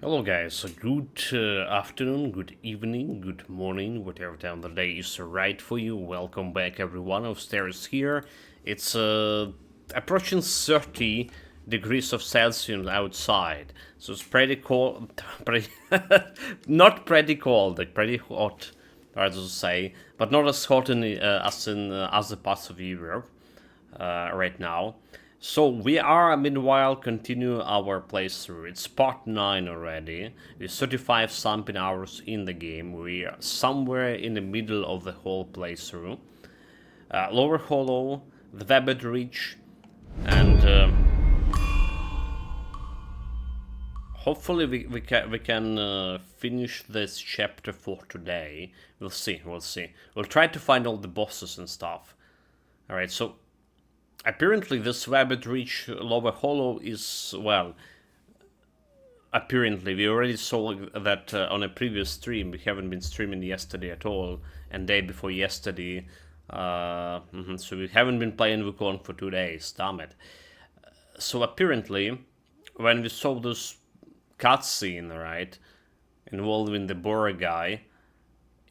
Hello guys, good afternoon, good evening, good morning, whatever time of the day is right for you. Welcome back everyone, upstairs here. It's approaching 30 degrees of Celsius outside, so it's pretty cold, pretty, not pretty cold, like pretty hot, hard to say, but not as hot as in other parts of Europe right now. So we are meanwhile continue our playthrough. It's part 9 already. It's 35 something hours in the game. We are somewhere in the middle of the whole playthrough. Lower Hollow, the Webbed Reach, and hopefully we can finish this chapter for today. We'll see. We'll try to find all the bosses and stuff. All right, so apparently this Webbed Reach Lower Hollow is, well, apparently we already saw that on a previous stream. We haven't been streaming yesterday at all, and day before yesterday. So we haven't been playing Wukong for 2 days, damn it. So apparently, when we saw this cutscene, right, involving the Bora guy,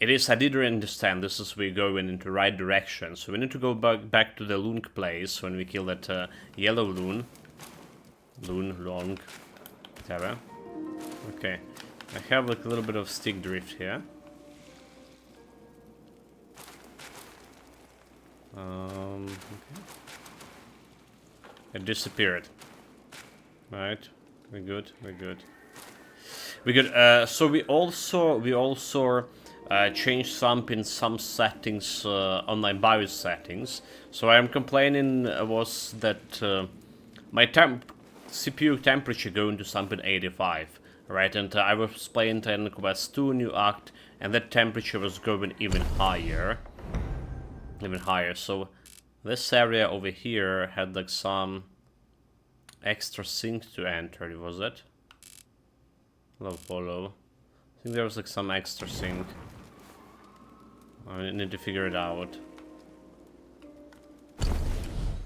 it is, I didn't understand, this is we're going into the right direction. So we need to go back to the Loon place when we kill that yellow loon. Long, whatever. Okay, I have like a little bit of stick drift here. Okay. It disappeared. Right, we're good. So we also changed some settings on my BIOS settings. So I'm complaining was that my CPU temperature going to something 85, right? And I was playing Titan Quest 2 New Act, and that temperature was going even higher. So this area over here had like some extra sink to enter, was it? Low follow. I think there was like some extra sink. I need to figure it out.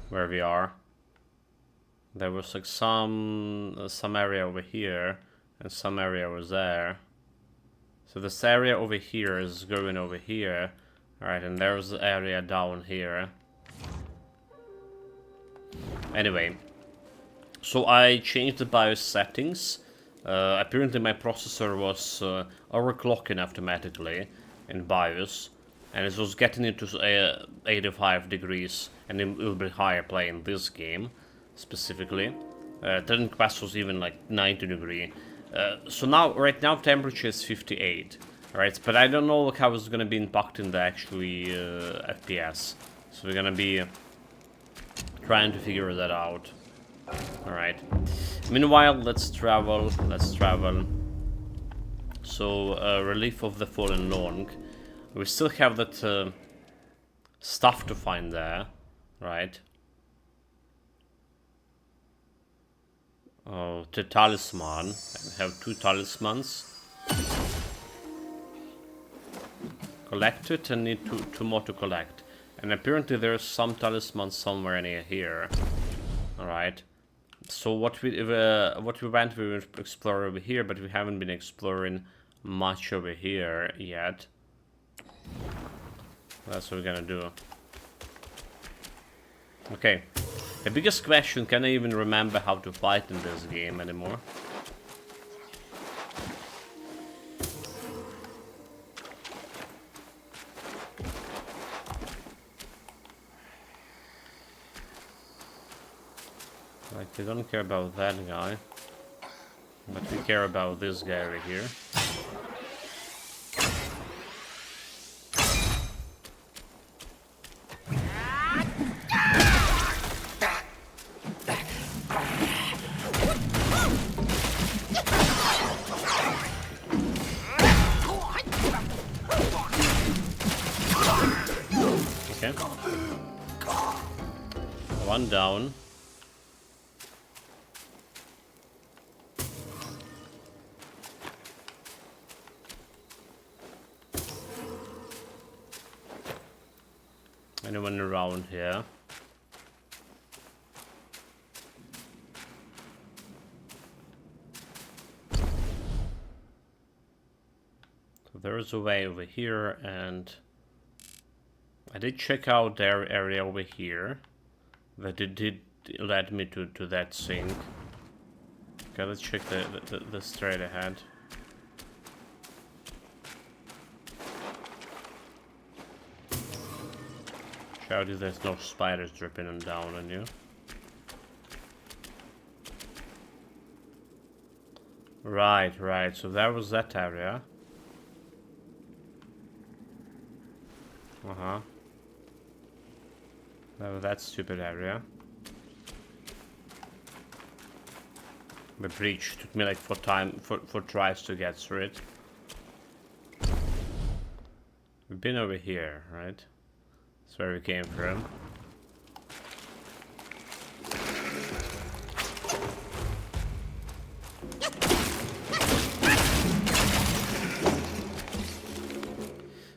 Where we are. There was like some area over here, and some area was there. So this area over here is going over here. Alright, and there's the area down here. Anyway. So I changed the BIOS settings. Apparently my processor was overclocking automatically in BIOS, and it was getting into 85 degrees, and it will be higher playing this game specifically. Titan Quest was even like 90 degree. So now, right now, temperature is 58. Right, but I don't know how it's gonna be impacting the actually FPS. So we're gonna be trying to figure that out. Alright. Meanwhile, let's travel. So, Relief of the Fallen Long. We still have that stuff to find there, right? Oh, the talisman. I have 2 talismans. Collect it and need two more to collect. And apparently there's some talisman somewhere near here. Alright. So what we went, we will explore over here, but we haven't been exploring much over here yet. That's what we're gonna do. Okay. The biggest question, can I even remember how to fight in this game anymore? Like, we don't care about that guy, but we care about this guy right here. Okay. One down. Anyone around here? there is a way over here, and I did check out their area over here. That it did lead me to that sink. Okay, let's check the straight ahead. Shouty, there's no spiders dripping them down on you. Right, right, so that was that area. Uh-huh. That was that stupid area. The breach took me like four tries to get through it. We've been over here, right? That's where we came from.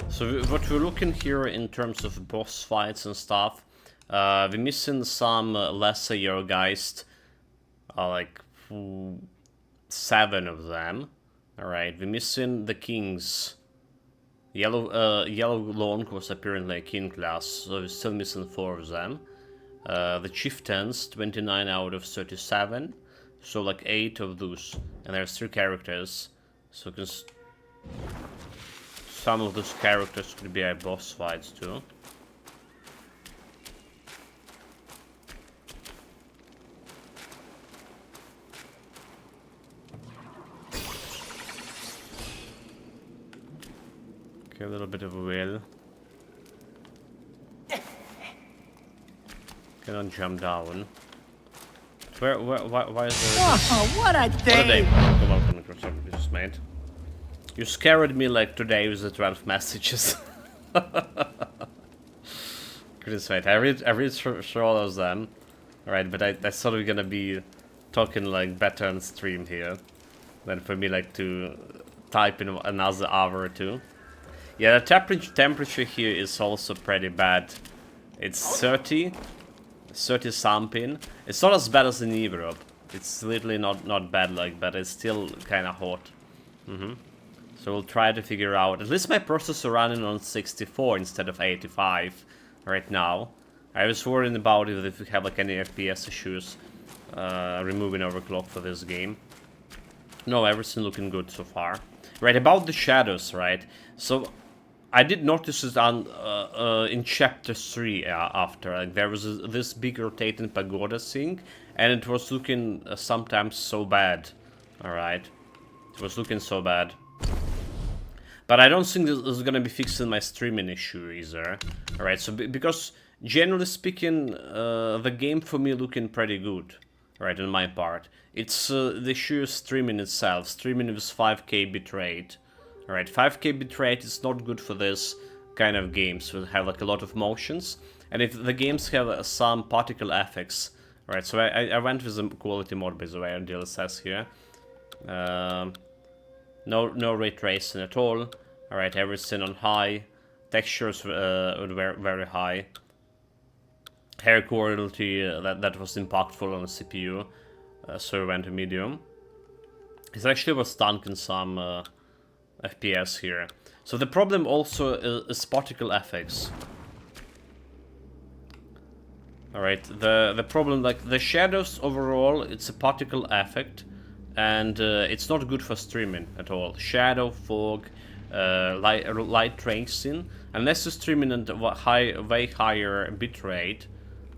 So what we're looking here in terms of boss fights and stuff, we're missing some lesser Yorgeist, like 7 of them. Alright, we're missing the kings. Yellow Long was apparently a king class, so we're still missing 4 of them. The chieftains, 29 out of 37, so like 8 of those, and there's 3 characters, so some of those characters could be at boss fights too. Okay, a little bit of a wheel. Cannot jump down. Why is there? Oh, what a day! Welcome, Microsoft Business Mate. You scared me like today with the 12 messages. Goodness mate, I read through all of them. Alright, but I thought we were gonna be talking like better on stream here than for me like to type in another hour or two. Yeah, the temperature here is also pretty bad. It's 30 something. It's not as bad as in Europe. It's literally not bad like, but it's still kind of hot. So we'll try to figure out. At least my processor running on 64 instead of 85 right now. I was worrying about it if we have like any FPS issues removing overclock for this game. No, everything looking good so far. Right, about the shadows, right? So I did notice it on in chapter 3 after. Like, there was this big rotating pagoda thing, and it was looking sometimes so bad. Alright. It was looking so bad. But I don't think this is gonna be fixing my streaming issue either. Alright, so because generally speaking, the game for me looking pretty good. Right, on my part. It's the issue of streaming itself. Streaming with 5K bitrate. Alright, 5K bitrate is not good for this kind of games. Will have like a lot of motions. And if the games have some particle effects. Alright, so I went with the quality mode by the way on DLSS here. No ray tracing at all. Alright, everything on high. Textures very high. Hair quality that was impactful on the CPU. So I went to medium. It actually was stunting some FPS here. So the problem also is particle effects. Alright, the problem, like the shadows overall, it's a particle effect. And it's not good for streaming at all. Shadow, fog, light tracing. Unless you're streaming at a way higher bitrate.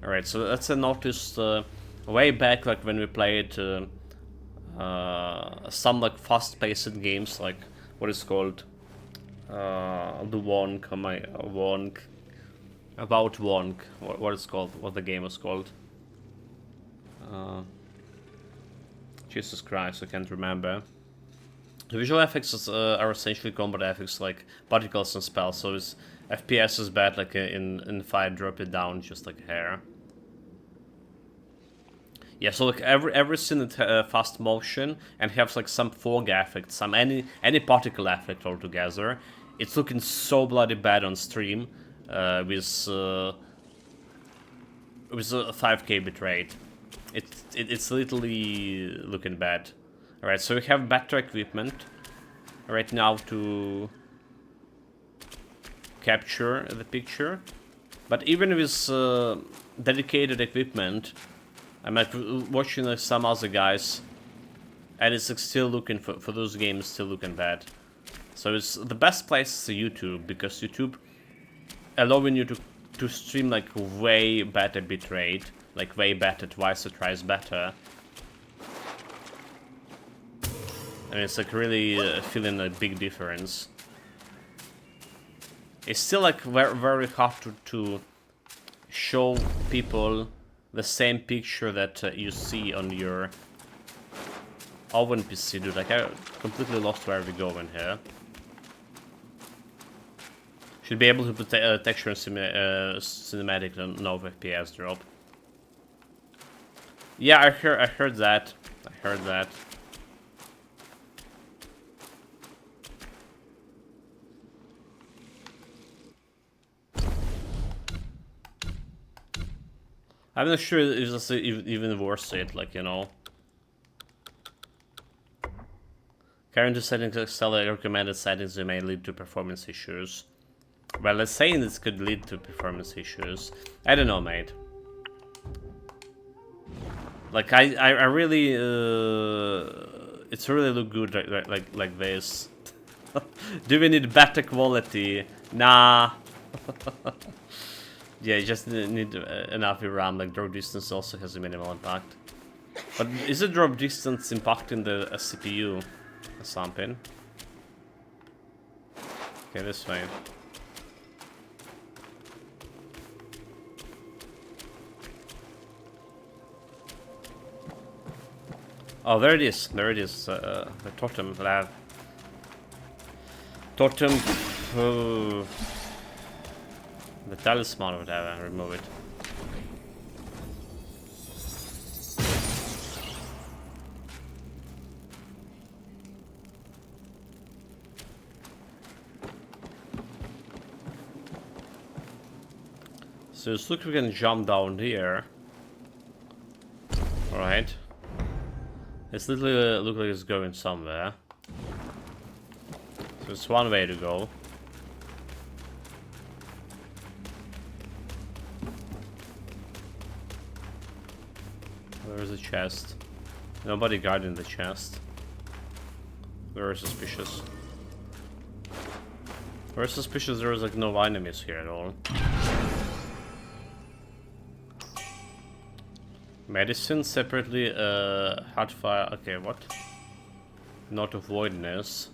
Alright, so that's a notice way back, like when we played some like fast-paced games, like what is called the Wonk, Wonk, about Wonk. What it's called? What the game was called? Jesus Christ, I can't remember. The visual effects are essentially combat effects like particles and spells, so it's FPS is bad, like in fire, drop it down just like hair. Yeah, so like everything in fast motion and has like some fog effect, some any particle effect altogether. It's looking so bloody bad on stream with a 5K bitrate. It's literally looking bad. Alright, so we have better equipment right now to capture the picture. But even with dedicated equipment, I'm like watching like some other guys, and it's like still looking for those games, still looking bad. So it's the best place is YouTube, because YouTube allowing you to stream like way better bitrate, like way better, twice or thrice better. And it's like really feeling a big difference. It's still like very hard to show people the same picture that you see on your oven PC, dude. Like I completely lost where we go in here. Should be able to put texture and cinematic and no FPS drop. Yeah, I heard that. I heard that. I'm not sure if it's even worth it, like, you know. Current settings excel recommended settings may lead to performance issues. Well, let's say this could lead to performance issues. I don't know, mate. Like, I really, it's really look good like this. Do we need better quality? Nah. Yeah, you just need enough RAM. Like, drop distance also has a minimal impact. But is the drop distance impacting the CPU or something? Okay, this way. Oh, there it is. There it is. The totem lab. Totem. Oh. The talisman or whatever. Remove it. So it looks like we can jump down here. Alright. It's literally look like it's going somewhere. So it's one way to go. Where's the chest? Nobody guarding the chest. Very suspicious. Very suspicious there is like no enemies here at all. Medicine separately, hard fire. Okay, what? Not of voidness.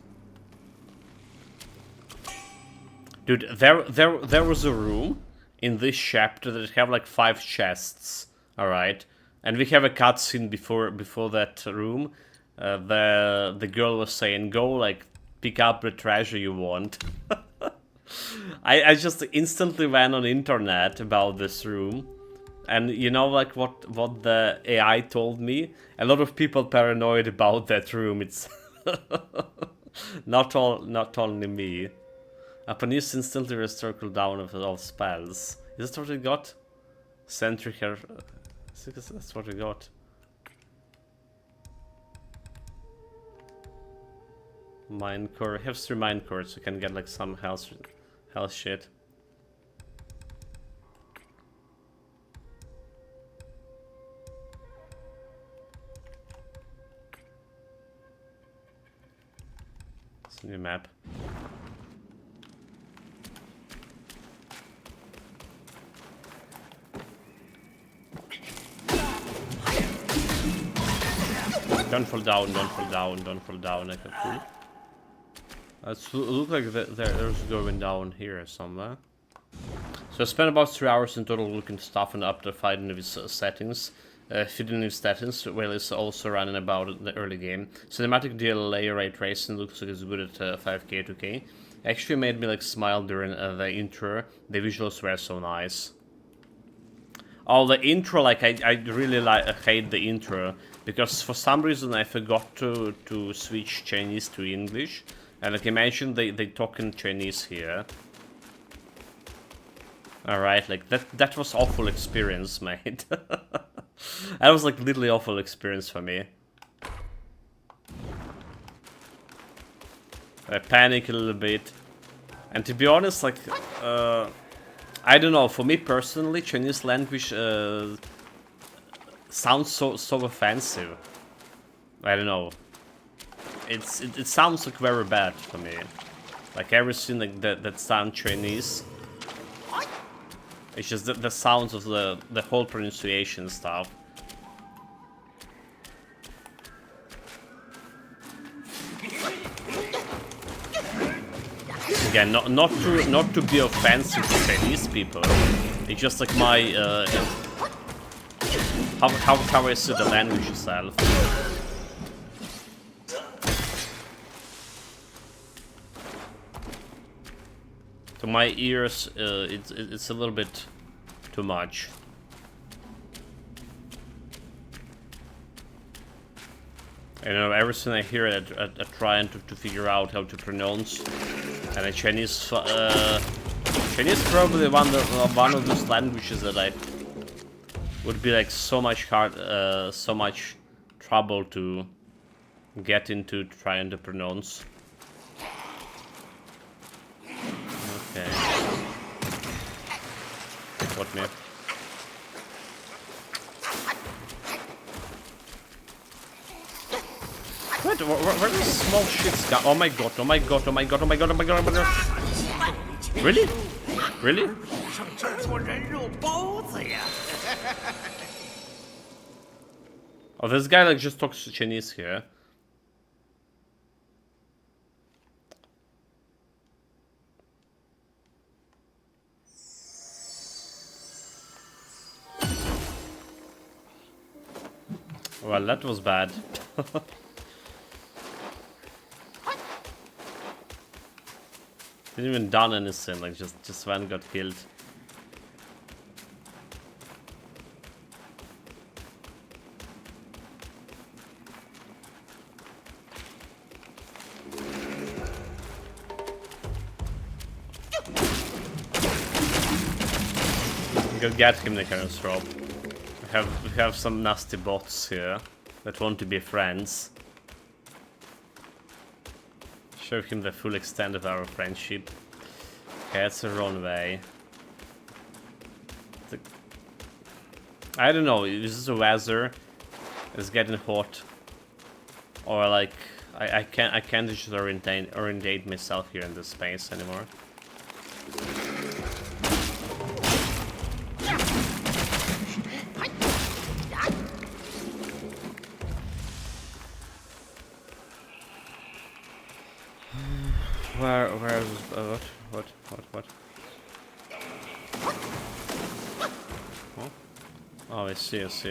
Dude, there was a room in this chapter that have like 5 chests. All right, and we have a cutscene before that room. The girl was saying, "Go like pick up the treasure you want." I just instantly went on internet about this room. And you know, like what the AI told me? A lot of people paranoid about that room. It's not only me. Upon use, instantly restore cooldown of all spells. Is that what we got? Sentry here. I think that's what we got. Minecore. We have 3 minecores. We can get like some health shit. New map. Don't fall down, don't fall down, don't fall down. Okay, cool. It looks like there's going down here somewhere. So I spent about 3 hours in total looking stuff and up to fighting with settings. Feeding new settings, while it's also running about the early game. Cinematic DLA ray tracing looks like it's good at 5K 2K. Actually made me like smile during the intro. The visuals were so nice. Oh, the intro, like I really hate the intro because for some reason I forgot to switch Chinese to English, and like imagine they talk in Chinese here. All right, like that was awful experience, mate. That was like literally awful experience for me. I panic a little bit. And to be honest, like, I don't know, for me personally, Chinese language sounds so offensive. I don't know. It sounds like very bad for me. Like everything like that sounds Chinese. It's just the sounds of the whole pronunciation stuff. Again, not to be offensive to Chinese people. It's just like my how I see the language itself. To my ears, it's a little bit too much. You know, everything I hear, I trying to figure out how to pronounce. And a Chinese, Chinese probably one of those languages that I would be like so much trouble to get into trying to pronounce. Okay. What me? What? Where are small shits down? Oh my god, oh my god, oh my god, oh my god, oh my god, oh my god. Really? Really? Oh, this guy like just talks Chinese here. Well, that was bad. Didn't even done anything, like just one got killed. Go get him, the kind of rob. We have some nasty bots here that want to be friends. Show him the full extent of our friendship. Okay, that's the wrong way. I don't know, is this the weather? It's getting hot. Or like I can't just orientate myself here in this space anymore. Where is what? Oh, I see. So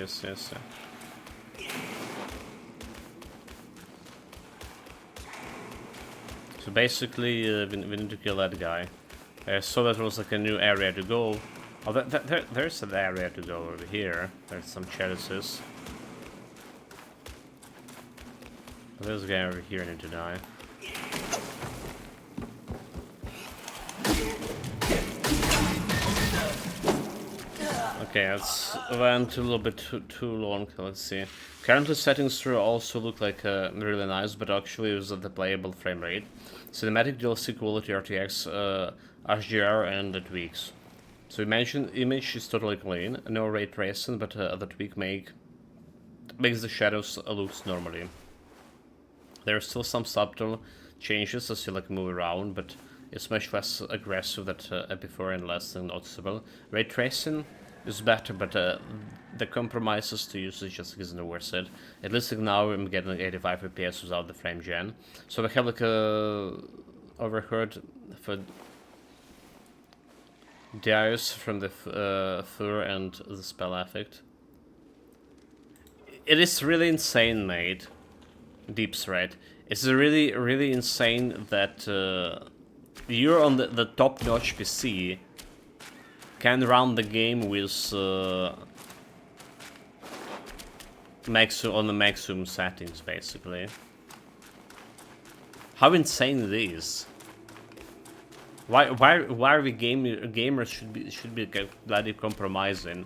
basically, we need to kill that guy. So that was like a new area to go. Oh, there's an area to go over here. There's some chalices. There's a guy over here need to die. Okay, that's went a little bit too long. Let's see. Currently settings through also look like really nice, but actually it was at the playable frame rate. Cinematic DLC quality RTX, HDR and the tweaks. So you mentioned image is totally clean, no ray tracing, but the tweak makes the shadows look normally. There are still some subtle changes as you like move around, but it's much less aggressive than before and less noticeable. Ray tracing is better, but the compromises to usage just isn't worth it. At least like now I'm getting like 85 FPS without the frame gen. So we have like a overheard for Darius from the fur and the spell effect. It is really insane, mate. Deep threat. It's really insane that you're on the top-notch PC can run the game with on the maximum settings, basically. How insane it is! Why are we gamers should be bloody compromising?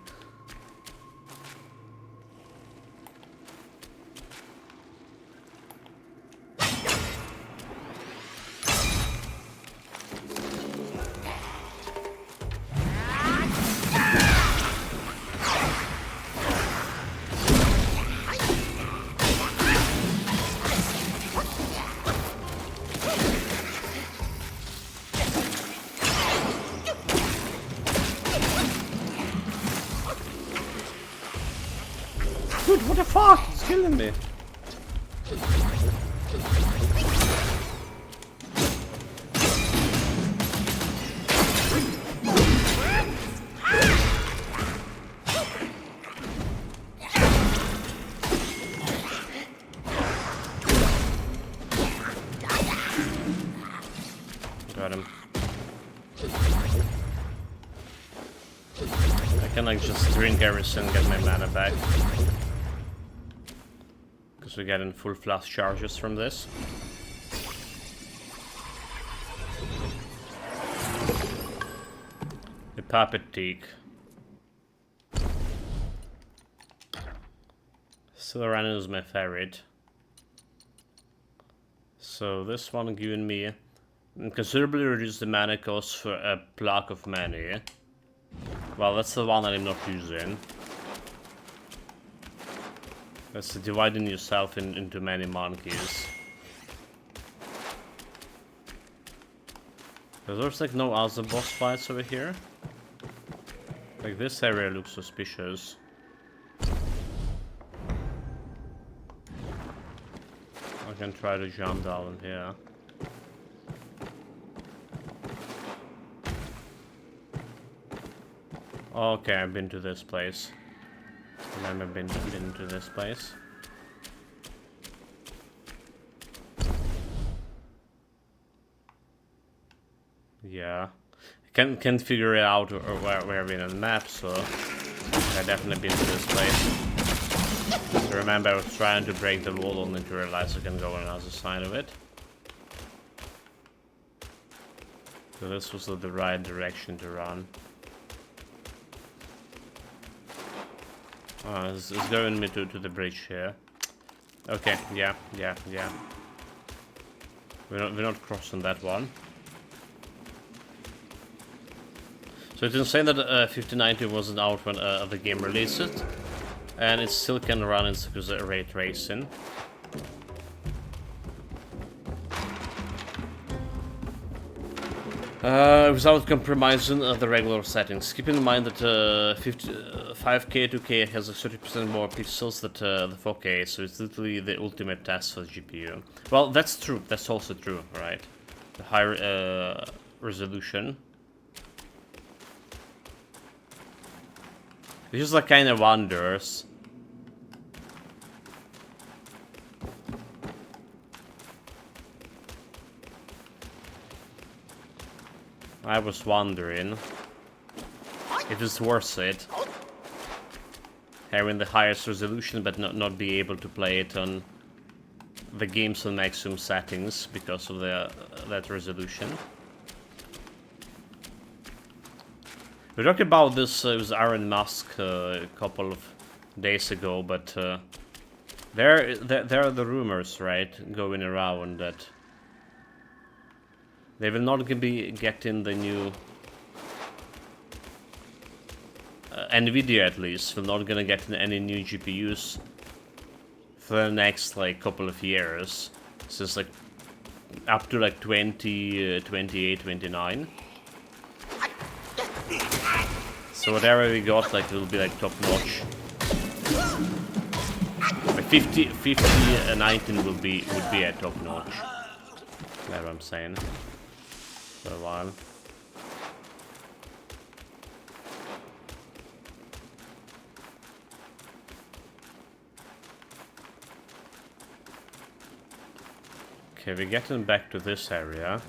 What the fuck? It's killing me. Got him. I can like just drink everything and get my mana back. Because we're getting full flash charges from this. The Puppet Teak. Silverano is my favorite. So this one giving me considerably reduce the mana cost for a block of mana. Well, that's the one that I'm not using. That's dividing yourself into many monkeys. There's like no other boss fights over here. Like this area looks suspicious. I can try to jump down here. Okay, I've been to this place. I've never been to this place. Yeah, I can't figure it out or where I've been on the map, so I've definitely been to this place. So remember, I was trying to break the wall only to realize I can go on the other side of it. So this was the right direction to run. Oh, it's going me to the bridge here. Okay, yeah. We're not crossing that one. So it's insane that 5090 wasn't out when the game released it, and it still can run in because of ray tracing. Without compromising the regular settings. Keep in mind that 5K 2K has 30% more pixels than the 4K, so it's literally the ultimate test for the GPU. Well, that's true. That's also true, right? The higher resolution. It just like kind of wonders. I was wondering if it's worth it having the highest resolution but not be able to play it on the game's on maximum settings because of that resolution. We talked about this with Iron Musk a couple of days ago, but there are the rumors, right, going around that they will not be getting the new Nvidia, at least will not gonna get any new GPUs for the next like couple of years. So it's like up to like 28, 29. So whatever we got, like, it will be like top notch. Like 50 and 19 would be at top notch. That's what I'm saying. For a while. Okay, we're getting back to this area.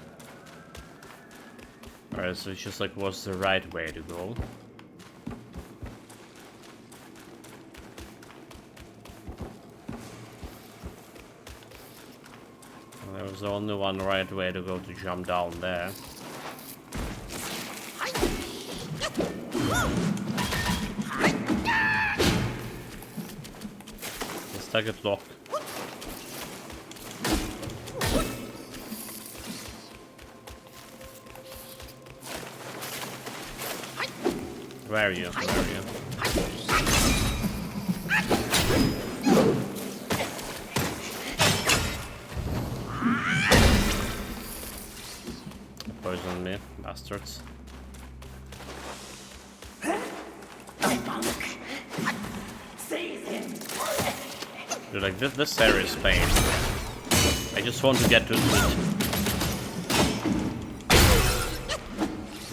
Alright, so it's just like what's the right way to go. Well, there was only one right way to go to jump down there. Let's take it lock. Where are you? Where are you? Poison me, bastards. Seize him. Dude, like this area is pain. I just want to get to it.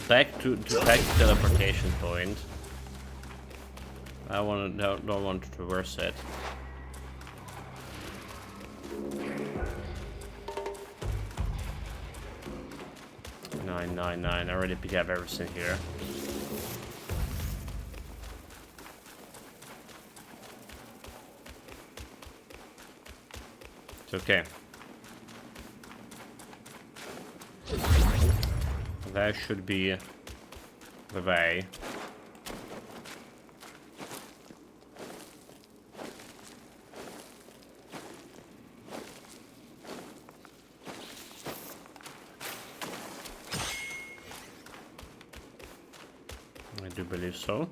Back to teleportation point. I don't want to traverse it. Nine. I already picked up everything here. It's okay. That should be the way. I do believe so.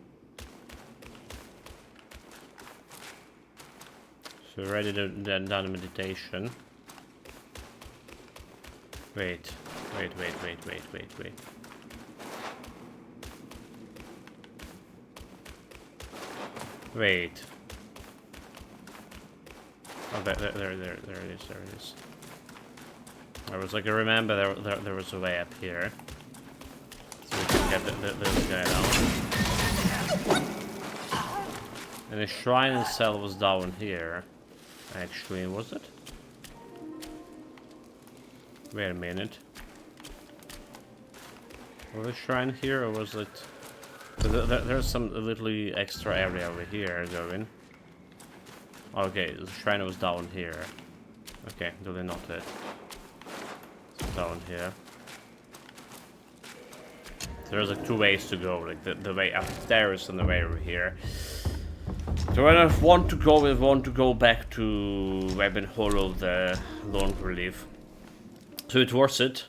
So ready to done meditation. Wait. Wait. Oh, there it is. I was like, I remember there was a way up here. So we can get this guy down. And the shrine itself was down here. Actually, was it? Wait a minute. Was the shrine here, or was it... There's some little extra area over here going. Okay, the shrine was down here. Okay, duly noted. It's down here. So there's like two ways to go, like the way upstairs and the way over here. So when I want to go back to Weapon Hollow, the Long Relief. So it worth it,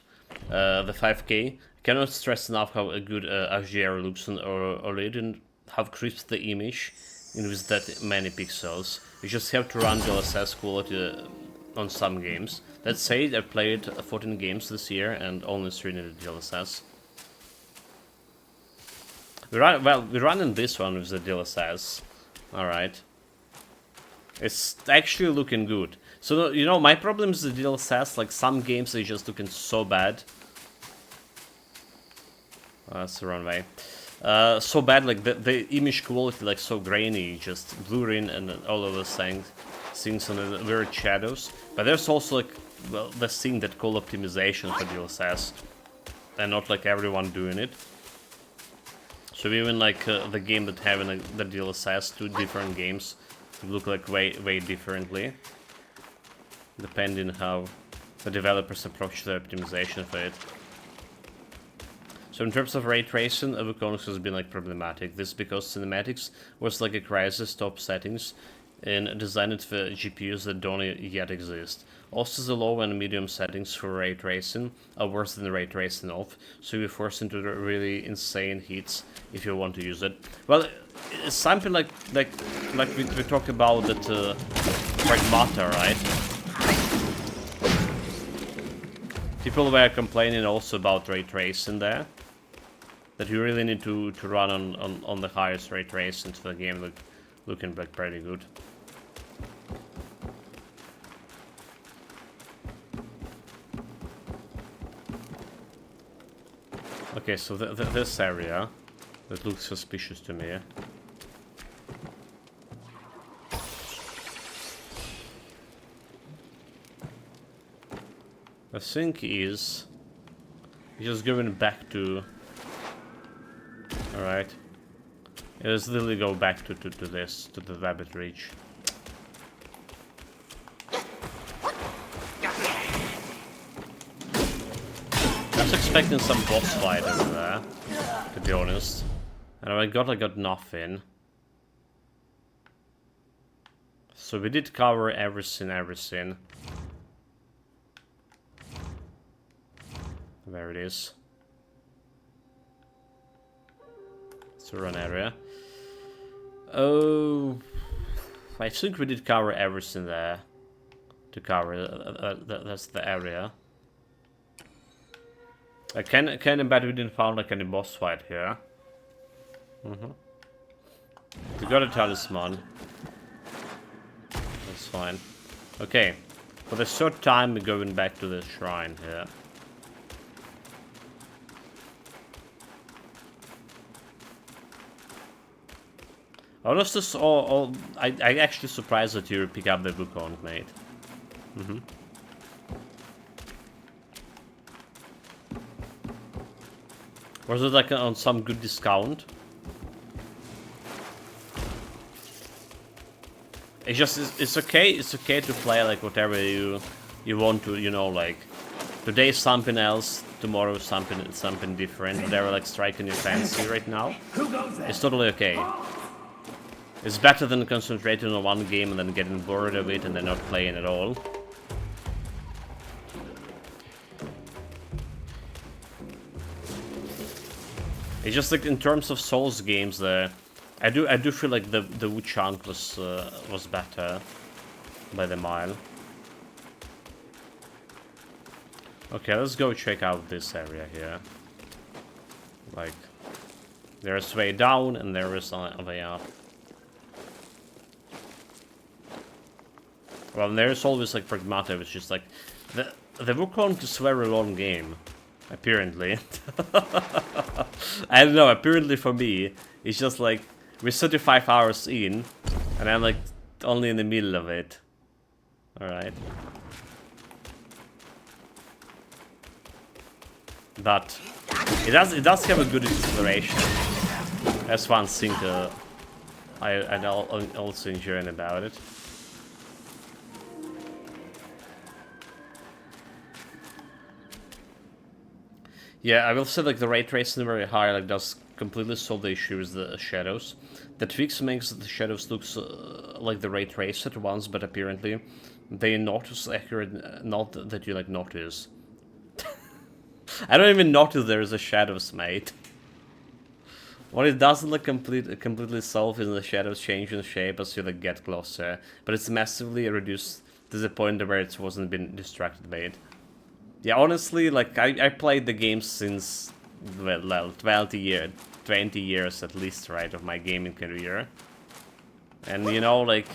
the 5k. Cannot stress enough how good HDR looks on OLED and how crisp the image in with that many pixels. You just have to run DLSS quality on some games. That said, I played 14 games this year and only 3 needed DLSS. We're running this one with the DLSS. Alright. It's actually looking good. So, you know, my problem is the DLSS, like some games are just looking so bad. That's the wrong way. So bad, like the image quality, like so grainy, just blurring and all of those things and the weird shadows. But there's also like, well, this thing that called optimization for DLSS. And not like everyone doing it. So even like the game that having like, the DLSS, two different games look like way differently, depending how the developers approach the optimization for it. So in terms of ray tracing, Wukong has been like problematic. This because cinematics was like a crisis top settings and designed for GPUs that don't yet exist. Also, the low and medium settings for ray tracing are worse than ray tracing off, so you're forced into really insane heats if you want to use it. Well, it's something like we talked about that Pragmata, right? People were complaining also about ray tracing there, that you really need to run on the highest ray tracing to the game looking like pretty good. Okay, so this area, that looks suspicious to me. I think is just going back to... Alright. Let's literally go back to this, to the rabbit reach. I was expecting some boss fight over there, to be honest. And I got nothing. So we did cover everything. There it is. It's a run area. Oh, I think we did cover everything there. To cover, that's the area. I can bet we didn't found like any boss fight here. We got a talisman. It's fine. Okay. For the third time, we're going back to the shrine here. Oh, that's just all I actually surprised that you pick up the Wukong, mate. Was it like on some good discount? It's okay. It's okay to play like whatever you want to. You know, like today something else, tomorrow something different. Whatever like striking your fancy right now. It's totally okay. It's better than concentrating on one game and then getting bored of it and then not playing at all. It's just like in terms of Souls games, I do feel like the Wukong was better by the mile. Okay, let's go check out this area here. Like, there's way down and there is a way up. Well, there's always like pragmatic. It's just like the Wukong is a very long game, apparently. I don't know. Apparently for me, it's just like we're 35 hours in, and I'm like only in the middle of it. All right. But it does have a good exploration. That's one thing I also enjoying about it. Yeah, I will say like the ray tracing very high, like does completely solve the issue with the shadows. The tweaks makes the shadows look like the ray trace at once, but apparently they not as accurate. Not that you like notice. I don't even notice there is a shadows, mate. What it doesn't like completely solve is the shadows change in shape as you like get closer, but it's massively reduced to the point where it wasn't been distracted by it. Yeah, honestly, like I played the game since well 20 years at least, right, of my gaming career, and you know, like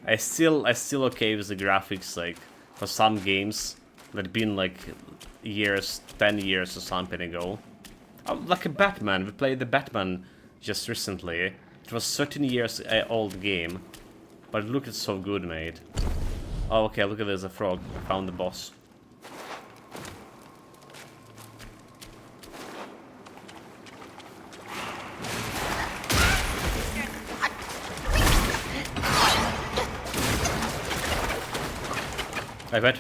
I still okay with the graphics, like for some games that been like years, 10 years or something ago. Oh, like a Batman, we played the Batman just recently. It was 13 years old game, but look, it's so good, mate. Oh, okay, look at there's a frog. I found the boss. I bet.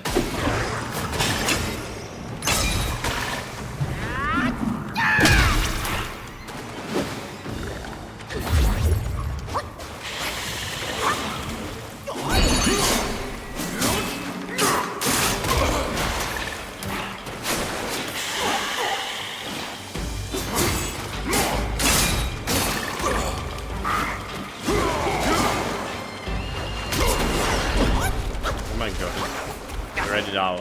Oh my god. Read it out.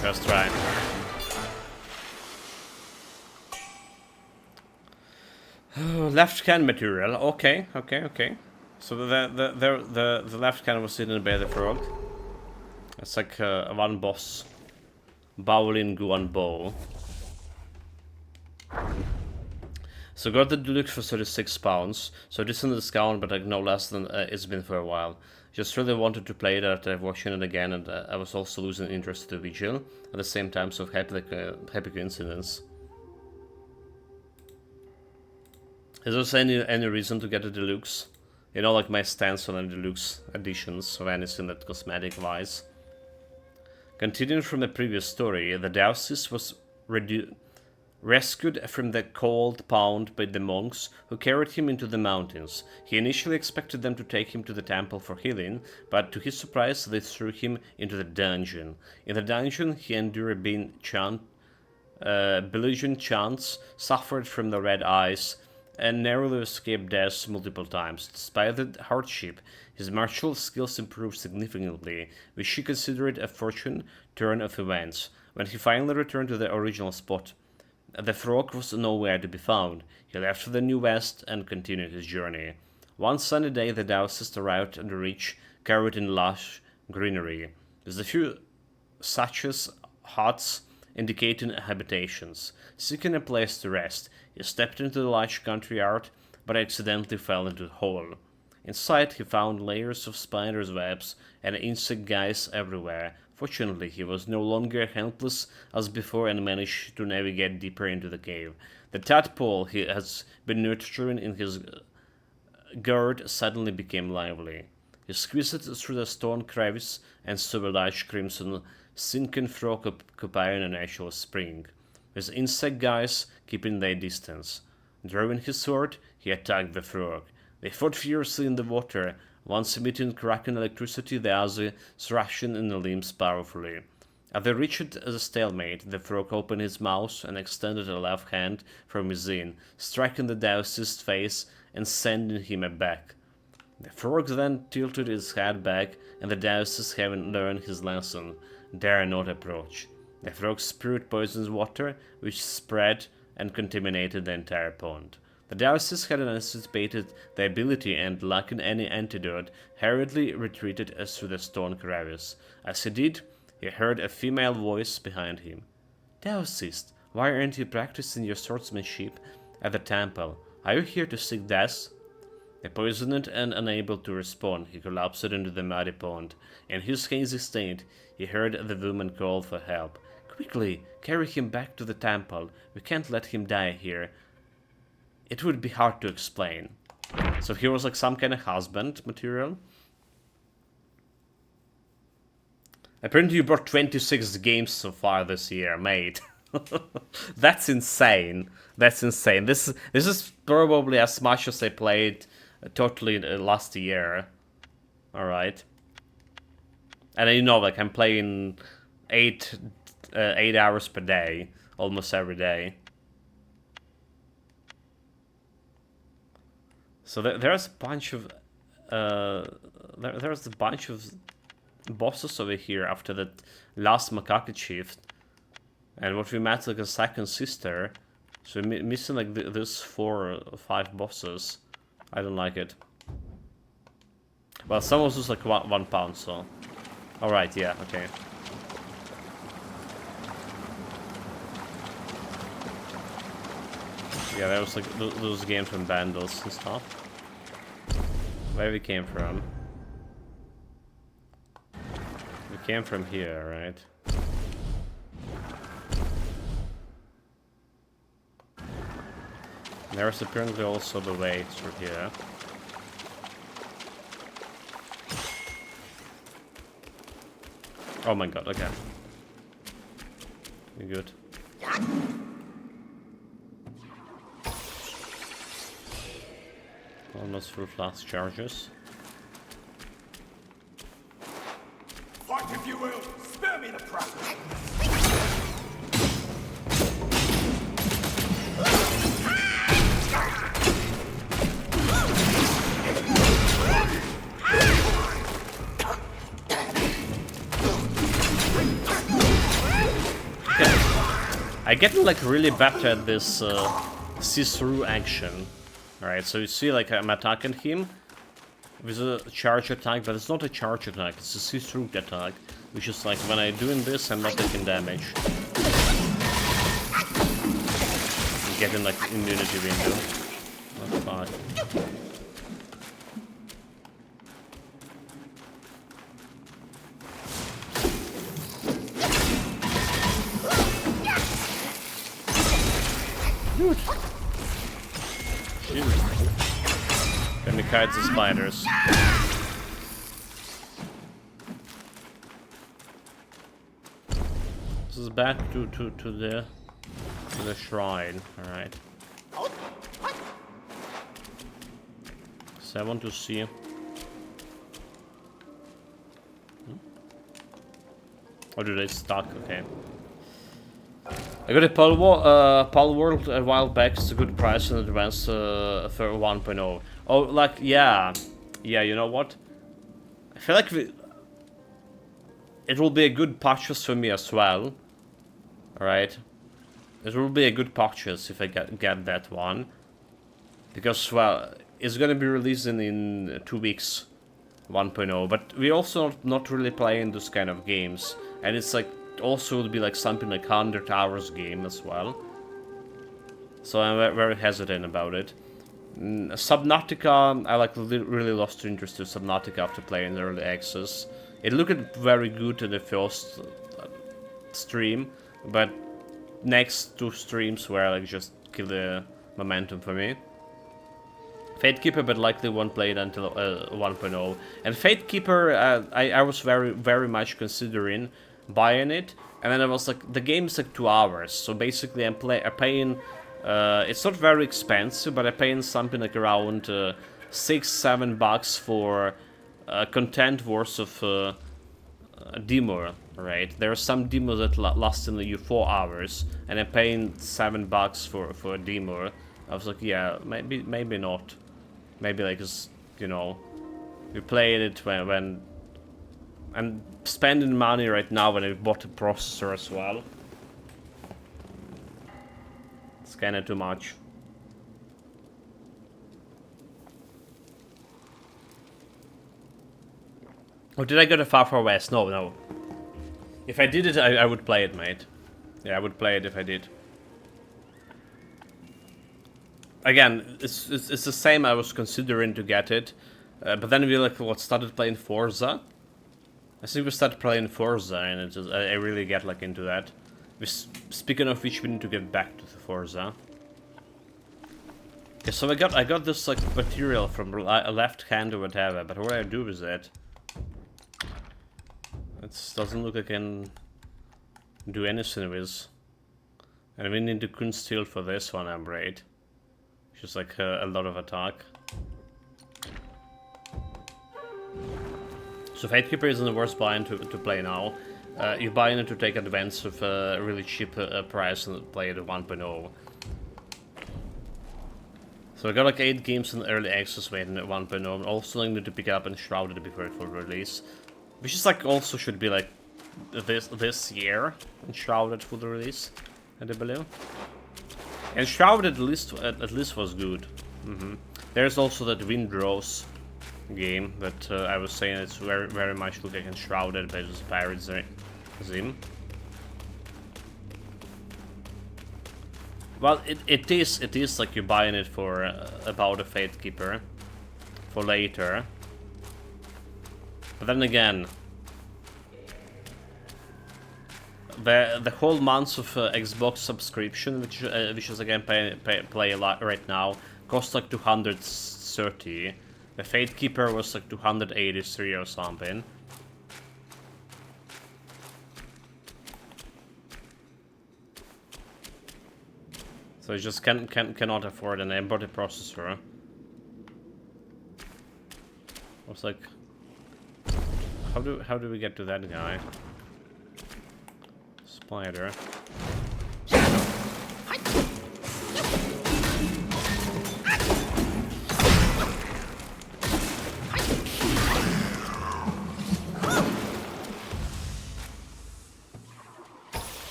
First try. Left can material. Okay. So the left can was hidden by the frog. It's like one boss. Bowling Guan Bow. So got the deluxe for 36 pounds. So this is in the discount, but like no less than it's been for a while. Just really wanted to play it after watching it again, and I was also losing interest in the Vigil at the same time, so happy coincidence. Is there any reason to get a deluxe? You know, like my stance on the deluxe editions of anything that cosmetic wise. Continuing from the previous story, the Dowsis was rescued from the cold pound by the monks who carried him into the mountains. He initially expected them to take him to the temple for healing, but to his surprise they threw him into the dungeon. In the dungeon he endured being belligerent chants, suffered from the red eyes, and narrowly escaped death multiple times. Despite the hardship, his martial skills improved significantly, which he considered a fortunate turn of events. When he finally returned to the original spot, the frog was nowhere to be found. He left for the New West and continued his journey. One sunny day, the Taoists arrived at the reach, covered in lush greenery, with a few such huts indicating habitations. Seeking a place to rest, he stepped into the large country yard, but accidentally fell into a hole. Inside, he found layers of spiders' webs and insect guys everywhere. Fortunately, he was no longer helpless as before and managed to navigate deeper into the cave. The tadpole he has been nurturing in his gourd suddenly became lively. He squeezed it through the stone crevice and saw a large crimson sinking frog occupying a natural spring, with insect guys keeping their distance. Drawing his sword, he attacked the frog. They fought fiercely in the water, once emitting cracking electricity, the other thrashing in the limbs powerfully. As they reached a stalemate, the frog opened his mouth and extended a left hand from within, striking the Taoist's face and sending him aback. The frog then tilted his head back, and the Taoist, having learned his lesson, dare not approach. The frog spewed poisonous water, which spread and contaminated the entire pond. The Taoists had anticipated the ability and, lacking any antidote, hurriedly retreated through the stone crevice. As he did, he heard a female voice behind him. Taoist, why aren't you practicing your swordsmanship at the temple? Are you here to seek death? Poisoned and unable to respond, he collapsed into the muddy pond. In his hazy state, he heard the woman call for help. Quickly, carry him back to the temple. We can't let him die here. It would be hard to explain. So he was like some kind of husband material. Apparently you brought 26 games so far this year, mate. That's insane. That's insane. This is probably as much as I played totally last year. Alright. And you know, like I'm playing 8 hours per day, almost every day. So there's a bunch of there's a bunch of bosses over here after that last macaque chief, and what we met like a second sister. So we're missing like this 4 or 5 bosses. I don't like it. Well, some of those like one pound. So, all right, yeah, okay. Yeah, that was like those games from Vandals and stuff. Where we came from? We came from here, right? There's apparently also the way through here. Oh my god, okay. You're good. Almost full flash charges. Fight if you will! Spare me the practice! I get like really better at this see-through action. Alright, so you see like I'm attacking him with a charge attack, but it's not a charge attack, it's a see-through attack, which is like when I'm doing this I'm not taking damage. I'm getting like immunity window. Not bad. Dude. Jesus. kites and spiders. This is back to the shrine. All right. So I want to see. Or do they stuck? Okay. I got a Pal World a while back. It's a good price in advance for 1.0. Oh, like yeah, yeah. You know what? I feel like it will be a good purchase for me as well. All right. It will be a good purchase if I get that one, because well, it's gonna be released in 2 weeks, 1.0. But we're also not really playing those kind of games, and it's like also would be like something like 100 hours game as well. So I'm very hesitant about it. Subnautica, I like really lost interest in Subnautica after playing the early access. It looked very good in the first stream, but next two streams were like just kill the momentum for me. Fatekeeper, but likely won't play it until 1.0. And Fatekeeper, I was very much considering buying it, and then I was like, the game is like 2 hours, so basically I'm paying. It's not very expensive, but I'm paying something like around $6-7 for content worth of demo, right? There are some demos that last only 4 hours, and I'm paying $7 for a demo. I was like, yeah, maybe not. Maybe like, you know, we played it when I'm spending money right now when I bought a processor as well. It's kinda too much. Oh, did I go to Far West? No. If I did it, I would play it, mate. Yeah, I would play it if I did. Again, it's the same. I was considering to get it, but then we like started playing Forza. I think we started playing Forza, and it just, I really get like into that. Speaking of which, we need to get back to the Forza. Okay, so I got this like material from a left hand or whatever, but what do I do with it? It doesn't look like I can do anything with. And we need to Kunststeel for this one, I'm right. Just like a lot of attack. So Fatekeeper isn't the worst buy-in to play now. You buy in to take advantage of a really cheap price and play it at 1.0. So I got like 8 games in early access waiting at 1.0. I'm also need to pick it up and Shrouded before it will release. Which is like also should be like this year and Shrouded for the release, I believe. And Shrouded at least was good. There's also that Windrose game that I was saying it's very much looking like Shrouded by this Pirate Zim. Well, it is like you're buying it for about a Fatekeeper for later. But then again, the whole month of Xbox subscription, which is again play a lot right now, costs like 230. The Fatekeeper was like 283 or something. So I just cannot afford an embodied processor. I was like, how do we get to that guy? Spider.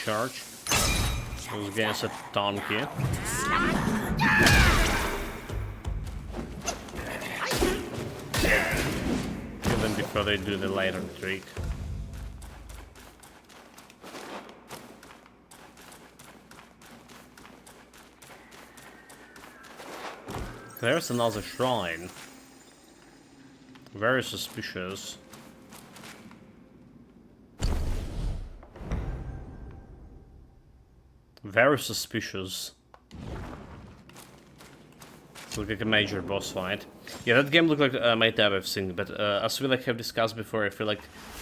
Charge. Those guys are donkey. Kill them before they do the later trick. There's another shrine. Very suspicious. Very suspicious. Looked like a major boss fight. Yeah, that game looked like my type of thing, but as we like have discussed before, I feel like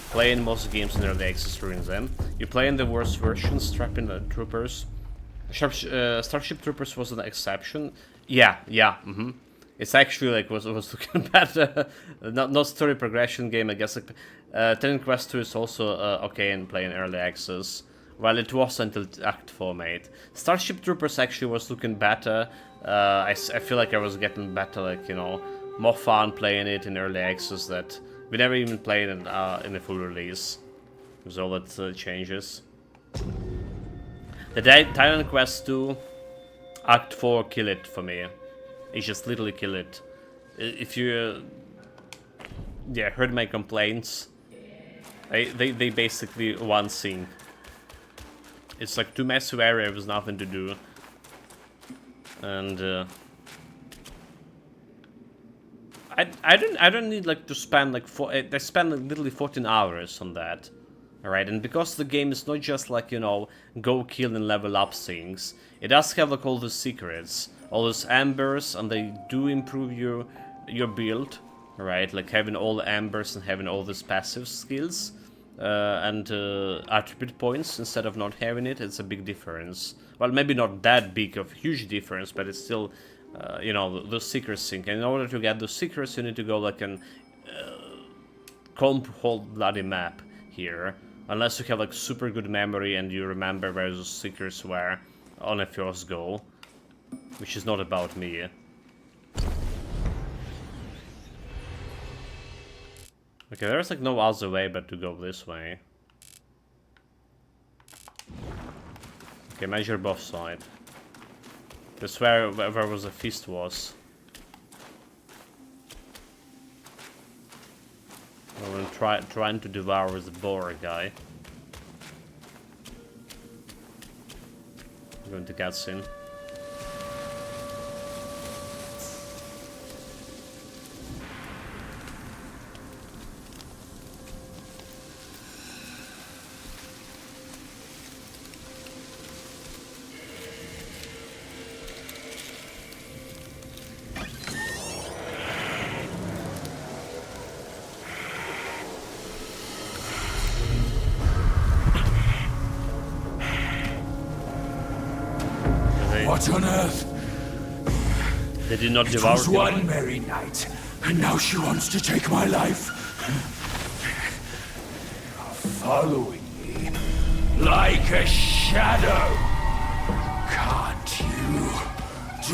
playing most games in early access ruins them. You play in the worst version, strapping the troopers. Starship Troopers was an exception. Yeah, It's actually like was looking bad. Not story progression game, I guess. Like, Titan Quest 2 is also okay in playing early access. Well, it was until Act 4 made. Starship Troopers actually was looking better. I feel like I was getting better, like, you know, more fun playing it in early access that we never even played in a full release. With all that changes. The Titan Quest 2 Act 4 kill it for me. It just literally kill it. If you heard my complaints, they basically one thing. It's like too massive area with nothing to do, and I don't need like to spend like I spend like, literally 14 hours on that. Alright, and because the game is not just like, you know, go kill and level up things, it does have like all the secrets, all those ambers, and they do improve your build, right? Like having all the ambers and having all these passive skills and attribute points instead of not having it. It's a big difference. Well, maybe not that big of huge difference, but it's still, you know, the secrets thing. And in order to get those secrets, you need to go like an comp whole bloody map here. Unless you have like super good memory and you remember where those secrets were on a first go. Which is not about me. Okay, there's like no other way but to go this way. Okay, measure both sides. That's where was the feast was. I'm trying to devour the boar guy. I'm going to cutscene. What on earth? They did not It devour was him. one merry night, and now she wants to take my life. Following me like a shadow. Can't you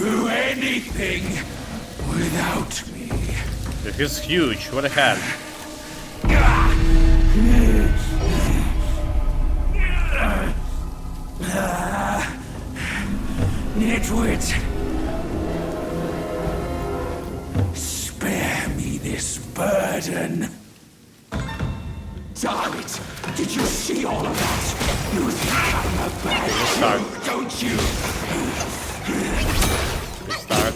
do anything without me? This is huge. What the hell? Nitwit! Spare me this burden. Damn it! Did you see all of that? You think I'm a bad joke, don't you? Good start.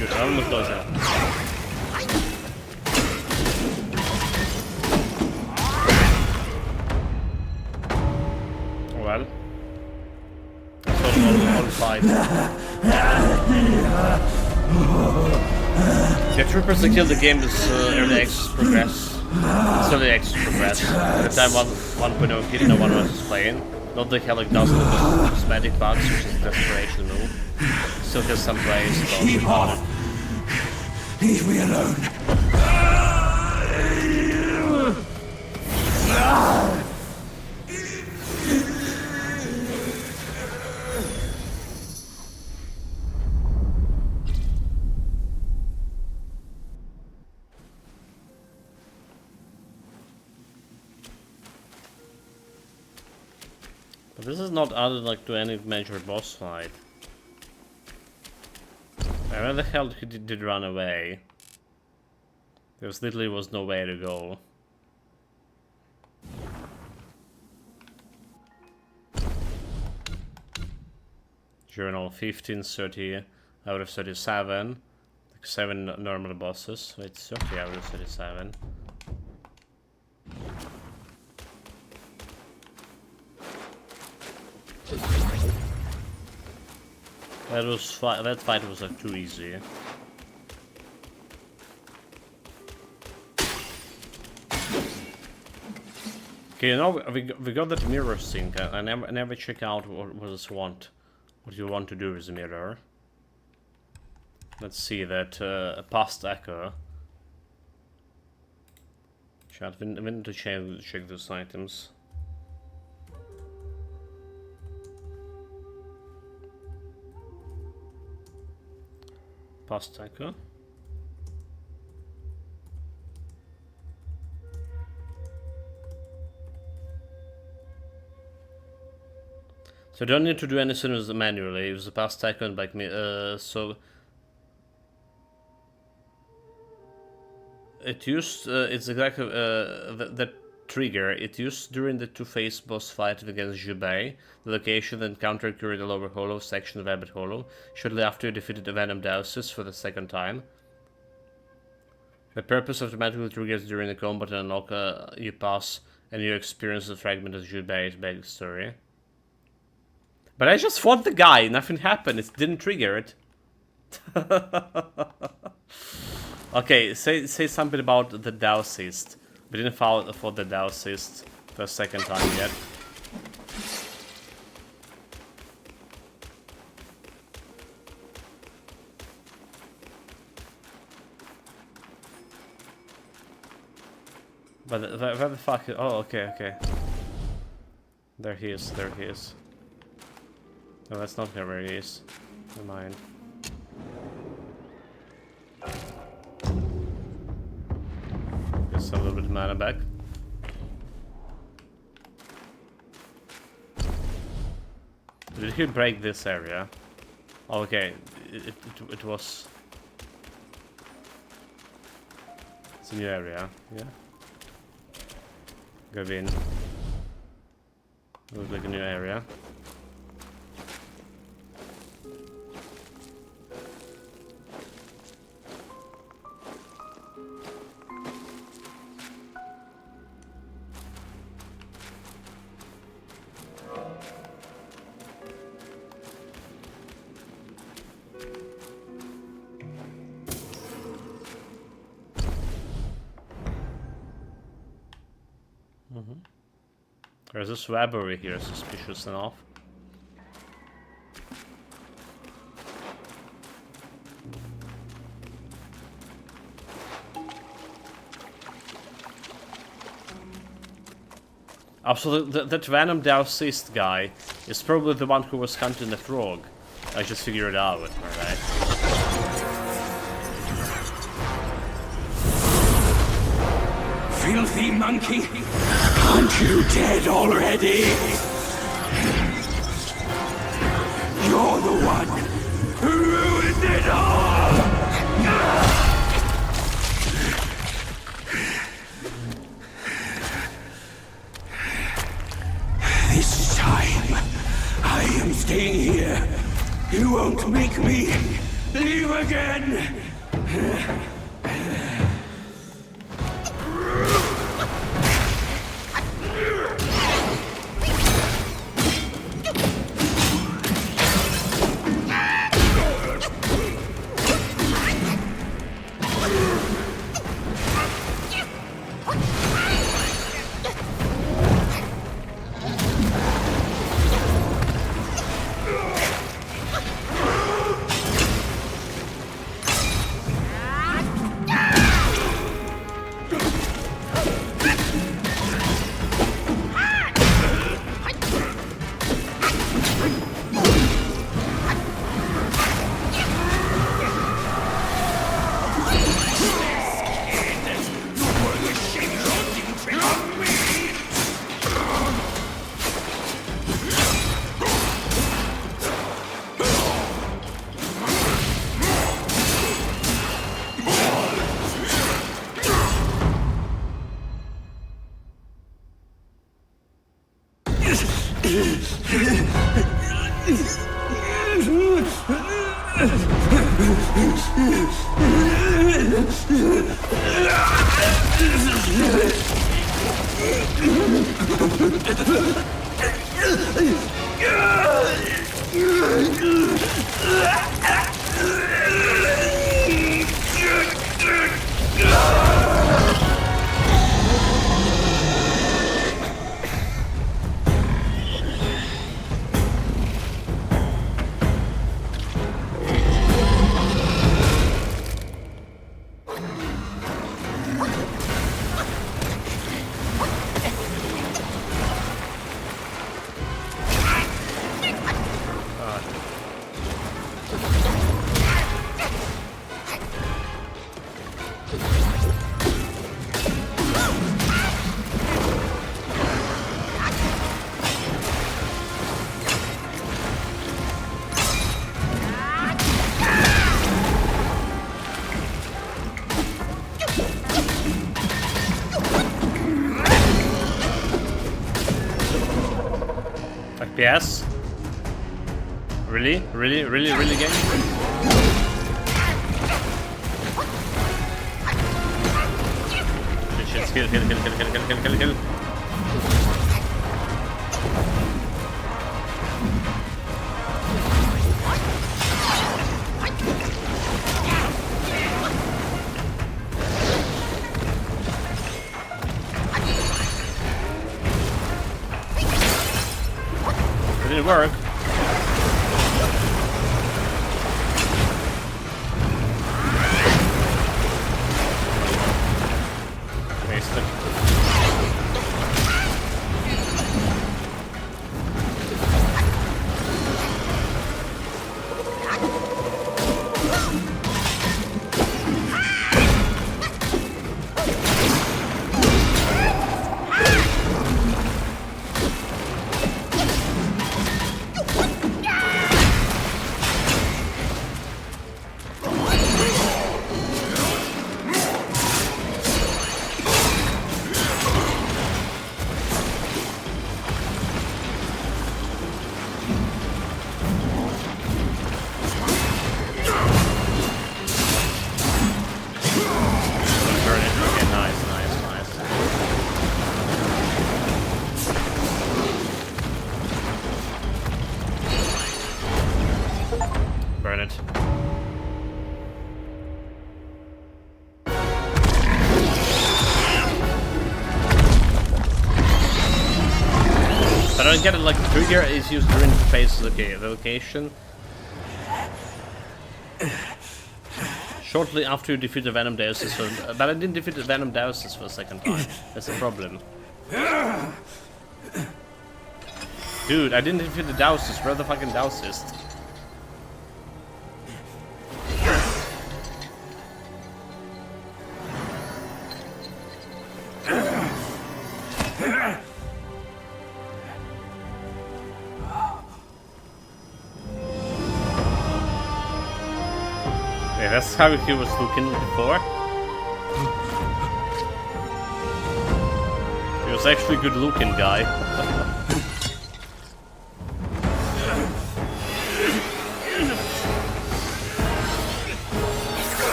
Good, I almost does that. Well, that's all 5. Yeah, 3% kill the game is early access progress. It's early access progress. At the time 1.0 kid, no one was playing. Not the hell it does with the cosmetic bugs, which is a desperation move. Still has some plays. Keep off! Leave me alone! But this is not added like to any major boss fight. Where the hell he did run away? There literally was no way to go. Journal 1530 out of 37. Like 7 normal bosses. Wait, 30 out of 37. That fight was like too easy. Okay, now we got that mirror sync. I never check out what does want. What you want to do with the mirror. Let's see that past echo. Chat, we need to check those items. Past echo. So you don't need to do anything with manually. Use the past icon like me. So it used. It's exactly that trigger. It used during the two-phase boss fight against Jubei. The location and counter occurred in the lower hollow section of Abbot Hollow. Shortly after you defeated the Venom Dausis for the second time. The purpose automatically triggers during the combat and unlock you pass and you experience the fragment of Jubei's backstory. But I just fought the guy, nothing happened, it didn't trigger it. Okay, say something about the Daosist. We didn't for the Daosist the second time yet. But where the fuck is... Oh, okay. There he is. No, that's not where he is. Never mind. Just a little bit of mana back. Did he break this area? Oh, okay, it was... It's a new area, yeah? Go in. Looks like a new area. There's a swab over here, suspicious enough. Also, that Venom Daosist guy is probably the one who was hunting the frog. I just figured it out, alright? Filthy monkey! Aren't you dead already? You're the one who ruined it all! This time, I am staying here. You won't make me leave again! FPS? Really? Really? Really? Really, game? Shit, kill. It didn't work. Wasted. Burn it. But I don't get it, like, trigger is used during the phase, okay, the location. Shortly after you defeat the Venom Deuces, but I didn't defeat the Venom Deuces for a second time. That's the problem. Dude, I didn't defeat the Deuces, where are the fucking Deuces? Yeah, that's how he was looking before. He was actually a good looking guy.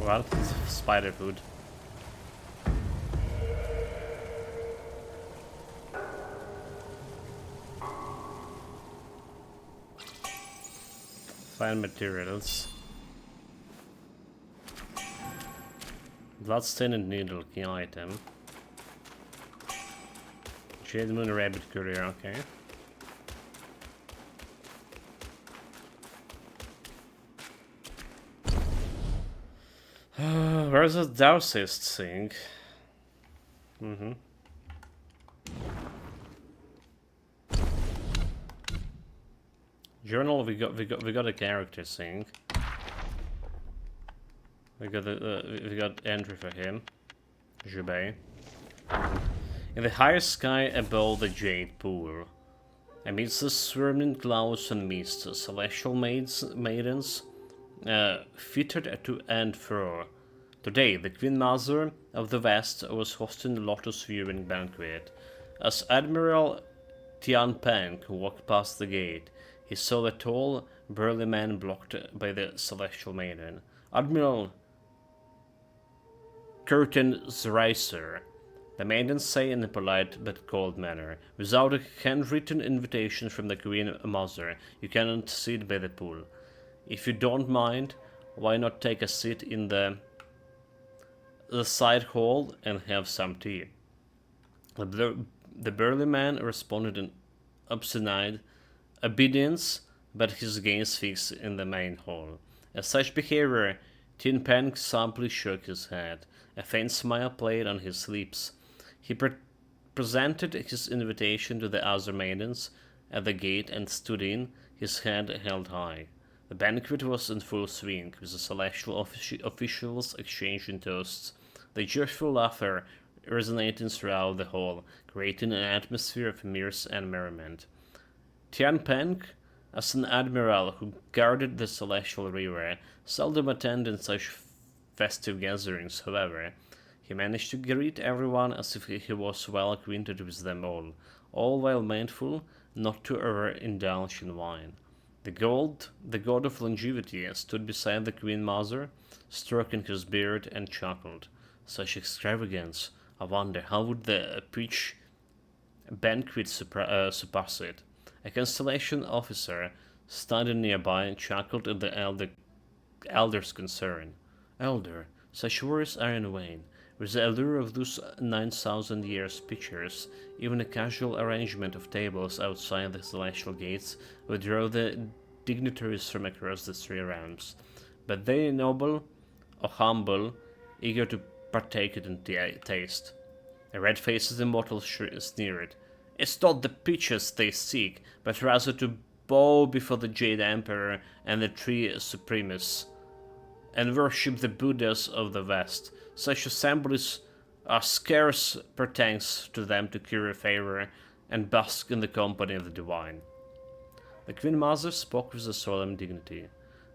Well, spider food. Find materials. Bloodstain and needle, key item. Jade Moon Rabbit Courier, okay. Where's the Daoist thing? Journal, we got a character thing. We got entry for him. Jubei. In the highest sky above the Jade Pool. Amidst the swarming clouds and mist, celestial maidens fitted to and fro. Today, the Queen Mother of the West was hosting the Lotus viewing banquet. As Admiral Tian Peng walked past the gate, he saw a tall, burly man blocked by the celestial maiden. Admiral Curtin Zreiser, the maiden said in a polite but cold manner. Without a handwritten invitation from the Queen Mother, you cannot sit by the pool. If you don't mind, why not take a seat in the side hall and have some tea? The burly man responded in obstinate obedience, but his gaze fixed in the main hall. At such behavior, Tin Pan simply shook his head. A faint smile played on his lips. He presented his invitation to the other maidens at the gate and stood in, his head held high. The banquet was in full swing, with the celestial officials exchanging toasts. The joyful laughter resonating throughout the hall, creating an atmosphere of mirth and merriment. Tian Peng, as an admiral who guarded the celestial river, seldom attended such festive gatherings, however. He managed to greet everyone as if he was well acquainted with them all while mindful not to overindulge in wine. The god of longevity, stood beside the Queen Mother, stroking his beard, and chuckled. Such extravagance! I wonder how would the peach banquet surpass it? A constellation officer standing nearby chuckled at the elder's concern. Elder, such words are in vain. With the allure of those 9,000 years pictures, even a casual arrangement of tables outside the celestial gates would draw the dignitaries from across the three realms. But they noble or humble, eager to partake it in taste. The red-faced immortal sneered. It's not the peaches they seek, but rather to bow before the Jade Emperor and the Three Supremists, and worship the Buddhas of the West. Such assemblies are scarce pertains to them to curry favor and bask in the company of the divine. The Queen Mother spoke with a solemn dignity.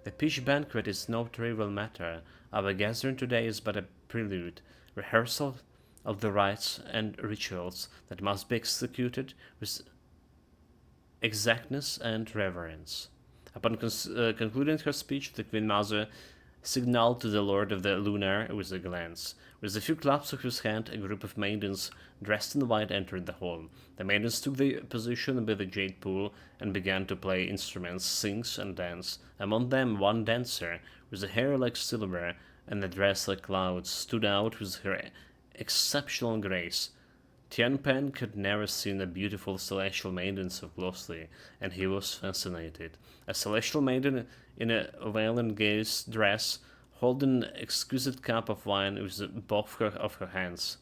The peach banquet is no trivial matter. Our gathering today is but a prelude, rehearsal of the rites and rituals that must be executed with exactness and reverence. Upon concluding her speech, the Queen Mother signaled to the Lord of the Lunar with a glance. With a few claps of his hand, a group of maidens dressed in white entered the hall. The maidens took their position by the jade pool and began to play instruments, sing, and dance. Among them, one dancer, with a hair like silver and a dress like clouds, stood out with her exceptional grace. Tian Pen had never seen a beautiful celestial maiden so closely, and he was fascinated. A celestial maiden in a violet gaze dress, holding an exquisite cup of wine with both of her hands.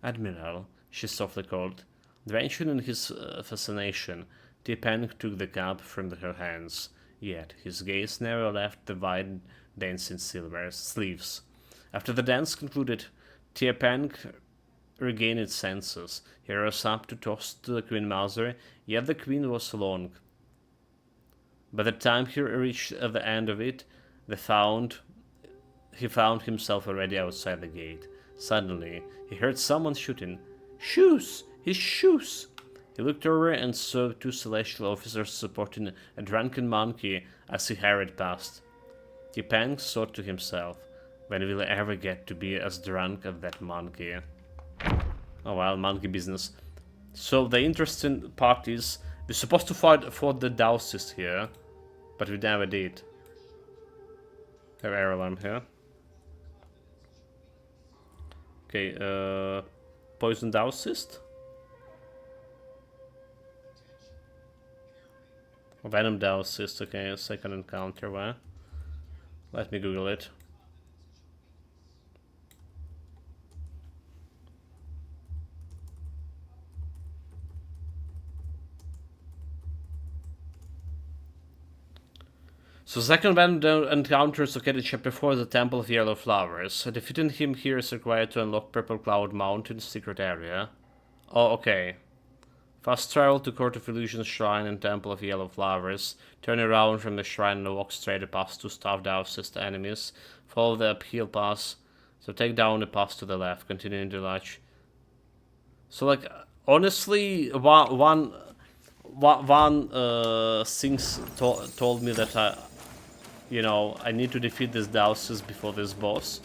Admiral, she softly called. Drenched in his fascination, Tian took the cup from her hands, yet his gaze never left the wide dancing silver sleeves. After the dance concluded, Tian regained its senses. He rose up to toast to the Queen Mother, yet the Queen was alone. By the time he reached the end of it, he found himself already outside the gate. Suddenly, he heard someone shouting, "Shoes! His shoes!" He looked over and saw two celestial officers supporting a drunken monkey as he hurried past. Tipang thought to himself, when will I ever get to be as drunk as that monkey? Oh well, monkey business. So the interesting part is, we're supposed to fight for the Daoist here, but we never did. Have air alarm here. Okay, poison Daoist? Venom Daoist, okay, second encounter, where? Let me Google it. So second Venom encounter is located chapter 4, the Temple of Yellow Flowers. Defeating him here is required to unlock Purple Cloud Mountain's secret area. Oh, okay. Fast travel to Court of Illusion's Shrine and Temple of Yellow Flowers. Turn around from the shrine and walk straight past two staffed ousted enemies. Follow the uphill path. So take down the path to the left. Continue into Latch. So like, honestly, one things told me that I need to defeat this Dausis before this boss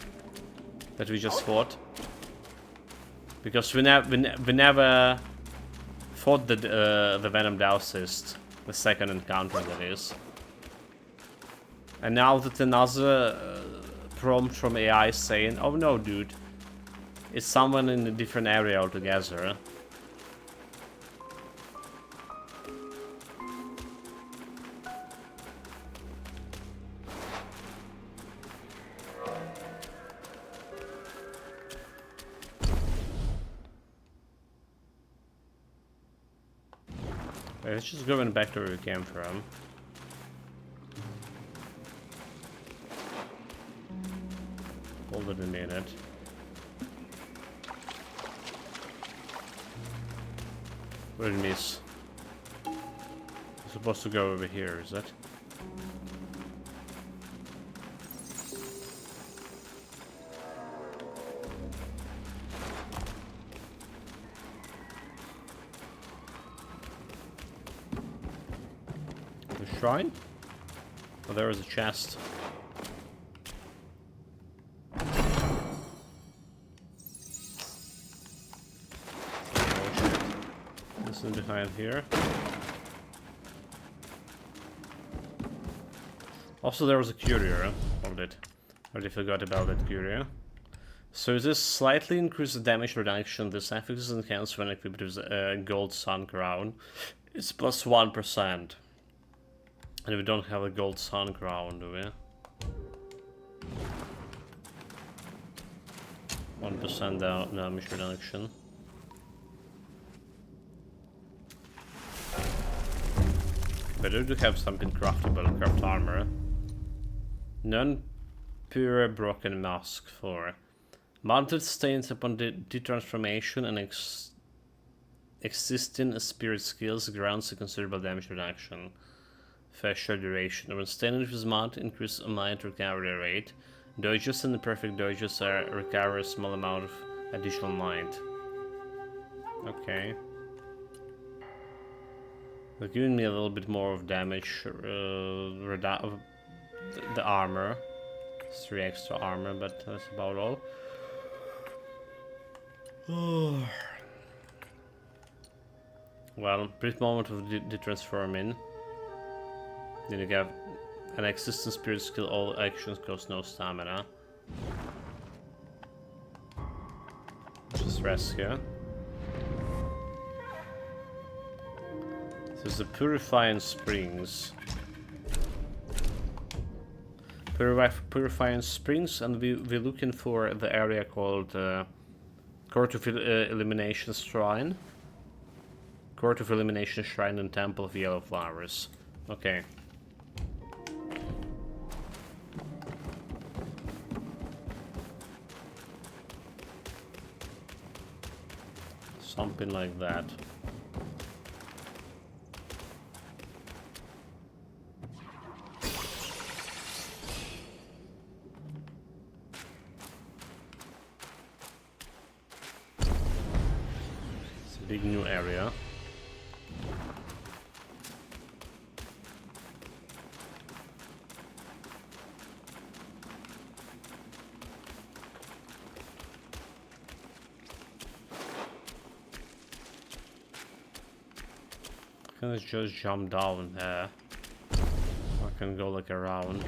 that we just fought. Because we never fought the Venom Dausist, the second encounter that is. And now that another prompt from AI is saying, oh no dude, it's someone in a different area altogether. Let's just go back to where we came from. Hold it a minute. What did I miss? I'm supposed to go over here, is it? The shrine? Oh, there is a chest. Behind here. Also, there was a curio. Hold it. Already forgot about that curio. So this slightly increased damage reduction. This effect is enhanced when equipped with a gold sun crown. It's plus 1%. And we don't have a gold sun crown, do we? 1% damage reduction. But I do have something craftable, craft armor. Non-pure broken mask for mounted stains upon detransformation and existing spirit skills grants a considerable damage reduction. Fair short duration. When stained with mount, increase might recovery rate. Dodges and the perfect dodges recover a small amount of additional might. Okay. They're giving me a little bit more of damage, the armor. It's 3 extra armor, but that's about all. Well, brief moment of detransforming. Then you have an existing spirit skill, all actions cost no stamina. Just rest here. There's the Purifying Springs. Purifying Springs, and we're looking for the area called Court of Elimination Shrine. Court of Elimination Shrine and Temple of Yellow Flowers. Okay. Something like that. Big new area. Can I just jump down there? I can go like around.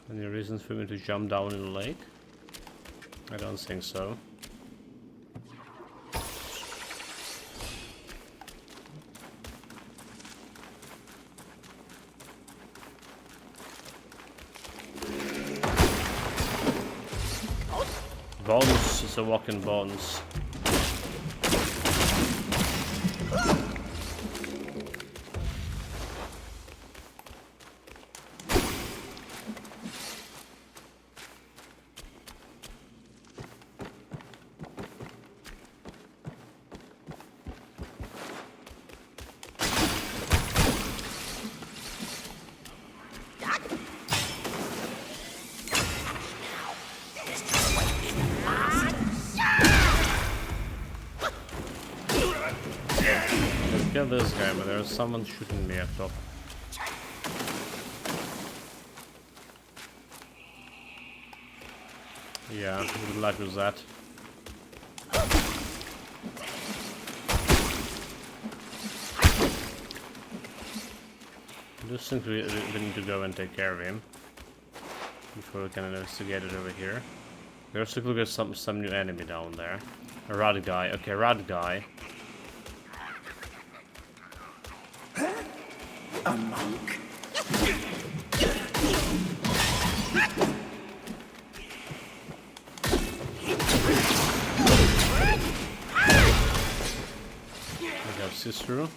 Any reasons for me to jump down in the lake? I don't think so. Bones is a walking bones. Kill this guy, but there's someone shooting me up top. Yeah, good luck with that. I just think we need to go and take care of him before we can investigate it over here. We also look at some new enemy down there. A rat guy. Okay, rat guy. A monk. We have Cicero.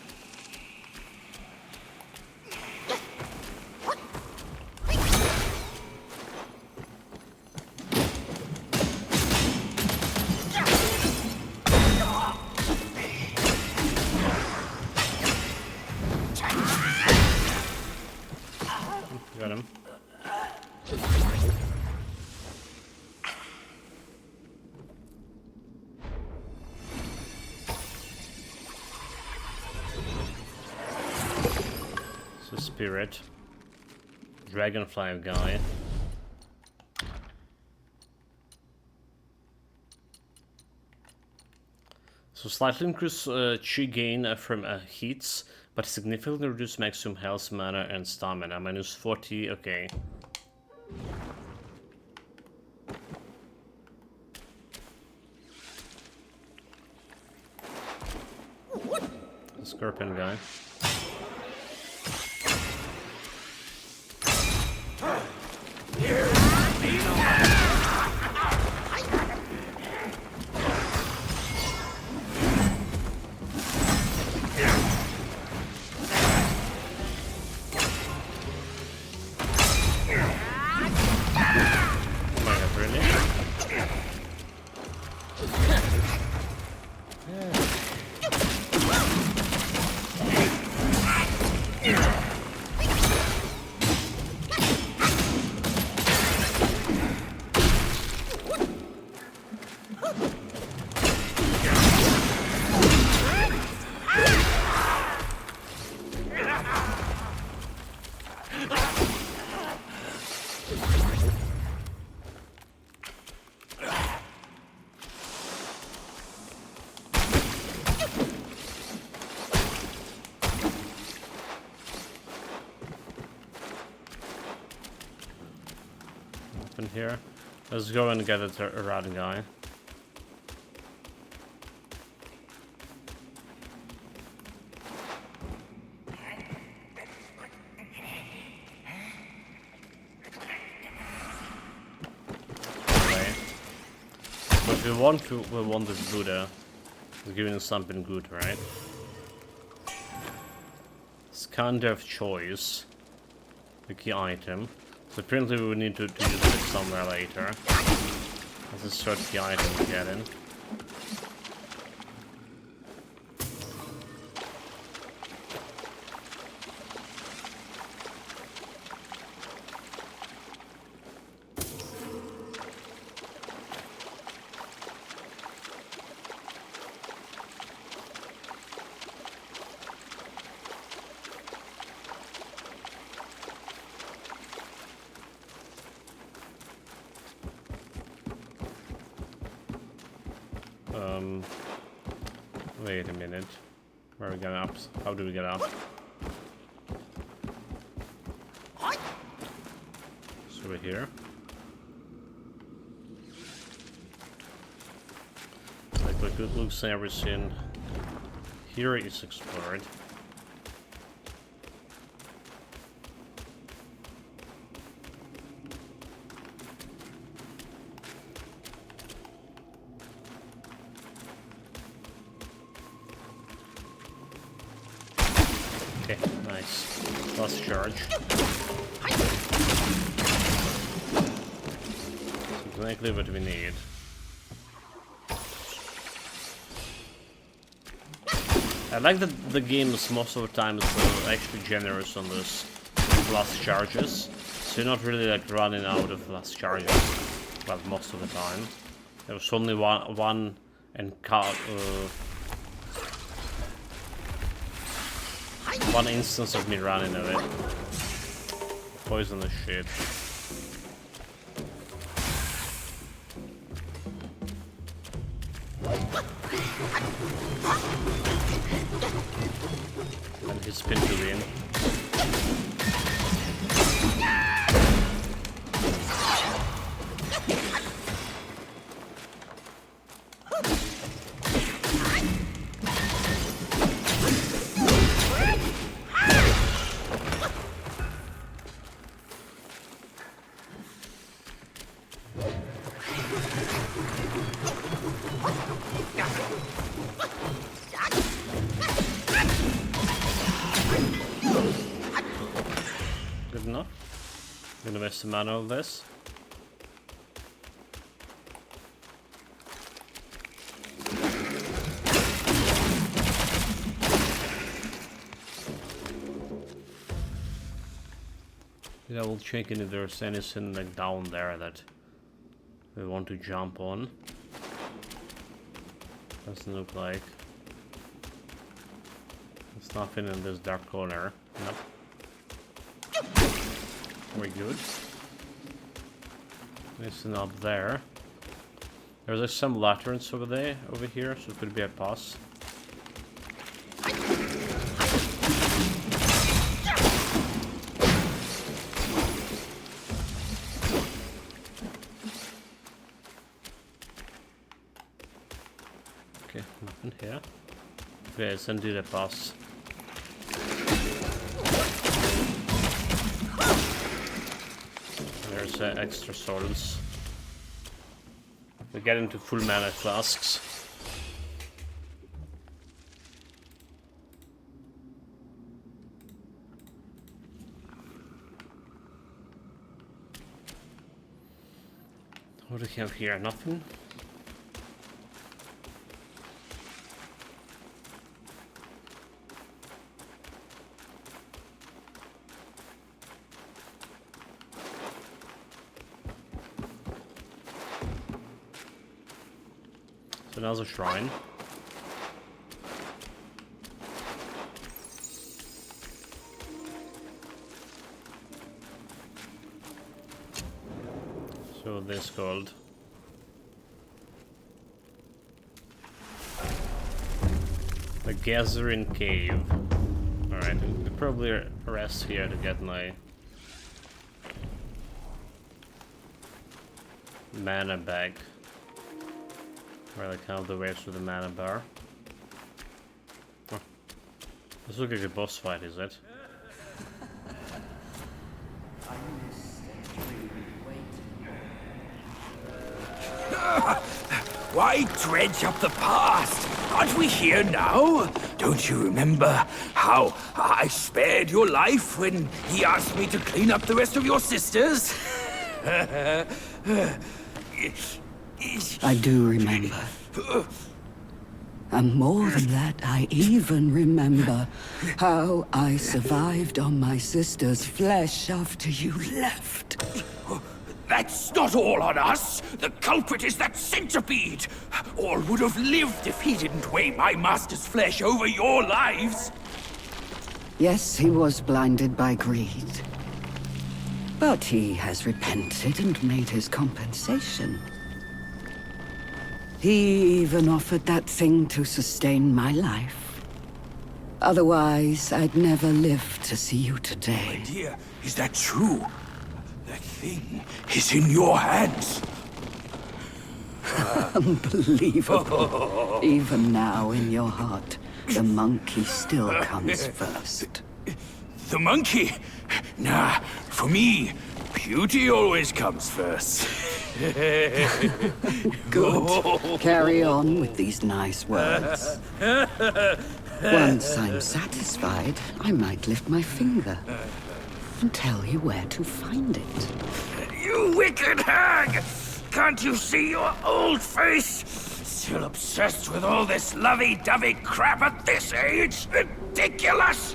Got him. So spirit. Dragonfly guy. So slightly increase chi gain from hits, but significantly reduce maximum health, mana, and stamina. Minus 40, okay. The scorpion guy. Oh my god, really? Open here. Let's go and get a rat guy. Okay. But we want this Buddha. It's giving us something good, right? It's kind of choice. The key item. So apparently we will need to use it somewhere later. That's a third key item to get in. Wait a minute. Where are we going up? How do we get up? So we're here. Like it looks like everything here is explored. Okay, nice. Last charge. Exactly what we need. I like that the game is most of the time is actually generous on this last charges. So you're not really like running out of last charges. Well, most of the time. There was only one and One instance of me running away. Poisonous shit. And his spin to win. Good enough. I'm gonna waste the mana of this. I will check if there's anything like down there that we want to jump on. Doesn't look like. There's nothing in this dark corner. Nope. We're good. Listen up there. There's like some lanterns over there, over here, so it could be a pass. Okay, nothing here. Okay, let's undo the pass. There's extra souls. We get into full mana flasks. What do we have here? Nothing? So now's a shrine. So this called the Gathering Cave. Alright, we probably rest here to get my mana back. Or like kind of the way through the mana bar. Oh. This looks like a boss fight, is it? Why dredge up the past? Aren't we here now? Don't you remember how I spared your life when he asked me to clean up the rest of your sisters? I do remember. And more than that, I even remember how I survived on my sister's flesh after you left. That's not all on us. The culprit is that centipede. All would have lived if he didn't weigh my master's flesh over your lives. Yes, he was blinded by greed. But he has repented and made his compensation. He even offered that thing to sustain my life. Otherwise, I'd never live to see you today. My dear, is that true? That thing is in your hands. Unbelievable. Even now, in your heart, the monkey still comes first. The monkey? Nah, for me, beauty always comes first. Good. Carry on with these nice words. Once I'm satisfied, I might lift my finger and tell you where to find it. You wicked hag! Can't you see your old face? Still obsessed with all this lovey-dovey crap at this age? Ridiculous!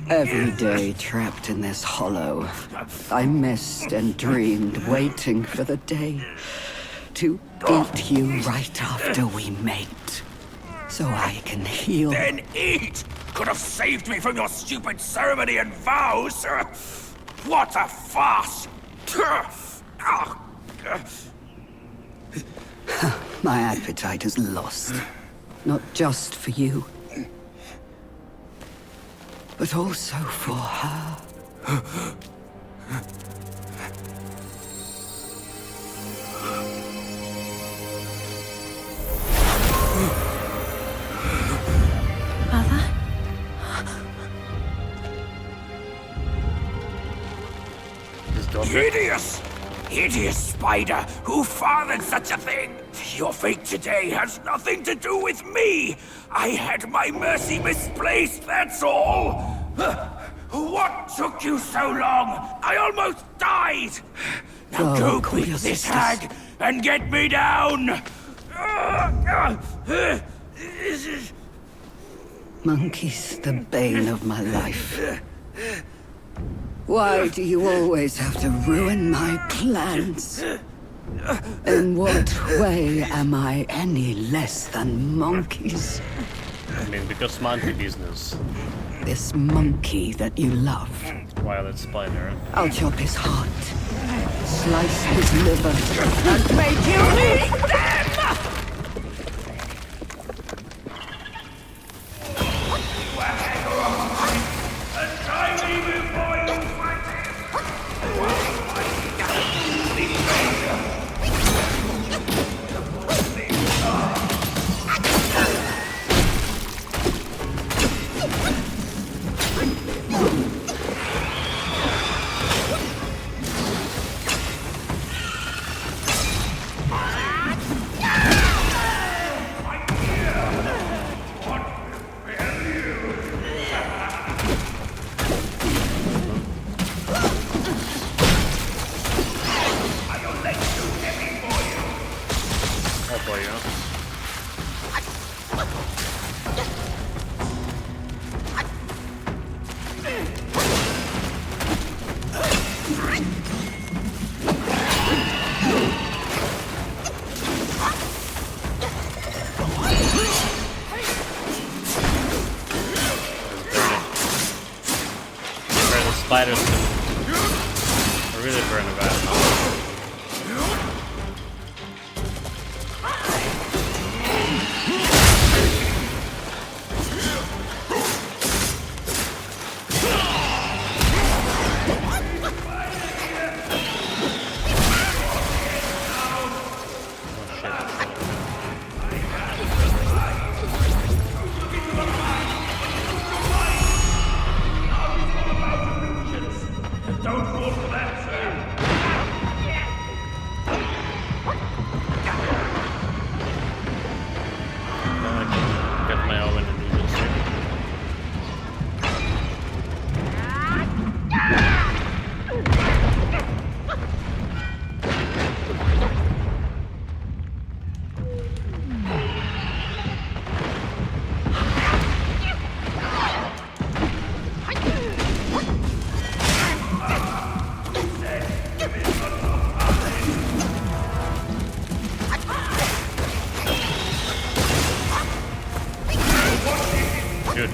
Every day trapped in this hollow, I missed and dreamed, waiting for the day to eat you right after we mate. so I can heal. Then eat! Could have saved me from your stupid ceremony and vows! What a farce! My appetite is lost. Not just for you, but also for her. Mother? Hideous! Hideous spider! Who fathered such a thing? Your fate today has nothing to do with me! I had my mercy misplaced, that's all! What took you so long? I almost died! Now Go, go call your quick, this sisters. hag, and get me down! Monkeys, the bane of my life. Why do you always have to ruin my plans? In what way am I any less than monkeys? I mean, because monkey business. This monkey that you love, Violet spider. I'll chop his heart, slice his liver, and make you eat them! Oh boy, yeah. Where the spiders are really burning bad. Got my oven and noodles here. Good.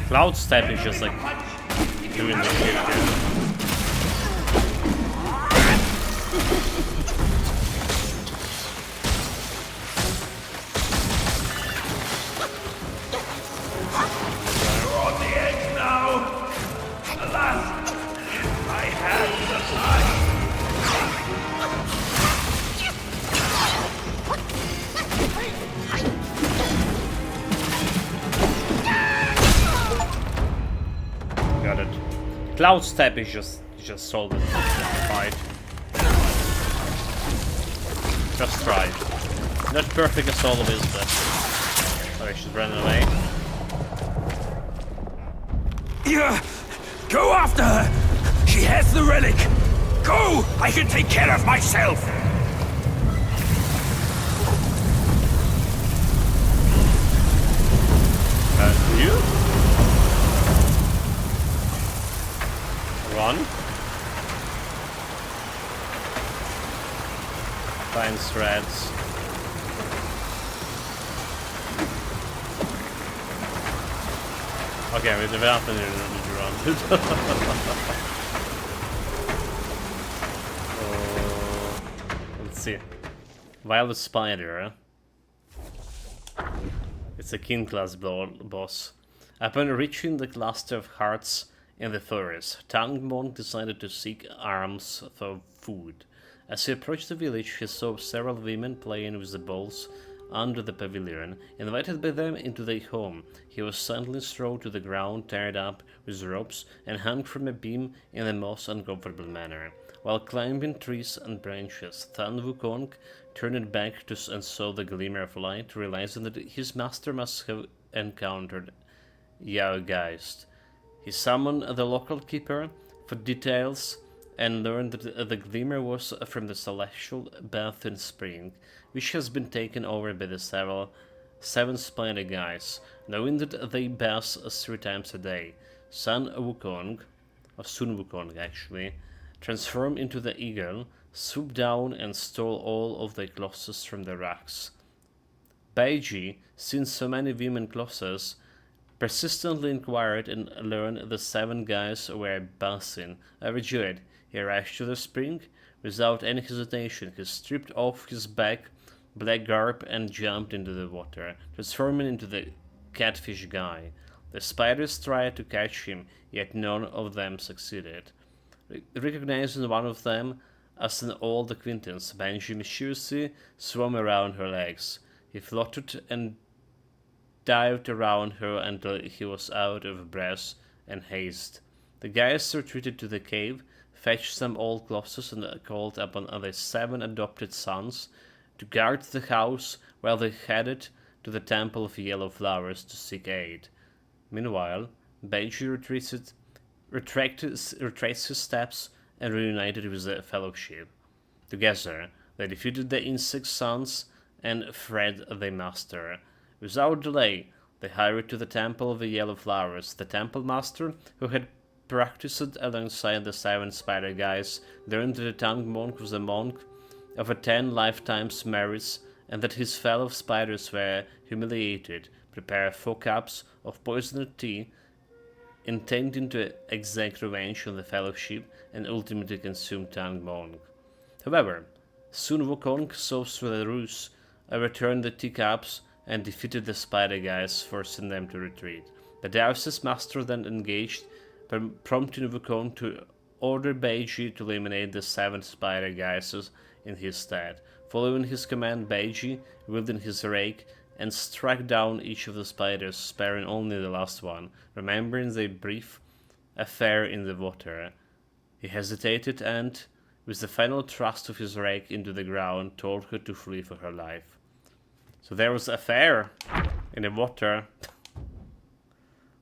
Cloud step is just like doing the shit here. Got it. Cloud step is just solid fight. Just try. Not perfect as all of it, but okay, she's running away. Yeah, go after her! She has the relic! Go! I can take care of myself! you? Run. Find threads. Okay, we have to run. Let's see. Violet Spider. It's a king class boss. Upon reaching the cluster of hearts in the forest, Tang Monk decided to seek arms for food. As he approached the village, he saw several women playing with the balls under the pavilion. Invited by them into their home, he was suddenly thrown to the ground, tied up with ropes, and hung from a beam in the most uncomfortable manner. While climbing trees and branches, Tan Wukong turned back and saw the glimmer of light, realizing that his master must have encountered Yao Geist. He summoned the local keeper for details and learned that the glimmer was from the celestial bathing spring, which has been taken over by the seven spider guys. Knowing that they bath 3 times a day, Sun Wukong actually, transformed into the eagle, swooped down and stole all of the clothes from the racks. Beiji, seeing so many women clothes, persistently inquired and learned the 7 guys were bathing. Overjoyed, he rushed to the spring. Without any hesitation, he stripped off his black garb and jumped into the water, transforming into the catfish guy. The spiders tried to catch him, yet none of them succeeded. Recognizing one of them as an old acquaintance, Benji mischievously swam around her legs. He floated and dived around her until he was out of breath and haste. The guys retreated to the cave, fetched some old clothes, and called upon their 7 adopted sons to guard the house while they headed to the Temple of Yellow Flowers to seek aid. Meanwhile, Benji retraced his steps and reunited with the Fellowship. Together, they defeated the Insect Sons and freed their master. Without delay, they hurried to the Temple of the Yellow Flowers. The Temple Master, who had practiced alongside the 7 spider guys, learned that the Tang Monk was a monk of 10 lifetimes merits, and that his fellow spiders were humiliated, prepared 4 cups of poisoned tea, intending to exact revenge on the Fellowship and ultimately consume Tang Monk. However, soon Wukong saw through the ruse, overturned the teacups, and defeated the spider guys, forcing them to retreat. The Darius' master then engaged, prompting Wukong to order Beiji to eliminate the 7 spider guys in his stead. Following his command, Beiji wielded his rake and struck down each of the spiders, sparing only the last one, remembering their brief affair in the water. He hesitated and, with the final thrust of his rake into the ground, told her to flee for her life. So there was an affair in the water.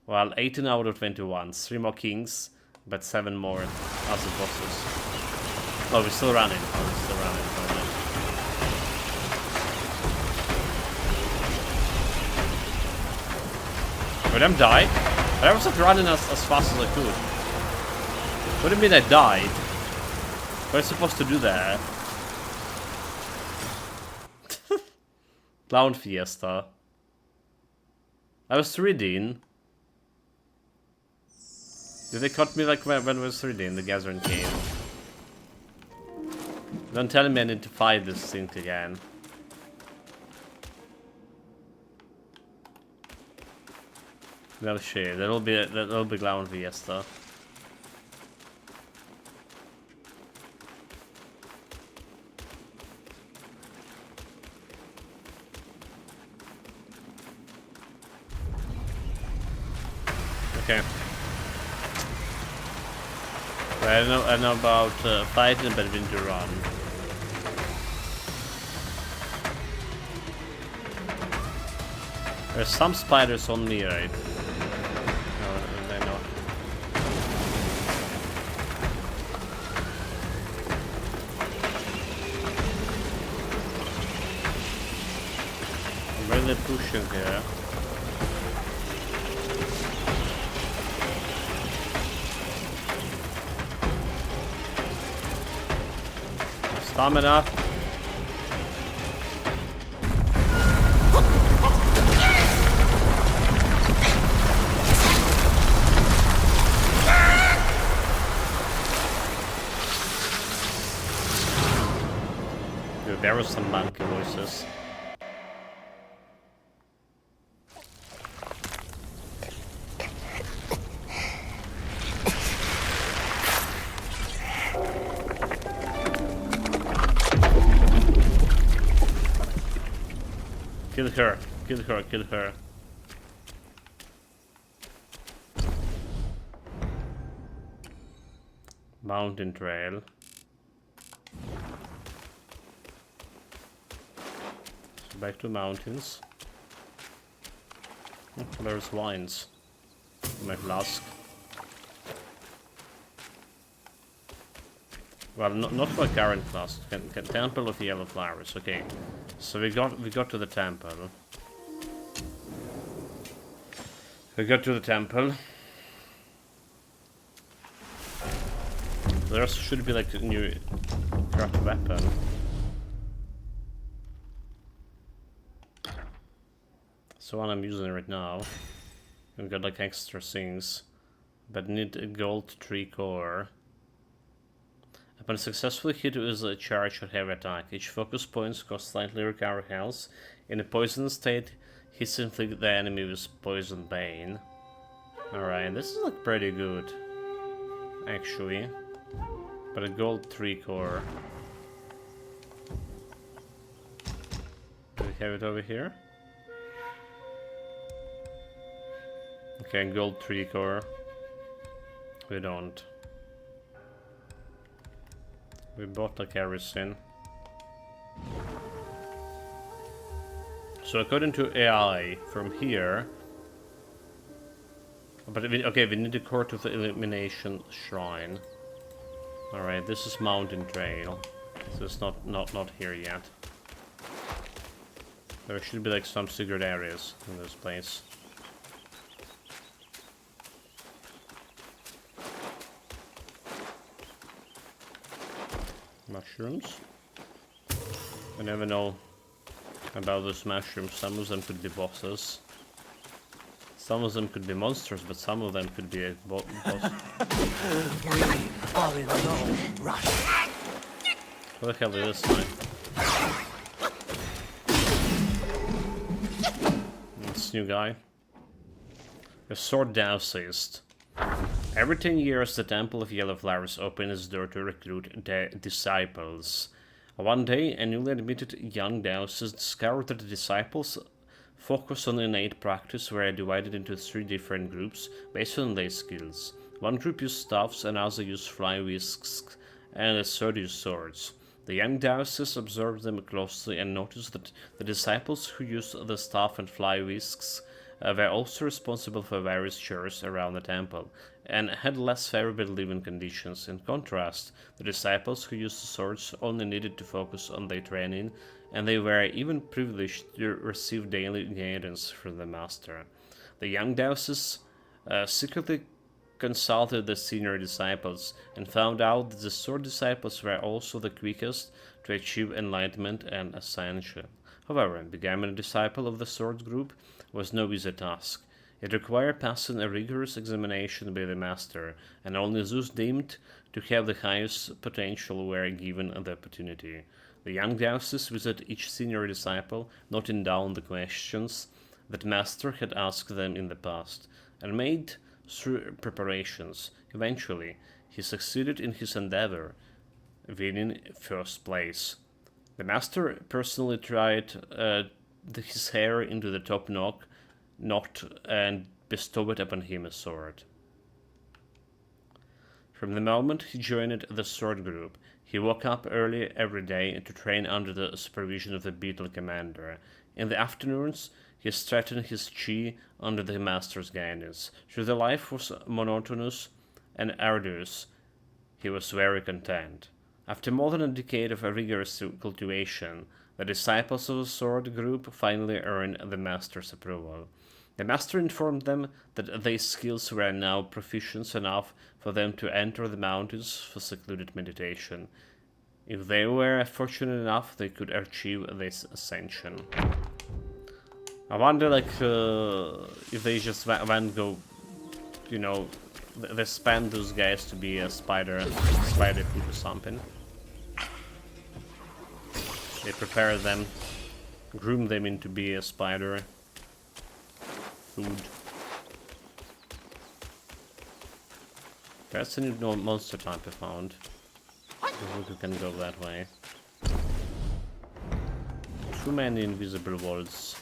Well, 18 out of 21. 3 more kings, but 7 more other bosses. Oh, we're still running. Would I die? But I was not running as fast as I could. What do you mean I died? What am I supposed to do there? Clown Fiesta. I was reading. Did they cut me like when I was reading the Gathering Cave? Don't tell me I need to fight this thing again. No shit, that'll be Clown Fiesta. Okay. I know about fighting, but I didn't run. There's some spiders on me, right? No, they're not. I'm really pushing here. Stamina. Dude, there was some monkey voices. Kill her, kill her, kill her. Mountain trail. So back to mountains. Oh, there's wines. My flask. Well, not my current flask. Temple of Yellow Flowers. Okay, so we got to the temple. We got to the temple. There should be like a new craft weapon. So one I'm using right now. I've got like extra things, but need a gold 3 core. Upon successfully hit with a charge or heavy attack, each focus points cost slightly recover health. In a poison state, hits inflict the enemy with poison bane. Alright, this is like pretty good, actually. But a gold 3 core. Do we have it over here? Okay, gold 3 core. We don't. We bought like everything. So according to AI, from here... But okay, we need the Court of the Elimination Shrine. Alright, this is Mountain Trail. So it's not here yet. There should be like some secret areas in this place. Mushrooms. I never know about those mushrooms. Some of them could be bosses. Some of them could be monsters, but some of them could be a boss. We are in no rush. What the hell is this guy? This new guy. A sword dowsist. Every 10 years, the Temple of Yellow Flowers opens its door to recruit disciples. One day, a newly admitted young dowsist discovered that the disciples focused on innate practice were divided into 3 different groups based on their skills. One group used staffs, another used fly whisks, and a third used swords. The young dowsist observed them closely and noticed that the disciples who used the staff and fly whisks were also responsible for various chores around the temple, and had less favorable living conditions. In contrast, the disciples who used the swords only needed to focus on their training, and they were even privileged to receive daily guidance from the master. The young dowsists secretly consulted the senior disciples and found out that the sword disciples were also the quickest to achieve enlightenment and ascension. However, becoming a disciple of the sword group was no easy task. It required passing a rigorous examination by the master, and only those deemed to have the highest potential were given the opportunity. The young dowsists visited each senior disciple, noting down the questions that master had asked them in the past, and made through preparations. Eventually, he succeeded in his endeavor, winning first place. The master personally tried his hair into the top knot and bestowed upon him a sword. From the moment he joined the sword group, he woke up early every day to train under the supervision of the beetle commander. In the afternoons, he strengthened his chi under the master's guidance. Though the life was monotonous and arduous, he was very content. After more than a decade of rigorous cultivation, the disciples of the sword group finally earned the master's approval. The master informed them that their skills were now proficient enough for them to enter the mountains for secluded meditation. If they were fortunate enough, they could achieve this ascension. I wonder, like, if they just went go, you know, they spend those guys to be a spider food or something. They prepare them, groom them into be a spider food. That's a new monster type I found. I think we can go that way. Too many invisible walls.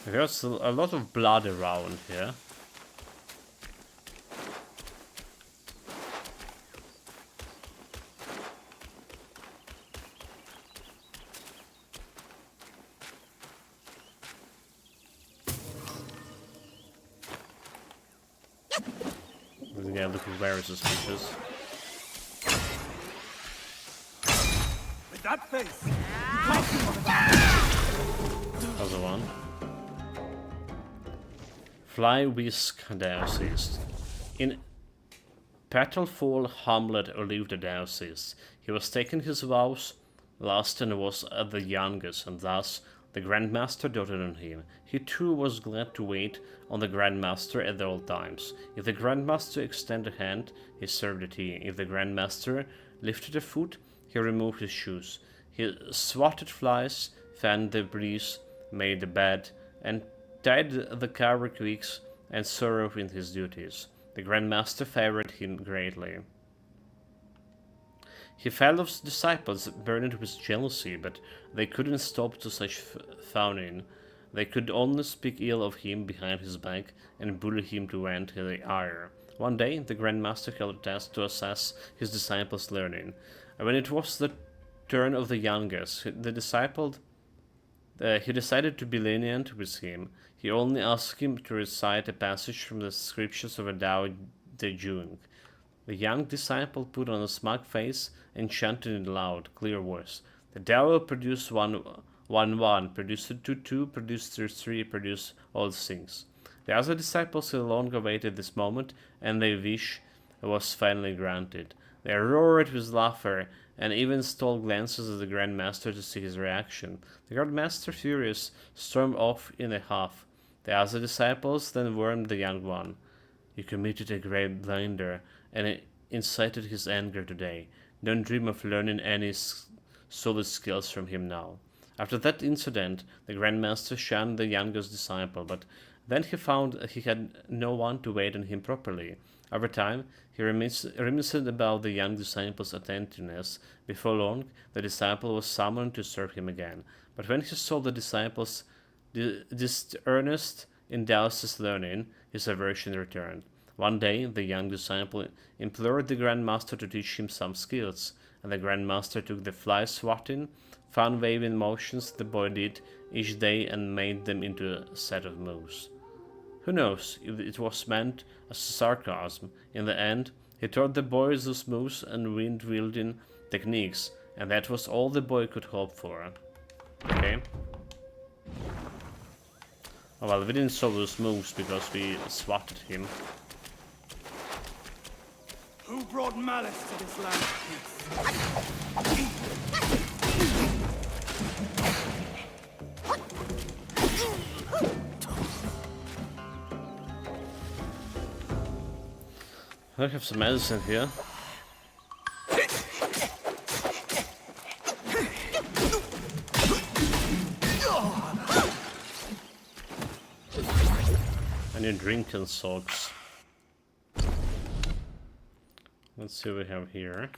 There's a lot of blood around here. Yeah, looking very suspicious. With that face! Other one. Fly Whisk Diocese. In Petalfall Hamlet lived a diocese. He was taking his vows last and was the youngest, and thus the Grandmaster doted on him. He too was glad to wait on the Grandmaster at all times. If the Grandmaster extended a hand, he served it he. If the Grandmaster lifted a foot, he removed his shoes. He swatted flies, fanned the breeze, made the bed, and tied the coward weeks and sorrow in his duties. The Grandmaster favored him greatly. He fellow's disciples burned with jealousy, but they couldn't stop to such fawning. They could only speak ill of him behind his back and bully him to vent their ire. One day, the Grandmaster held a test to assess his disciples' learning. And when it was the turn of the youngest, he decided to be lenient with him. He only asked him to recite a passage from the scriptures of a Tao De Jung. The young disciple put on a smug face and chanted in a loud, clear voice. The devil produced one, produced two, produced three, produced all things. The other disciples had long awaited this moment, and their wish was finally granted. They roared with laughter, and even stole glances at the Grandmaster to see his reaction. The Grandmaster, furious, stormed off in a huff. The other disciples then warned the young one. You committed a great blunder, and it incited his anger today. Don't dream of learning any solid skills from him now. After that incident, the Grandmaster shunned the youngest disciple, but then he found he had no one to wait on him properly. Over time, he reminisced about the young disciple's attentiveness. Before long, the disciple was summoned to serve him again. But when he saw the disciple's disearnest in Taoist learning, his aversion returned. One day, the young disciple implored the Grandmaster to teach him some skills, and the Grandmaster took the fly swatting, fun-waving motions the boy did each day and made them into a set of moves. Who knows if it was meant as sarcasm? In the end, he taught the boy those moves and wind-wielding techniques, and that was all the boy could hope for. Okay. Oh, well, we didn't saw those moves because we swatted him. Who brought malice to this land? I have some medicine here. I need drinking socks. Let's see what we have here.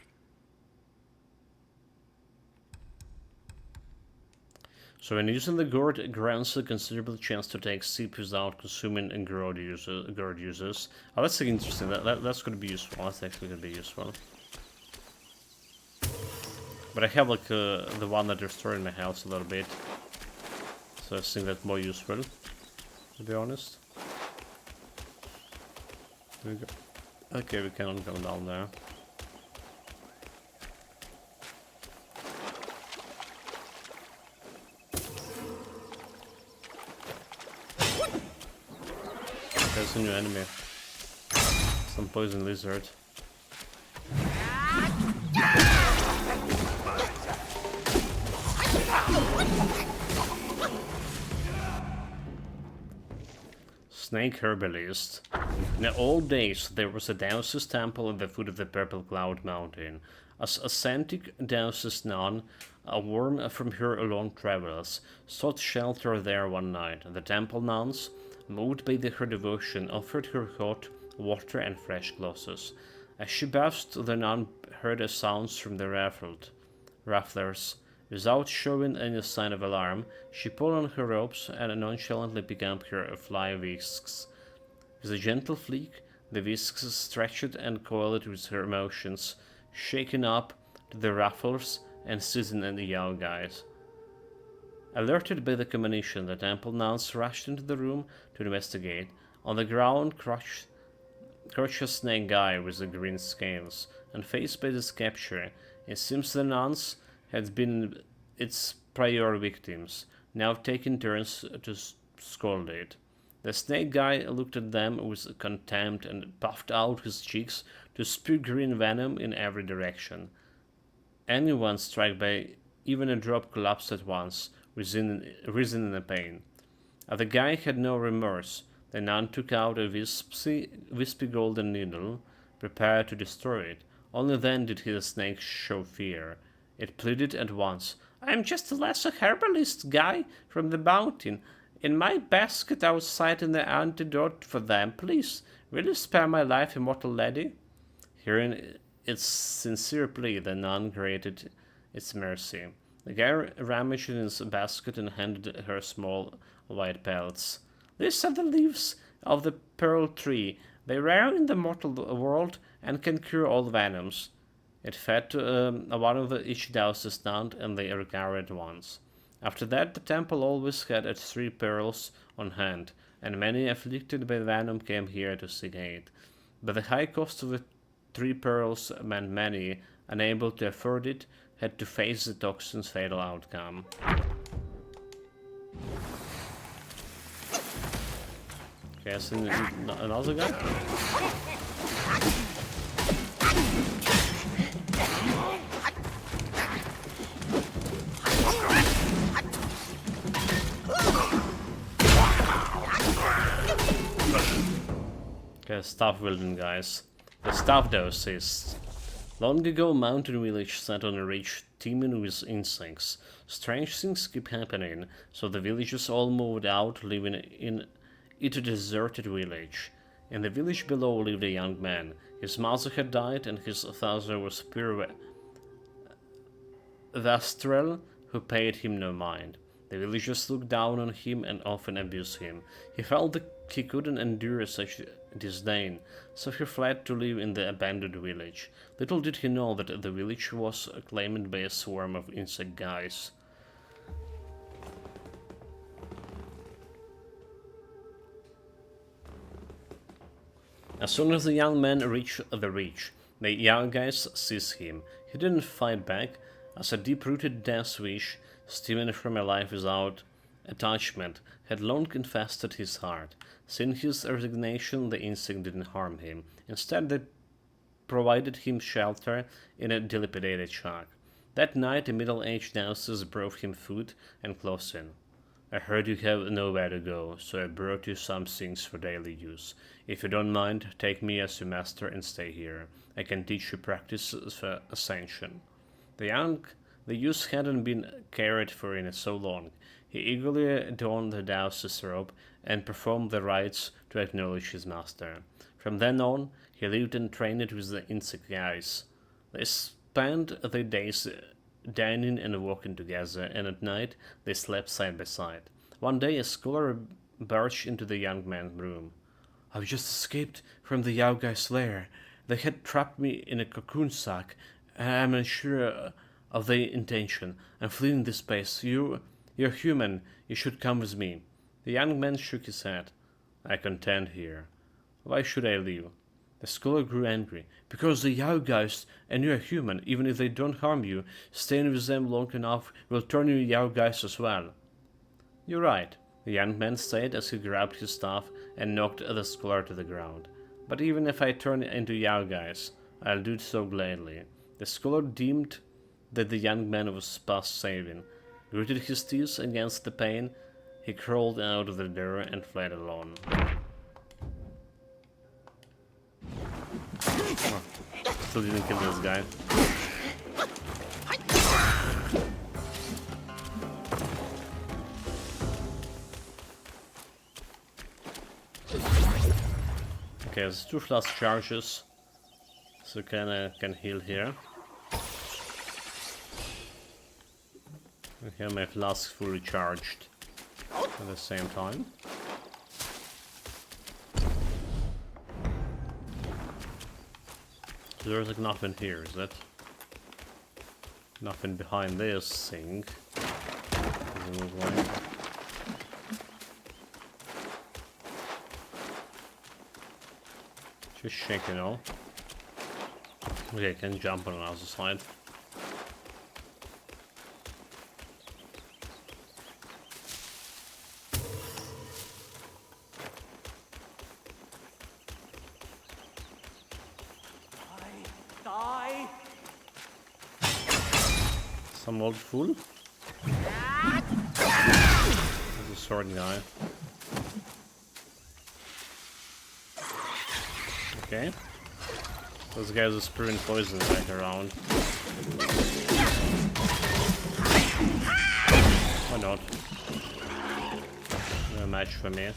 So when using the gourd, it grants a considerable chance to take sip without consuming and gourd uses. Oh, that's interesting. That's going to be useful. That's actually going to be useful. But I have like the one that restored in my house a little bit, so I think that's more useful, to be honest. There we go. Okay, we cannot go down there. There's a new enemy. Some poison lizard. Snake herbalist. In the old days, there was a Dowse's temple at the foot of the Purple Cloud Mountain. As ascetic Dowse's nun, a worm from her long travels, sought shelter there one night. The temple nuns, moved by her devotion, offered her hot water and fresh clothes. As she bathed, the nun heard the sounds from the rafflers. Without showing any sign of alarm, she pulled on her ropes and nonchalantly picked up her fly whisks. With a gentle flick, the whisks stretched and coiled with her motions, shaking up to the raffles and seizing the young guys. Alerted by the combination, the temple nuns rushed into the room to investigate. On the ground crouched a snake guy with the green scales, and faced by this capture, it seems the nuns had been its prior victims, now taking turns to scold it. The snake guy looked at them with contempt and puffed out his cheeks to spew green venom in every direction. Anyone struck by even a drop collapsed at once, risen in the pain. The guy had no remorse. The nun took out a wispy golden needle, prepared to destroy it. Only then did the snake show fear. It pleaded at once. "I'm just a lesser herbalist guy from the mountain. In my basket I was citing the antidote for them. Please, will you spare my life, immortal lady?" Hearing its sincere plea, the nun granted its mercy. The guy rummaged in his basket and handed her small white pellets. "These are the leaves of the pearl tree. They rare in the mortal world and can cure all venoms." It fed one of each Dowse's nun, and they recovered once. After that, the temple always had its 3 pearls on hand, and many afflicted by venom came here to seek aid. But the high cost of the 3 pearls meant many, unable to afford it, had to face the toxin's fatal outcome. Okay, I see another guy. Okay, staff wielding guys. The staff doses. Long ago, mountain village sat on a ridge teeming with insects. Strange things keep happening, so the villagers all moved out, living in a deserted village. In the village below lived a young man. His mother had died, and his father was pure wastrel who paid him no mind. The villagers looked down on him and often abused him. He felt that he couldn't endure such disdain, so he fled to live in the abandoned village. Little did he know that the village was claimed by a swarm of insect guys. As soon as the young man reached the ridge, the young guys seized him. He didn't fight back, as a deep-rooted death wish, stemming from a life without attachment, had long infested his heart. Since his resignation, the insect didn't harm him. Instead, they provided him shelter in a dilapidated shack. That night, a middle-aged Dowses brought him food and clothing. "I heard you have nowhere to go, so I brought you some things for daily use. If you don't mind, take me as your master and stay here. I can teach you practices for ascension." The youth hadn't been cared for in so long. He eagerly donned the Dowse's robe and performed the rites to acknowledge his master. From then on, he lived and trained with the insect guys. They spent their days dining and walking together, and at night they slept side by side. One day, a scholar barged into the young man's room. "I've just escaped from the Yaogai's lair. They had trapped me in a cocoon sack, and I'm unsure of their intention. I'm fleeing this place. You're human. You should come with me." The young man shook his head. "I contend here. Why should I leave?" The scholar grew angry. "Because the Yaogais and you're human, even if they don't harm you, staying with them long enough will turn you Yaogais as well." "You're right," the young man said as he grabbed his staff and knocked the scholar to the ground. But even if I turn into Yao guys, I'll do so gladly. The scholar deemed that the young man was past saving. Gritted his teeth against the pain, he crawled out of the door and fled alone. Oh, still didn't kill this guy. Okay, there's 2 flash charges, so can heal here. And here my flask fully charged at the same time. So there's like nothing here, is it? Nothing behind this thing. Doesn't look like. Just shaking all. Okay, I can jump on the other side. Die! Some old fool. There's a sword guy. Okay. Those guys are spraying poison right around. Why not? No match for me.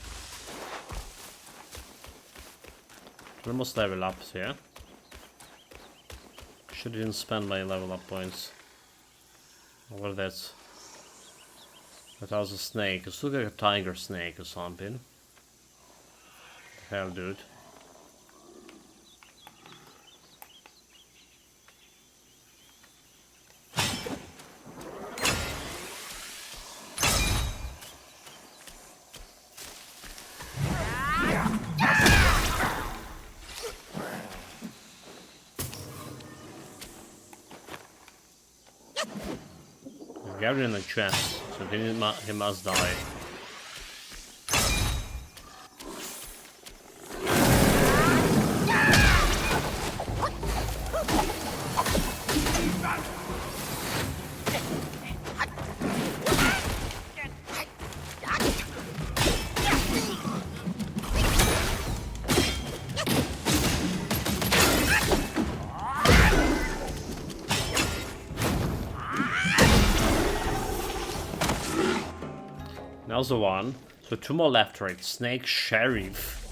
Almost level up here. Should didn't spend my level up points. What that's? That was a snake. It's looking like a tiger snake or something. The hell, dude. Got it in the chest, so he must die. Now's the one. So 2 more left, right? Snake Sheriff.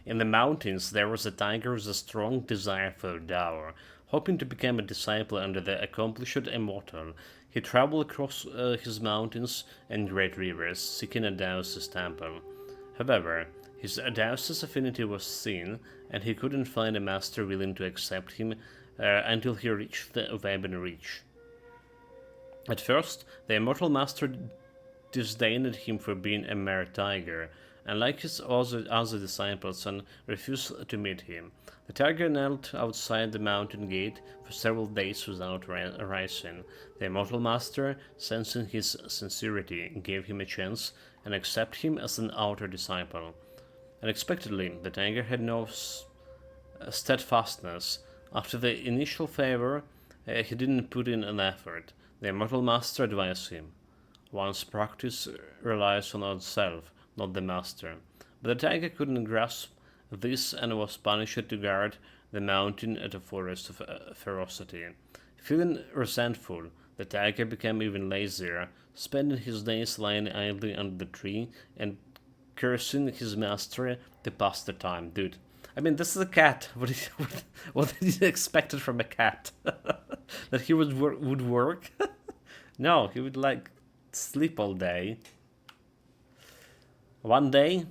In the mountains, there was a tiger with a strong desire for Dao. Hoping to become a disciple under the accomplished immortal, he traveled across his mountains and great rivers, seeking a Dao's temple. However, his Dao's affinity was seen, and he couldn't find a master willing to accept him until he reached the Waben Reach. At first, the immortal master disdained him for being a mere tiger, and like his other disciples, and refused to meet him. The tiger knelt outside the mountain gate for several days without rising. The immortal master, sensing his sincerity, gave him a chance and accepted him as an outer disciple. Unexpectedly, the tiger had no steadfastness. After the initial favor, he didn't put in an effort. The immortal master advised him. One's practice relies on oneself, not the master. But the tiger couldn't grasp this and was punished to guard the mountain at a forest of ferocity. Feeling resentful, the tiger became even lazier, spending his days lying idly under the tree and cursing his master to pass the time. Dude, I mean, this is a cat. What did you expect from a cat? That he would work? No, he would like sleep all day. One day,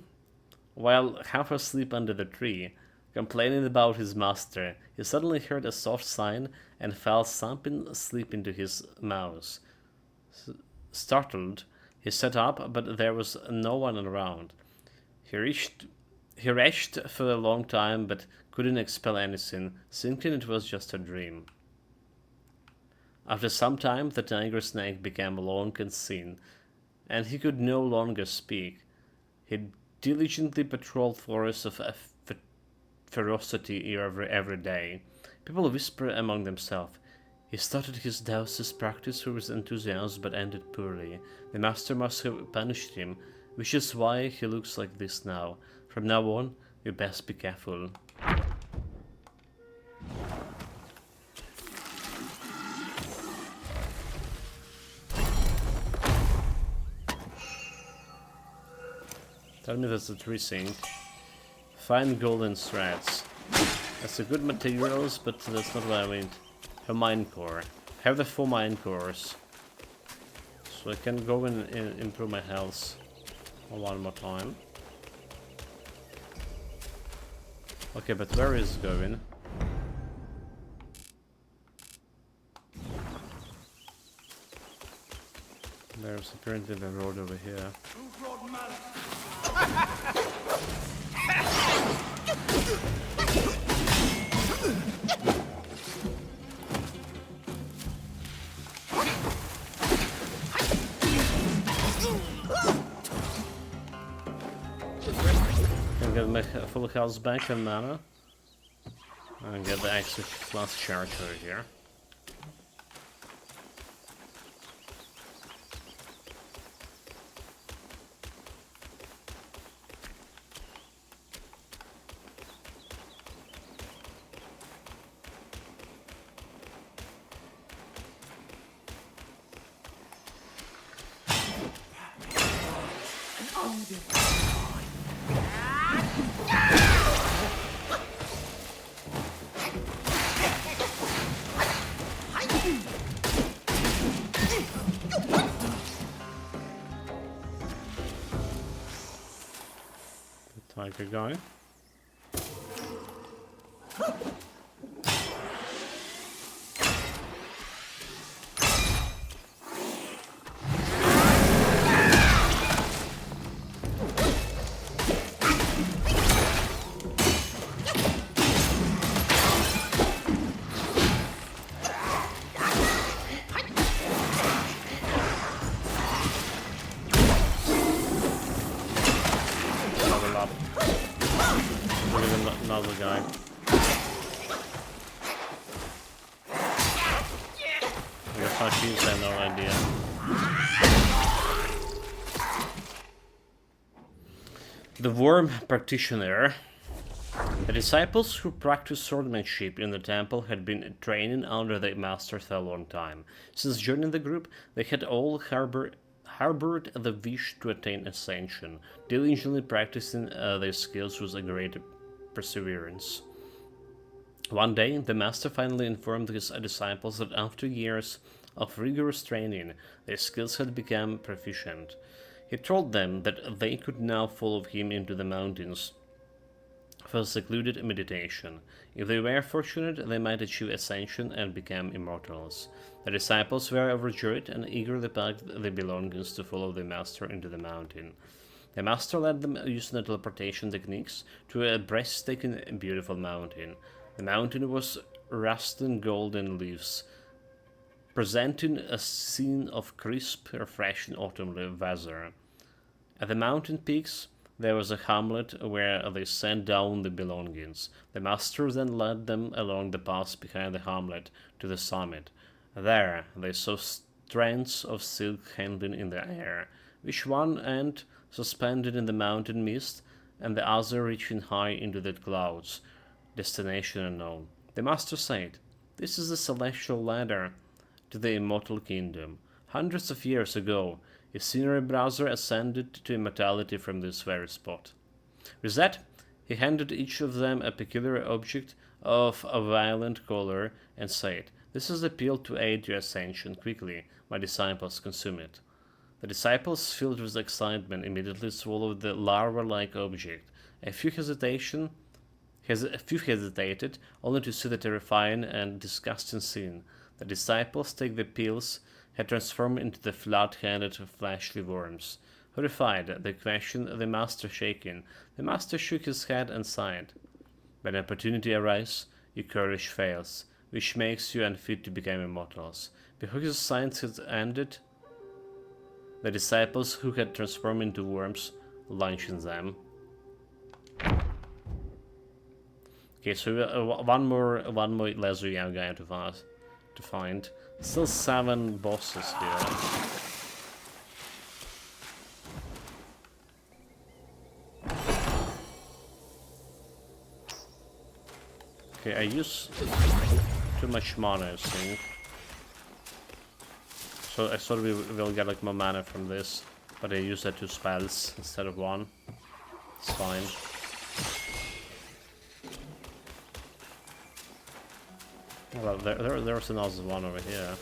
while half asleep under the tree, complaining about his master, he suddenly heard a soft sign and felt something slip into his mouth. Startled, he sat up, but there was no one around. He retched for a long time, but couldn't expel anything, thinking it was just a dream. After some time, the tiger snake became long and thin, and he could no longer speak. He diligently patrolled forests of ferocity every day. People whisper among themselves. He started his Taoist practice with enthusiasm but ended poorly. The master must have punished him, which is why he looks like this now. From now on, you best be careful. Tell me that's a tree sink. Fine golden threads. That's a good materials, but that's not what I mean. A mine core. Have the 4 mine cores. So I can go and improve my health one more time. Okay, but where is it going? There's apparently the road over here. Can get my full health back and mana. And get the extra class charger here. Tiger guy. Another guy. I guess my teams have no idea. The Worm Practitioner. The disciples who practiced swordsmanship in the temple had been training under their master for a long time. Since joining the group, they had all harbored the wish to attain ascension, diligently practicing their skills with a great perseverance. One day, the master finally informed his disciples that after years of rigorous training, their skills had become proficient. He told them that they could now follow him into the mountains for secluded meditation. If they were fortunate, they might achieve ascension and become immortals. The disciples were overjoyed and eagerly packed their belongings to follow the master into the mountain. The master led them using the teleportation techniques to a breathtaking and beautiful mountain. The mountain was rustling golden leaves, presenting a scene of crisp, refreshing autumn weather. At the mountain peaks, there was a hamlet where they sent down the belongings. The master then led them along the path behind the hamlet to the summit. There, they saw strands of silk hanging in the air, which one end suspended in the mountain mist, and the other reaching high into the clouds, destination unknown. The master said, "This is the celestial ladder to the immortal kingdom. Hundreds of years ago, a senior brother ascended to immortality from this very spot." With that, he handed each of them a peculiar object of a violent color and said, "This is the pill to aid your ascension. Quickly, my disciples, consume it." The disciples, filled with excitement, immediately swallowed the larva-like object. A few hesitated, only to see the terrifying and disgusting scene. The disciples take the pills had transformed into the flat-handed, fleshly worms. Horrified, they questioned the master, shaking. The master shook his head and sighed. "When opportunity arises, your courage fails, which makes you unfit to become immortals." Before his science had ended, the disciples who had transformed into worms launched them. Okay, so one more laser young guy to find. Still 7 bosses here. Okay, I use too much mana, I think. So I thought we will get like more mana from this, but I use that 2 spells instead of 1. It's fine. Well, there's another one over here.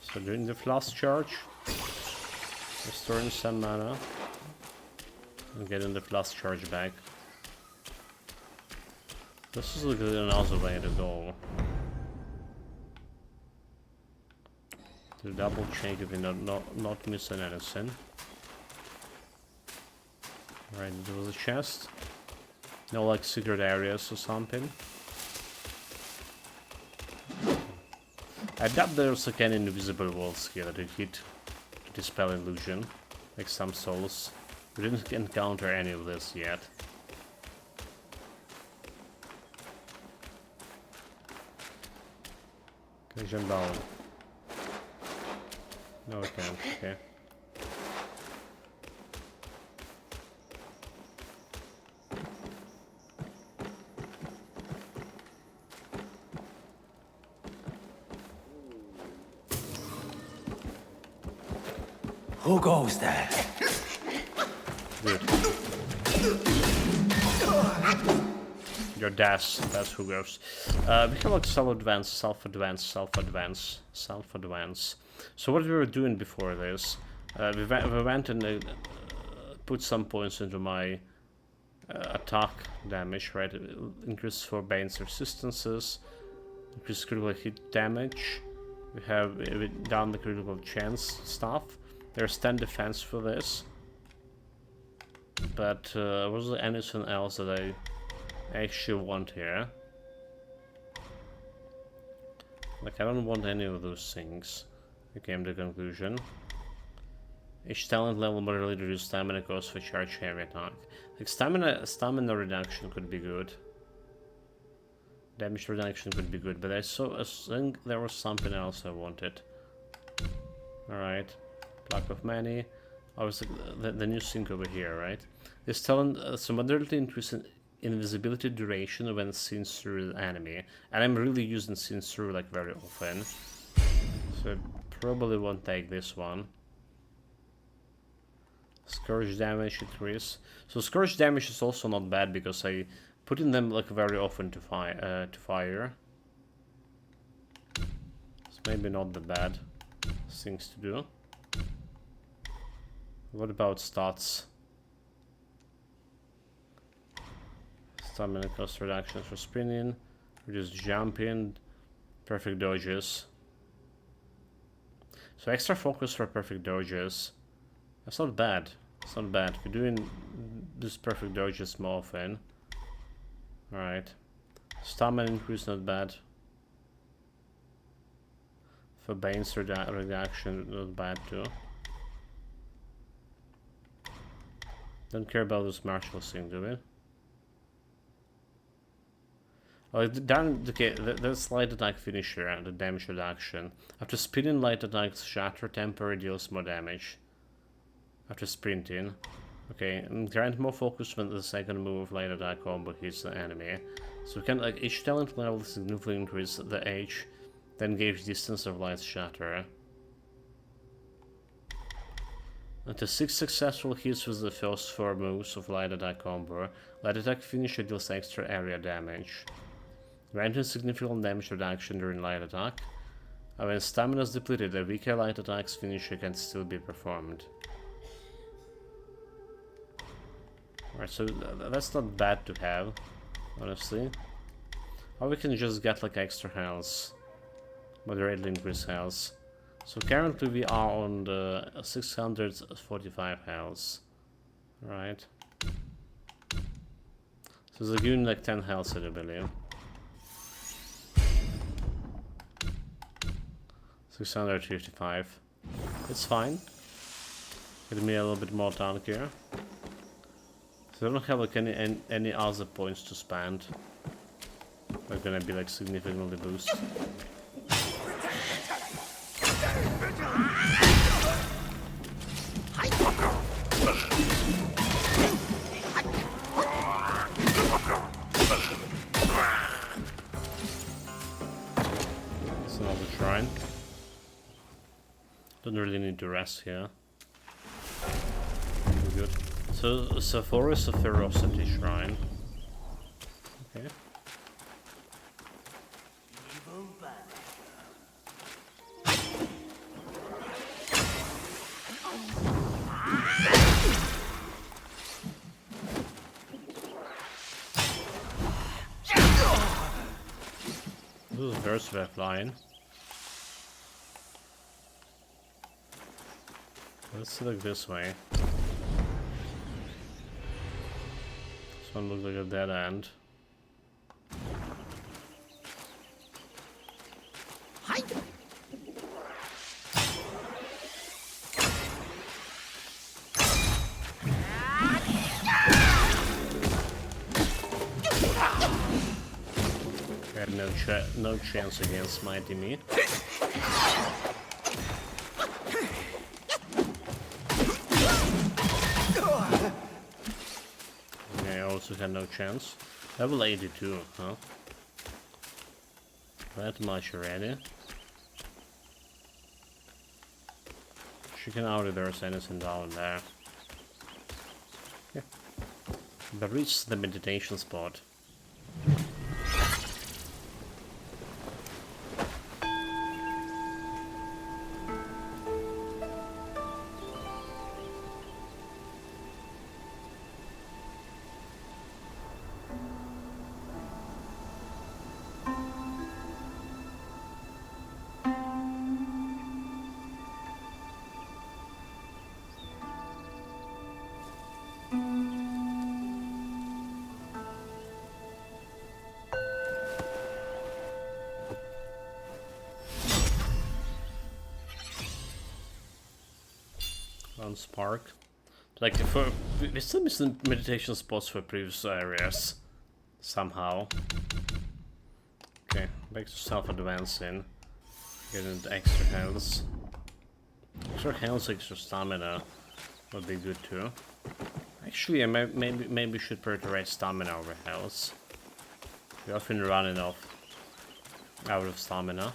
So doing the flask charge, restoring some mana, and getting the flask charge back. This is another way to go. To double check if we're not missing anything. Right, there was a chest. No, like secret areas or something. I doubt there's like any invisible walls here that you hit to dispel illusion, like some souls. We didn't encounter any of this yet. Can I jump down? No, I can't. Okay. Who goes there? Good. Your dash, that's who goes. We have like self-advance. So what we were doing before this, we went and put some points into my attack damage, right? Increase for Bane's resistances, increase critical hit damage. We have down the critical chance stuff. There's 10 defense for this. But was there anything else that I actually want here? Like, I don't want any of those things. I came to the conclusion. Each talent level moderately reduces stamina cost for charge heavy attack. Like, stamina reduction could be good. Damage reduction could be good, but I think there was something else I wanted. Alright. Pluck of Many. Obviously, the new thing over here, right? This talent so moderately increases invisibility duration when seen through the enemy. And I'm really using seen through like very often. So I probably won't take this one. Scourge damage increase. So scourge damage is also not bad because I put in them like very often to fire. It's maybe not the bad things to do. What about stats? Stamina cost reduction for spinning, reduce jumping, perfect dodges. So extra focus for perfect dodges. That's not bad. It's not bad. We're doing this perfect dodges more often. Alright. Stamina increase, not bad. For Bane's reduction, not bad too. Don't care about this martial thing, do we? Oh, darn, okay, there's light attack finisher and the damage reduction. After spinning, light attacks shatter temporary deals more damage. After sprinting. Okay, and grant more focus when the second move of light attack combo hits the enemy. So we can, like, each talent level significantly increase the age, then gauge distance of light shatter. After 6 successful hits with the first 4 moves of light attack combo, light attack finisher deals extra area damage. Granting significant damage reduction during light attack. And when stamina is depleted, a weaker light attack's finisher can still be performed. Alright, so that's not bad to have, honestly. Or we can just get like extra health. Moderately increase health. So currently we are on the 645 health. Right. So they're giving like 10 health, I believe. 655. It's fine. Get me a little bit more tank here. So I don't have like any other points to spend. They're gonna be like significantly boosted. It's another shrine. Don't really need to rest here. We're good. So Forest of Ferocity Shrine. Okay. Those birds were flying. Let's look this way. This one looks like a dead end. I had no chance against Mighty Me. I also had no chance. Level 82, huh? That much already. She can out-reverse anything down there. Yeah. But reach the meditation spot. On Spark. Like, we still missing meditation spots for previous areas. Somehow. Okay, back to self-advancing. Getting the extra health. Extra health, extra stamina would be good too. Actually, I maybe should prioritize stamina over health. We often running out of stamina.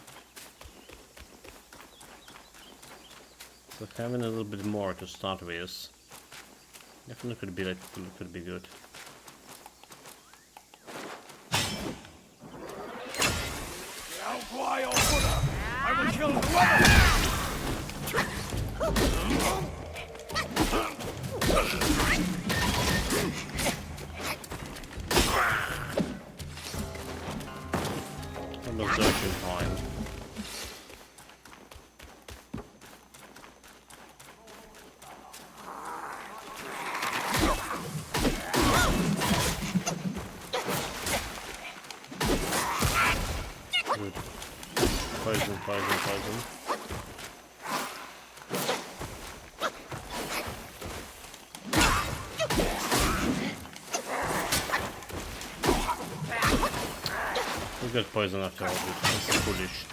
So having a little bit more to start with definitely could be good. I will kill whoever! I'm not searching time. Good. Poison. We got poison after all this. That's foolish.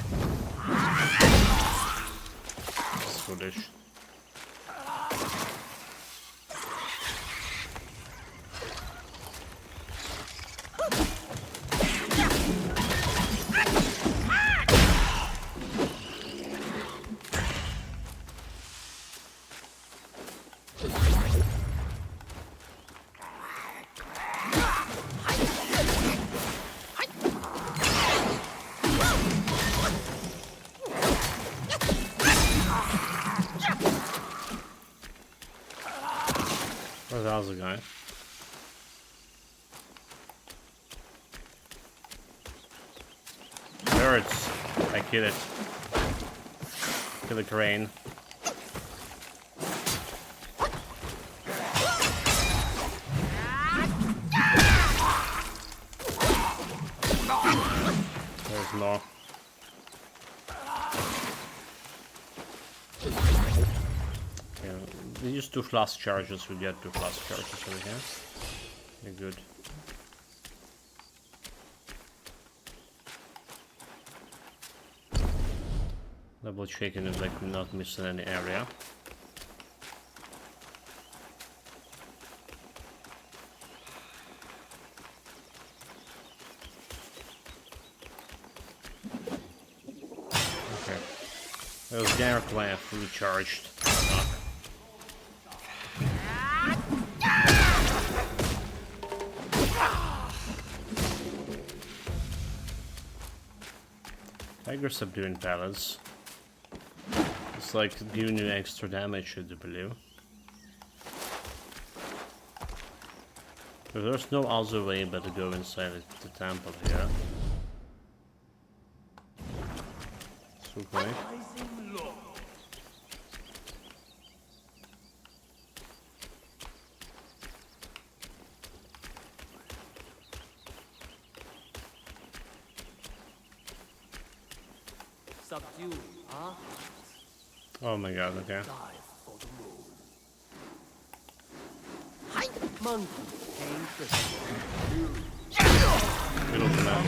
That's foolish. Where's the other guy? Birds! I kill it. Kill the crane. There's more. Yeah, We use 2 flask charges, we get 2 flask charges over here. Very good. Double checking if like not missing any area. Okay. Those Garrett wire fully charged. Tiger subduing balance. It's like giving you extra damage, I do believe. But there's no other way but to go inside the temple here. Okay. Subdue, huh? Oh my god, okay. Dive for the moon. Hi, monkey. Came first. Middle of the map.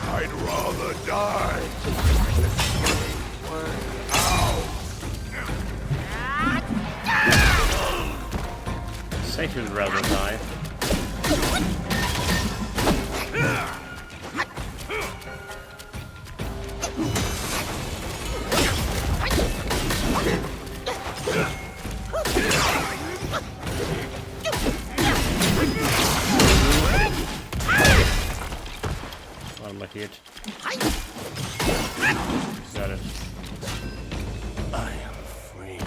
I'd rather die. Say he would rather die. One more hit. Got it. I am free.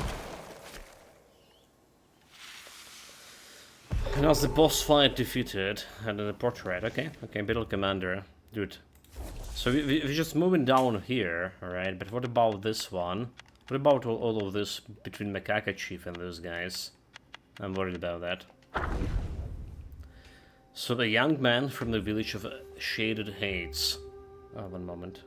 And as the boss fight defeated, and then the portrait, okay, Battle Commander, dude. So we're just moving down here, alright, but what about this one? What about all of this between Macaca Chief and those guys? I'm worried about that. So the young man from the village of Shaded Heights. Oh, one moment.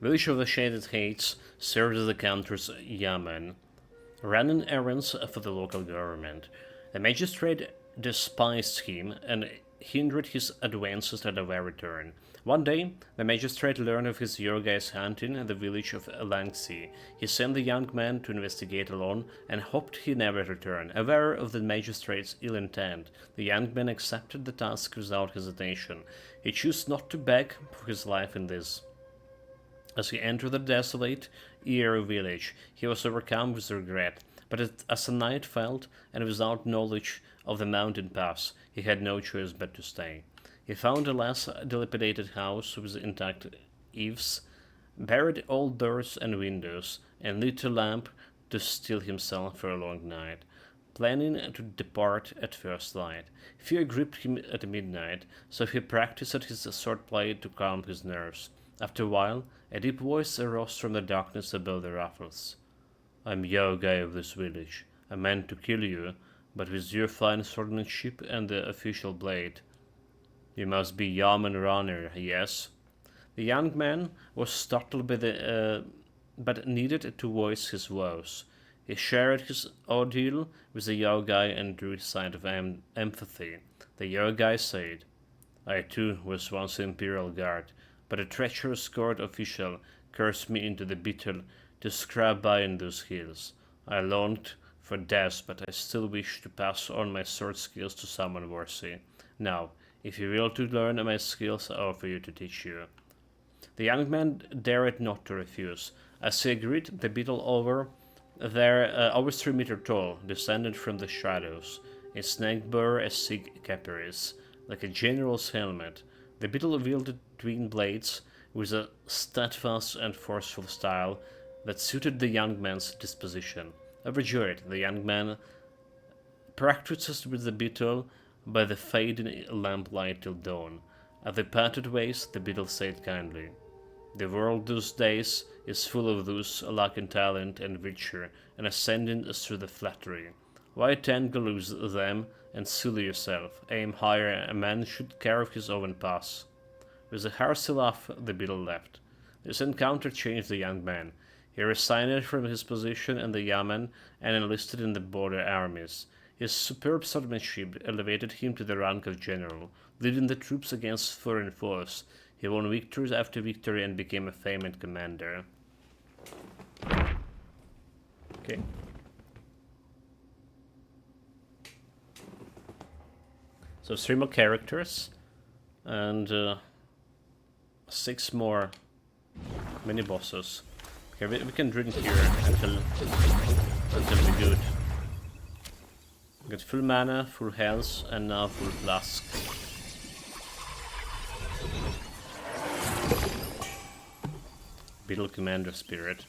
Village of the Shaded Heights served as the country's yamen, running errands for the local government. The magistrate despised him and hindered his advances at every turn. One day, the magistrate learned of his Yorgai's hunting in the village of Langsi. He sent the young man to investigate alone and hoped he never return. Aware of the magistrate's ill intent, the young man accepted the task without hesitation. He chose not to beg for his life in this. As he entered the desolate, eerie village, he was overcome with regret. But as the night fell, and without knowledge of the mountain paths, he had no choice but to stay. He found a less dilapidated house with intact eaves, buried old doors and windows, and lit a lamp to still himself for a long night. Planning to depart at first light, fear gripped him at midnight, so he practiced his swordplay to calm his nerves. After a while, a deep voice arose from the darkness above the rafters. "I'm Yogai of this village. I meant to kill you, but with your fine swordsmanship and the official blade. You must be Yaman Runner, yes? The young man was startled by but needed to voice his woes. He shared his ordeal with the Yogai and drew a sign of empathy. The Yogai said, I too was once Imperial Guard, but a treacherous court official cursed me into the beetle to scrap by in those hills. I longed for death, but I still wish to pass on my sword skills to someone worthy. Now, if you will to learn my skills, I offer you to teach you. The young man dared not to refuse. As he agreed, the beetle over 3 meters tall, descended from the shadows. Its neck bore a sig capiris, like a general's helmet. The beetle wielded twin blades with a steadfast and forceful style that suited the young man's disposition. Overjoyed, the young man practiced with the beetle by the fading lamplight till dawn. As they parted ways, the beetle said kindly, the world these days is full of those lacking talent and virtue, and ascending through the flattery. Why tangle with them and silly yourself? Aim higher, a man should carve his own path. With a hearty laugh, the beetle left. This encounter changed the young man. He resigned from his position in the Yamen and enlisted in the border armies. His superb swordsmanship elevated him to the rank of general, leading the troops against foreign foes. He won victory after victory and became a famed commander. Okay. So 3 more characters and 6 more mini bosses. Okay, we can drink here until we're good. Got full mana, full health, and now full flask. Beetle Commander Spirit.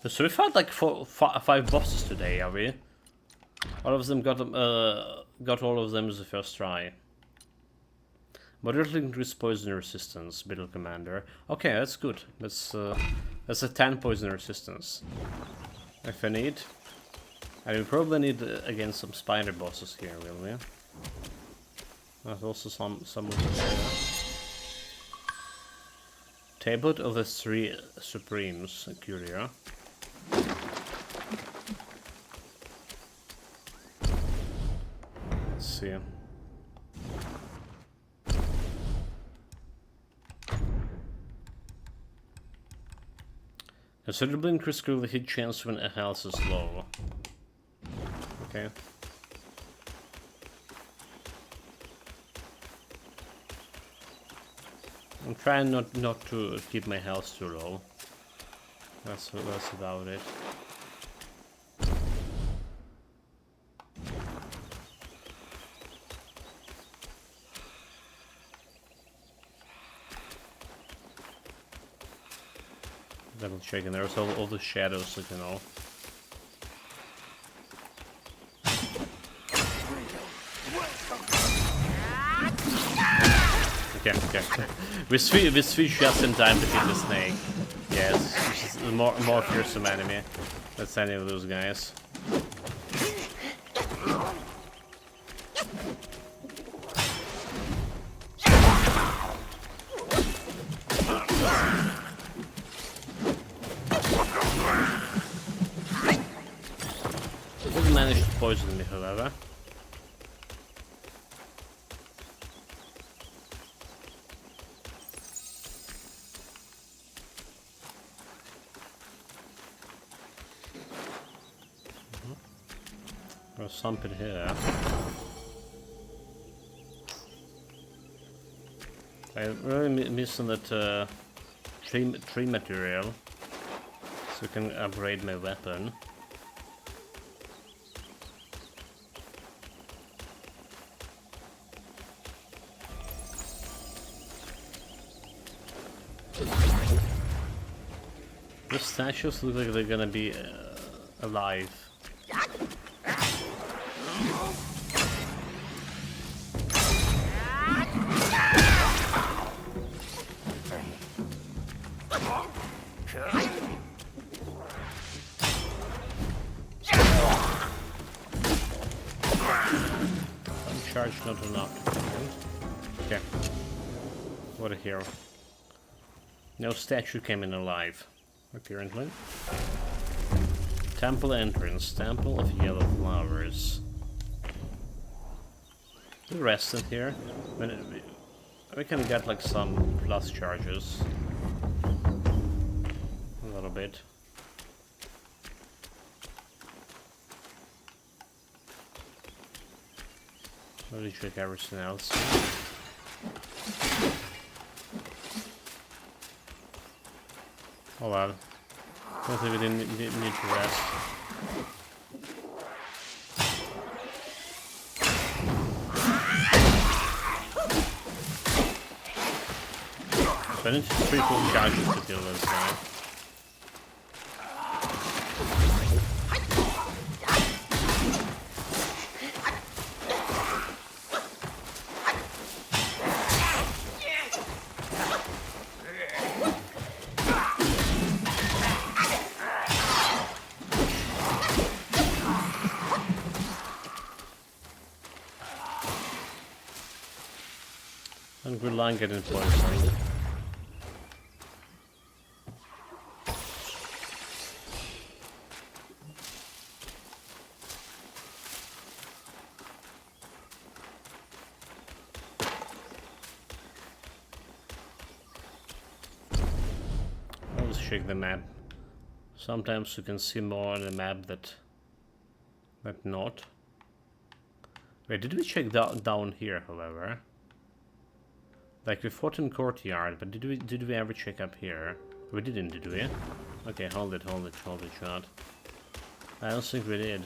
So we fought like 5 bosses today, are we? All of them got all of them as the first try. Moderately increased poison resistance, Beetle Commander. Okay, that's good. That's a 10 poison resistance. If I need. And we probably need against some spider bosses here, will we? There's also some Tablet of the 3 Supremes, Curia. Let's see. Considerably increased critical hit chance when a health is low. Okay. I'm trying not to keep my health too low. That's about it. Double checking. There's all the shadows, you know. Okay. we switch just in time to hit the snake. Yes, it's a more fearsome enemy. That's any of those guys. Didn't manage to poison me, however. There's something here. I'm really missing that tree material, so I can upgrade my weapon. The statues look like they're gonna be alive. not enough. Okay. What a hero. No statue came in alive, apparently. Temple entrance. Temple of Yellow Flowers. We rested here. We can get like some plus charges. A little bit. Let me check everything else. Oh well. Don't think we didn't need to rest. I need 3 full charges to kill this guy. And good luck getting poisoned. I'll just check the map. Sometimes you can see more on the map that not. Wait, did we check down here, however? Like we fought in courtyard, but did we ever check up here? We didn't, did we? Okay, hold it, shot. I don't think we did.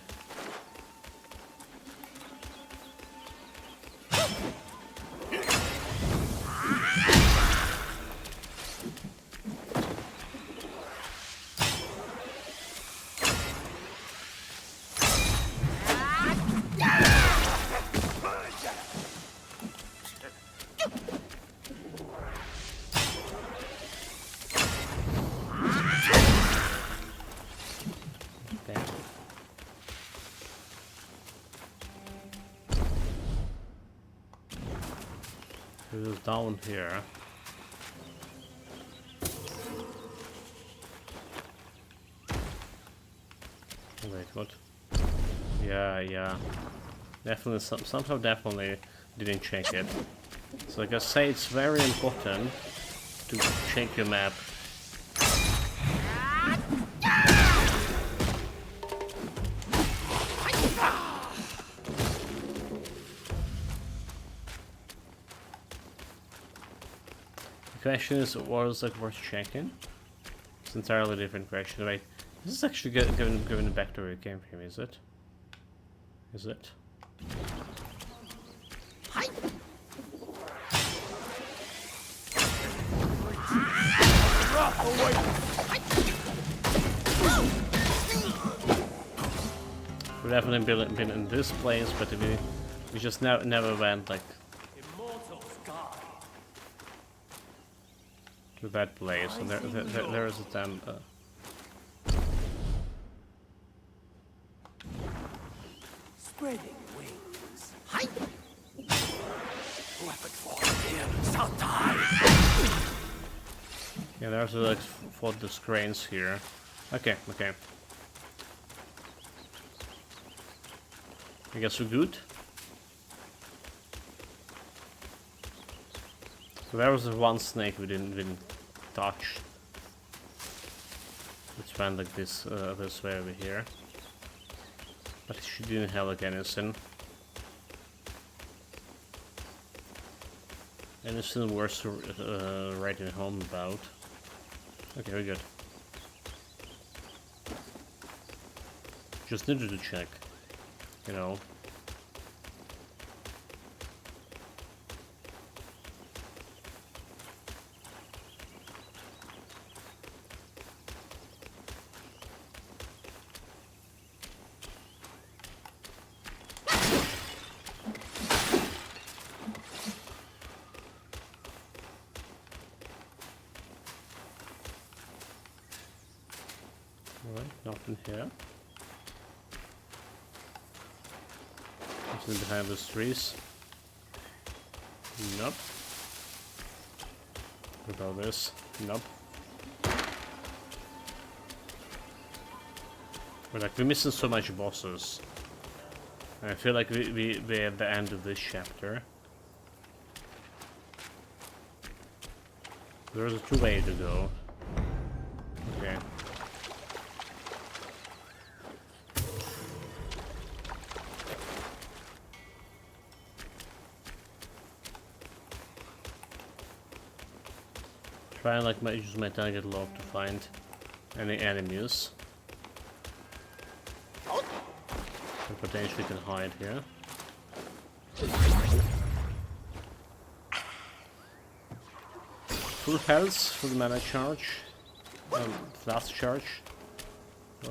It is down here. Wait, what? Yeah. Definitely, somehow definitely didn't check it. So like I say, it's very important to check your map. The question is, was it worth checking? It's an entirely different question. Wait, this is actually going back to where it came from, is it? Is it? We've definitely been in this place, but we just never went like to that place. And there is a temple. Spreading wings. Whoever falls here shall die. Yeah, there's like 4 cranes here. Okay. I guess we're good. So there was the one snake we didn't touch. Let's went like this way over here. But she didn't have like anything. Anything worth writing home about. Okay, we're good. Just needed to check, you know. Alright, nothing here. Nothing behind those trees. Nope. What about this? Nope. We're like, we're missing so much bosses. I feel like we're at the end of this chapter. There's a two-way to go. Okay. Try and like use my target lock to find any enemies. I potentially can hide here. Full health, full mana charge, fast charge,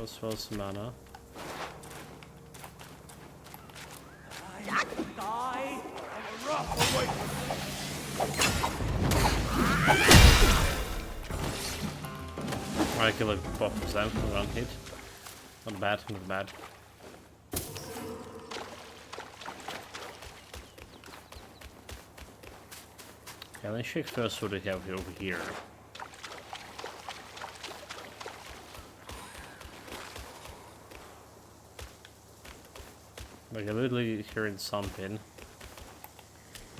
as well as mana. Die and rough away. I kill like 4% for one hit. Not bad, not bad. Okay, let's check first what we have over here. Like, I'm literally hearing something.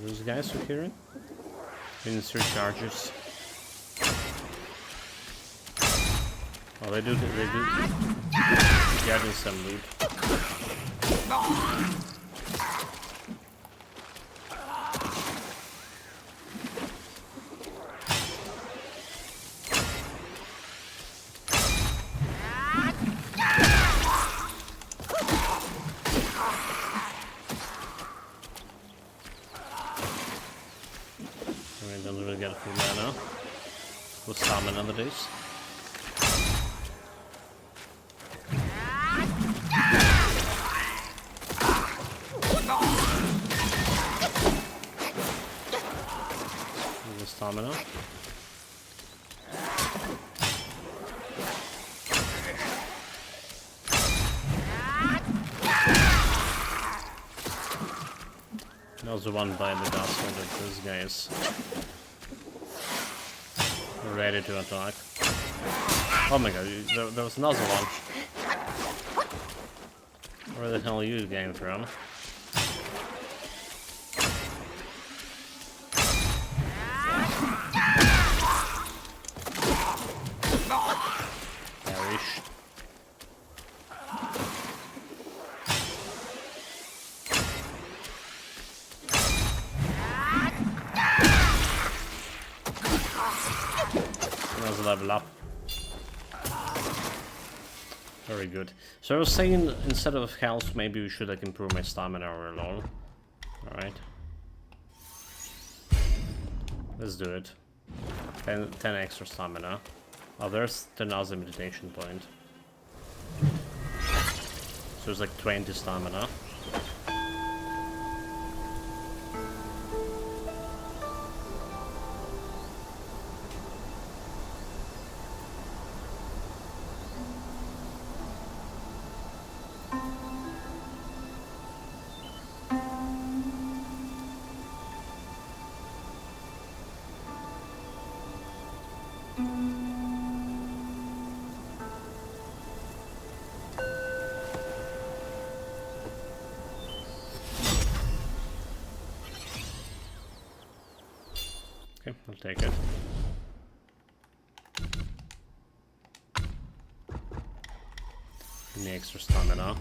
Those guys are hearing? In 3 charges. Oh, they do getting some loot. I don't really get full mana. With stamina nowadays. Stamina. That was the one by the dust one that this guy is ready to attack. Oh my god, there was another one. Where the hell are you came from? Perish. Another level up. Very good. So I was saying, instead of health, maybe we should like improve my stamina or alone. Alright. Let's do it. 10 extra stamina. Oh, there's another meditation point. So it's like 20 stamina. Okay, I'll take it. Give me extra stamina.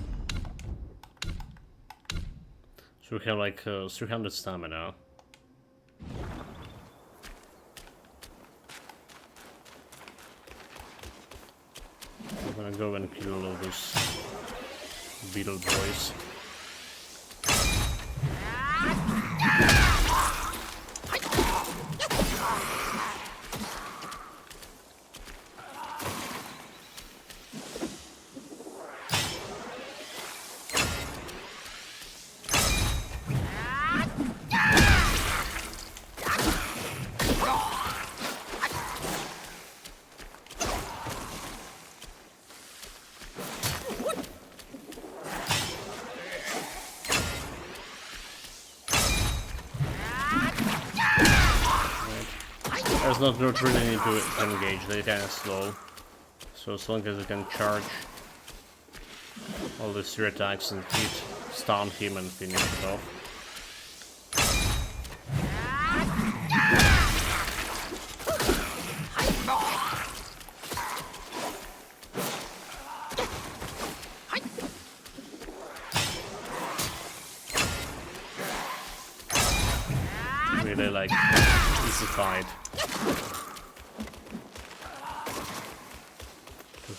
So we have like 300 stamina. I'm gonna go and kill all those beetle boys. There's not really need to engage, they're kinda slow. So as long as I can charge all these 3 attacks and hit, stun him and finish it off. Really like easy fight.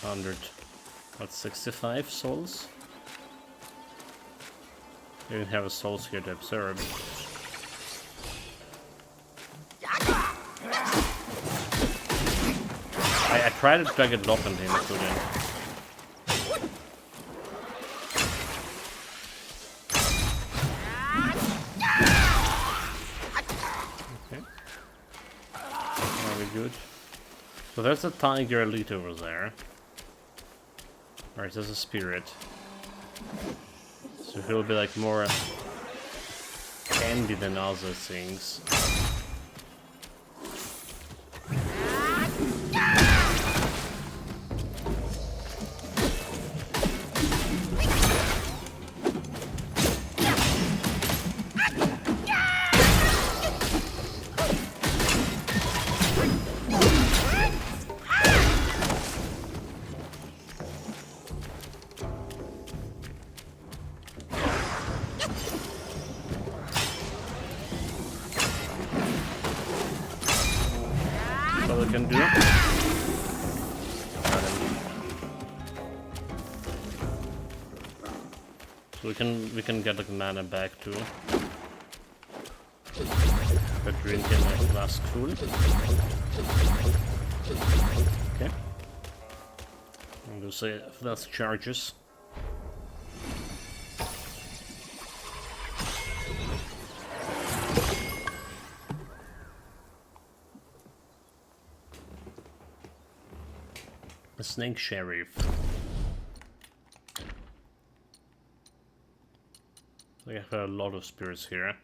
200. What, 65 souls? You even have a souls here to absorb. I tried to drag a lock on him, I couldn't. Okay. Very good. So there's a tiger elite over there. Alright, there's a spirit. So he'll be like more candy than other things. What we can do. So we can get the mana back too. But drinking like last cool. Okay. I'm gonna say that's charges. The Snake Sheriff. I have a lot of spirits here.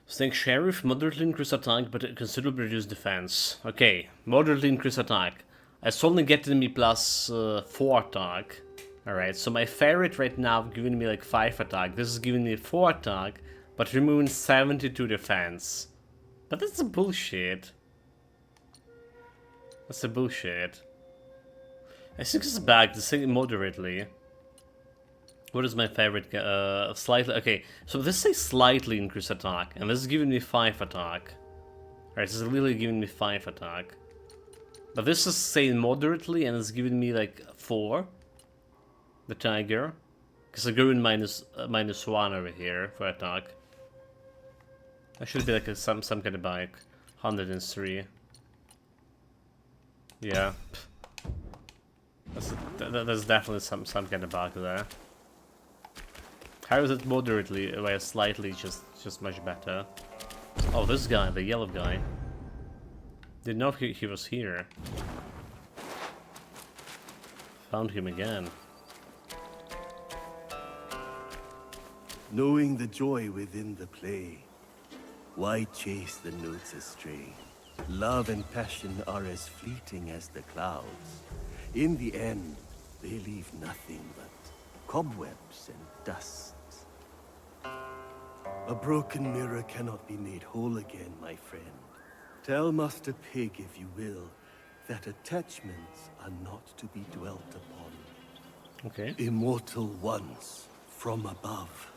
Snake Sheriff, moderately increased attack, but considerably reduced defense. Okay, moderately increased attack. I suddenly get enemy plus 4 attack. Alright, so my favorite right now giving me like 5 attack. This is giving me 4 attack, but removing 72 defense. But that's a bullshit. That's a bullshit. I think it's back, the thing moderately. What is my favorite? Slightly. Okay, so this says slightly increased attack, and this is giving me 5 attack. Alright, this is literally giving me 5 attack. But this is saying moderately, and it's giving me like 4. The tiger. Because I go in minus 1 over here for attack. That should be like some kind of bike. 103. Yeah. That's definitely some kind of bug there. How is it moderately, while slightly just much better? Oh, this guy, the yellow guy. Didn't know he was here. Found him again. Knowing the joy within the play, why chase the notes astray? Love and passion are as fleeting as the clouds. In the end, they leave nothing but cobwebs and dust. A broken mirror cannot be made whole again, my friend. Tell Master Pig, if you will, that attachments are not to be dwelt upon. Okay. Immortal once, from above.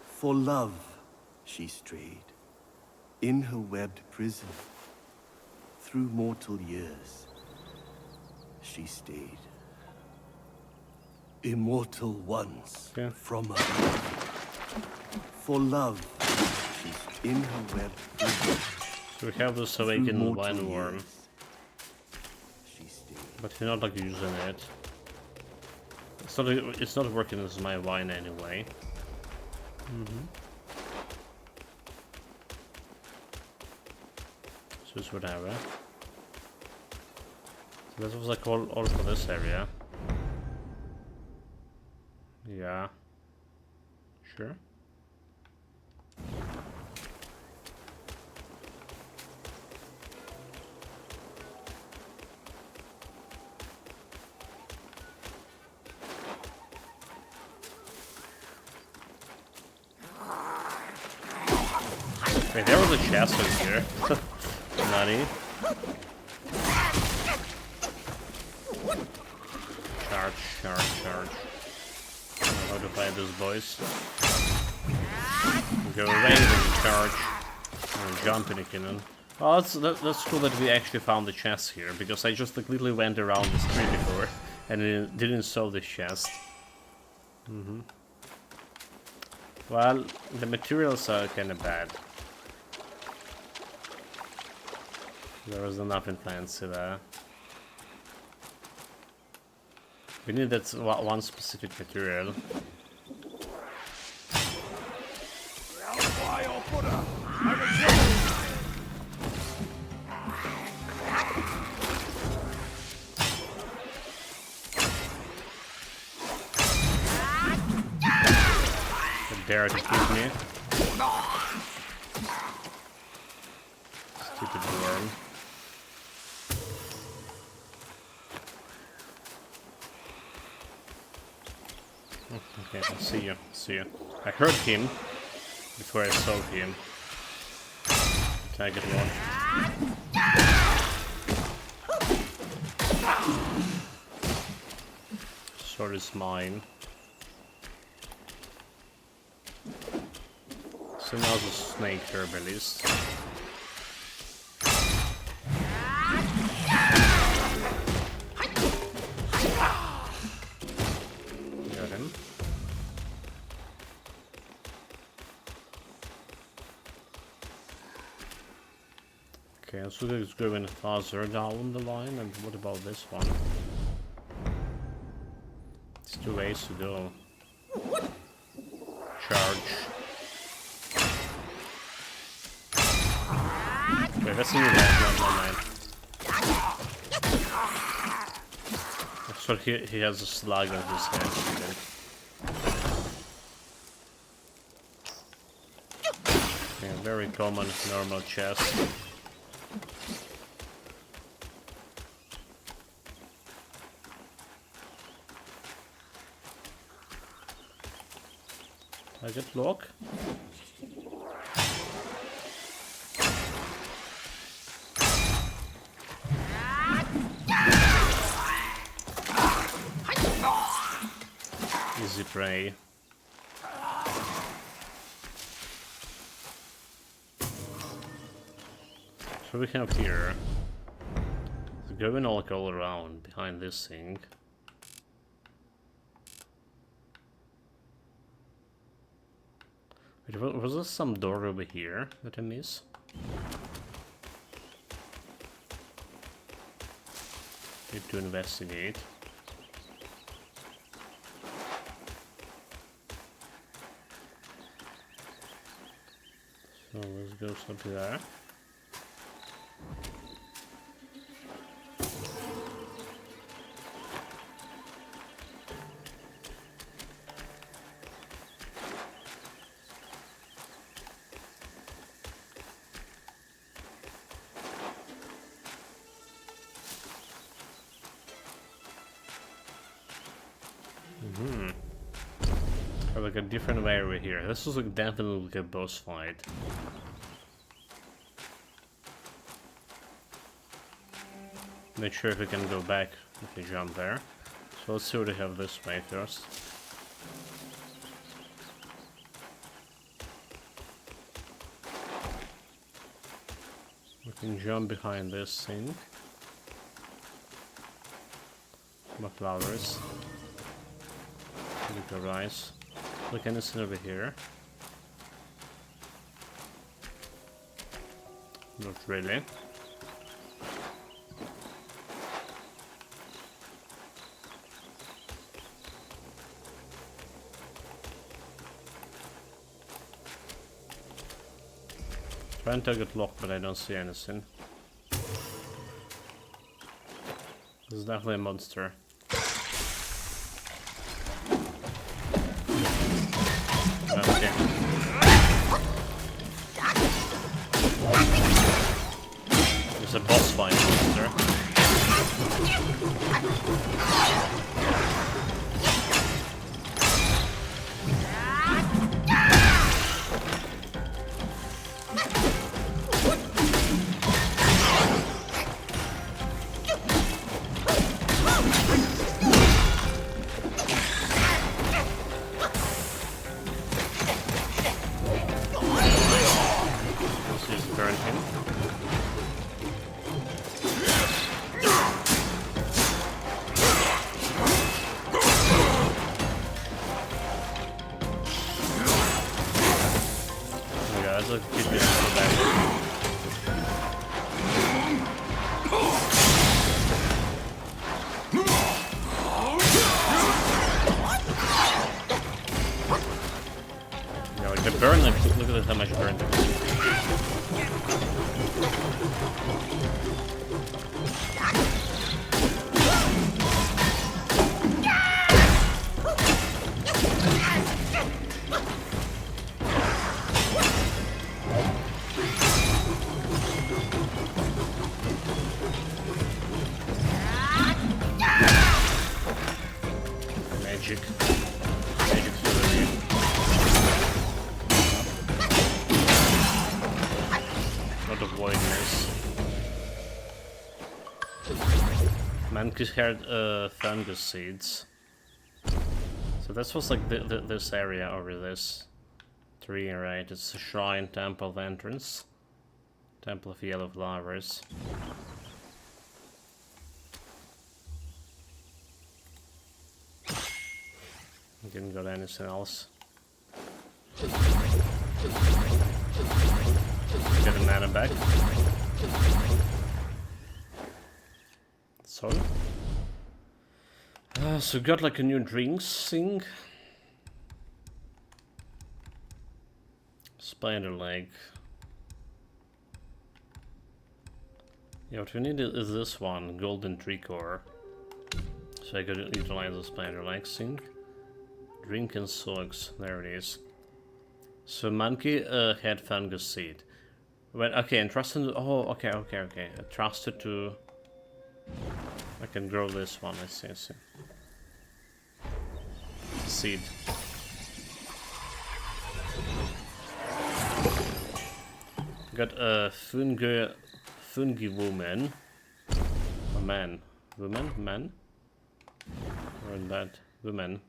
For love, she strayed, in her webbed prison. Through mortal years, she stayed. Immortal once, Okay. from above. For love, she's in her web. So we have this awakened wine worm, She stayed. but we're not like using it. It's not working as my wine anyway. So it's whatever. So this was like all for this area. Yeah. Sure. Wait, there was a chest over here. Nani? Charge, charge, charge. I don't know how to fight those boys. Go away and charge. And jump in a cannon. Well, that's cool that we actually found the chest here, because I just literally went around this tree before and it didn't solve this chest. Well, the materials are kinda bad. There was nothing fancy there. We need that one specific material. Dare to keep me. Stupid worm. Okay, I'll see you. See you. I heard him before I saw him. Can I get one? Sword is mine. So now the snake herb at least. Got him. Okay, so it's going faster down the line, and what about this one? It's 2 ways to go. Charge. Wait, that's new land. So he has a slug on his head. Yeah, very common normal chest. I get lock. Easy prey. So we have here. It's going all around behind this thing. Wait, was there some door over here that I miss? Need to investigate. So let's go up there. Like a different way over here. This was like definitely like a boss fight. Not sure if we can go back if we jump there. So let's see what we have this way first. We can jump behind this thing. More flowers. Little rice. Look, anything over here? Not really. Trying to get locked, but I don't see anything. This is definitely a monster. Okay. There's a boss fight monster. You know, like the burn, like, look at how much burn there is. Magic. Magic healer. Not avoiding this. Monkey had fungus seeds. So this was like this area over this tree, right? It's a shrine, temple of entrance. Temple of yellow flowers. Didn't got anything else. Get a mana back. So got like a new drinks thing. Spider leg. Yeah, what we need is this one, golden tree core. So I could utilize the spider leg thing. Drink and slugs, there it is. So monkey had fungus seed. Well, okay, and trusted. Oh, okay. I trusted to. I can grow this one. I see. Seed. Got a fungi woman. A man. Woman? Man? Or that? Woman.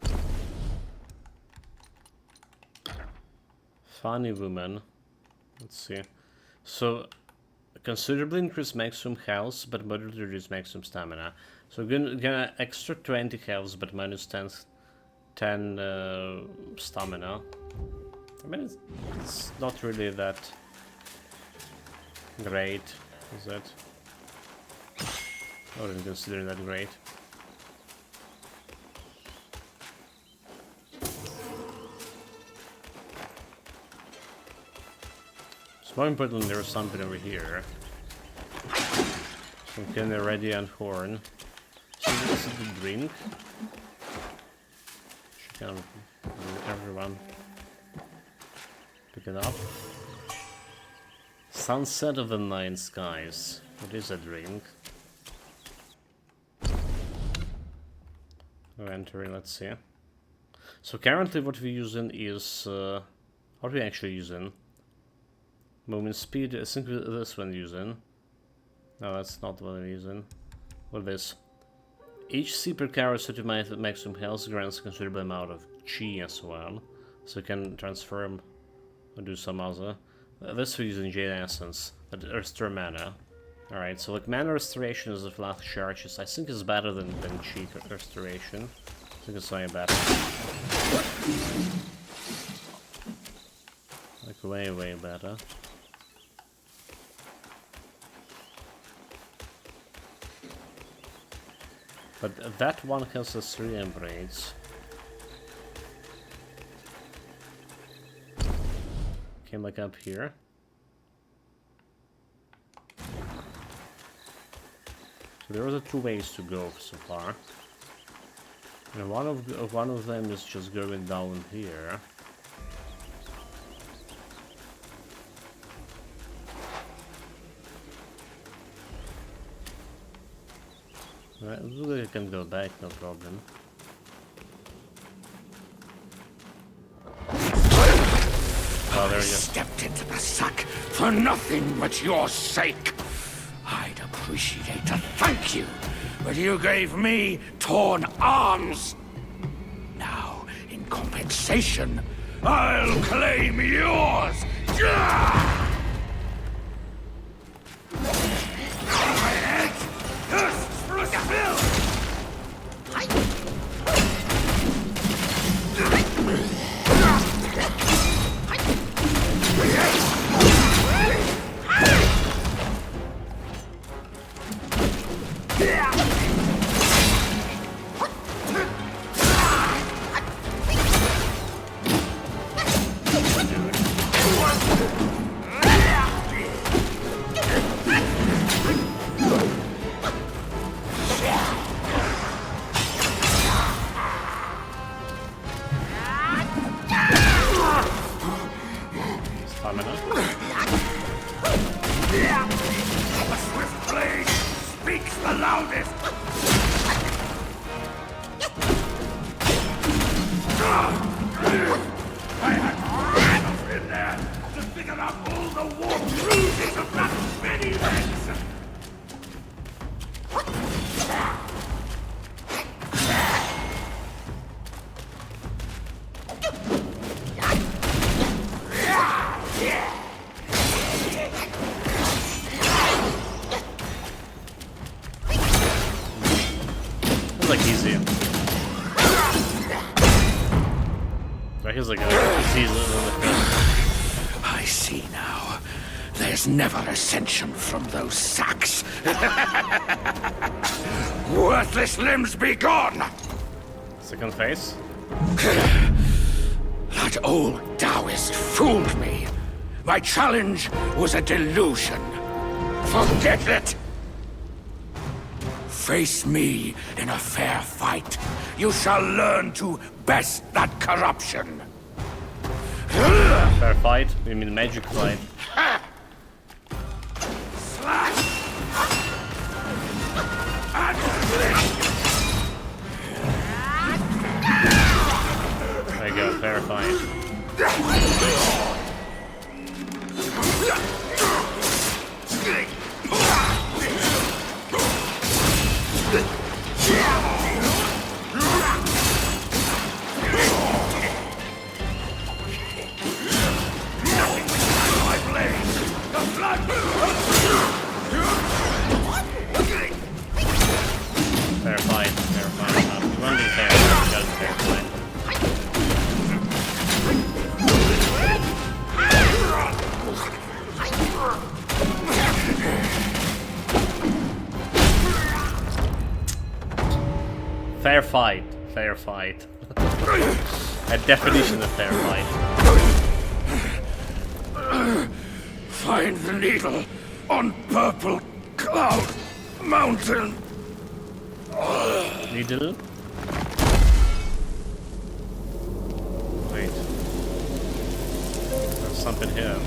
Funny woman. Let's see. So, considerably increase maximum health, but moderately reduce maximum stamina. So, gonna extra 20 health, but minus 10 stamina. I mean, it's not really that great, is it? I wouldn't consider that great. It's more important there's something over here. Some kind of radiant horn. So this is the drink. Should kind of everyone pick it up. Sunset of the Nine Skies. What is a drink? We're entering, let's see. So currently what we're using is what are we actually using? Movement speed, I think this one using. No, that's not what I'm using. What is this? Each super carry set to maximum health grants a considerable amount of chi as well. So you can transform or do some other. This we're using Jade Essence, that restore mana. Alright, so like mana restoration is a flat charges. I think it's better than chi restoration. I think it's way better. Like way better. But that one has the 3 embrace. Came like up here. So there are the 2 ways to go so far. And one of them is just going down here. Right, I can go back, no problem. Oh, there you go. Stepped into the sack for nothing but your sake. I'd appreciate a thank you, but you gave me torn arms. Now, in compensation, I'll claim yours. The swift blade speaks the loudest. I had enough in there to figure out all the warm bruises of that many legs. It's like easy. Right, he's like a easy little. I see now. There's never ascension from those sacks. Worthless limbs be gone! Second phase. That old Taoist fooled me. My challenge was a delusion. Forget it! Face me in a fair fight. You shall learn to best that corruption. Fair fight? You mean magic fight? Slash! And flick! There you go, fair fight. Fair fight, fair fight. Running fair, just fair fight. Fair fight, fair fight. A definition of fair fight. Find the needle on Purple Cloud Mountain. Needle? Wait. There's something here.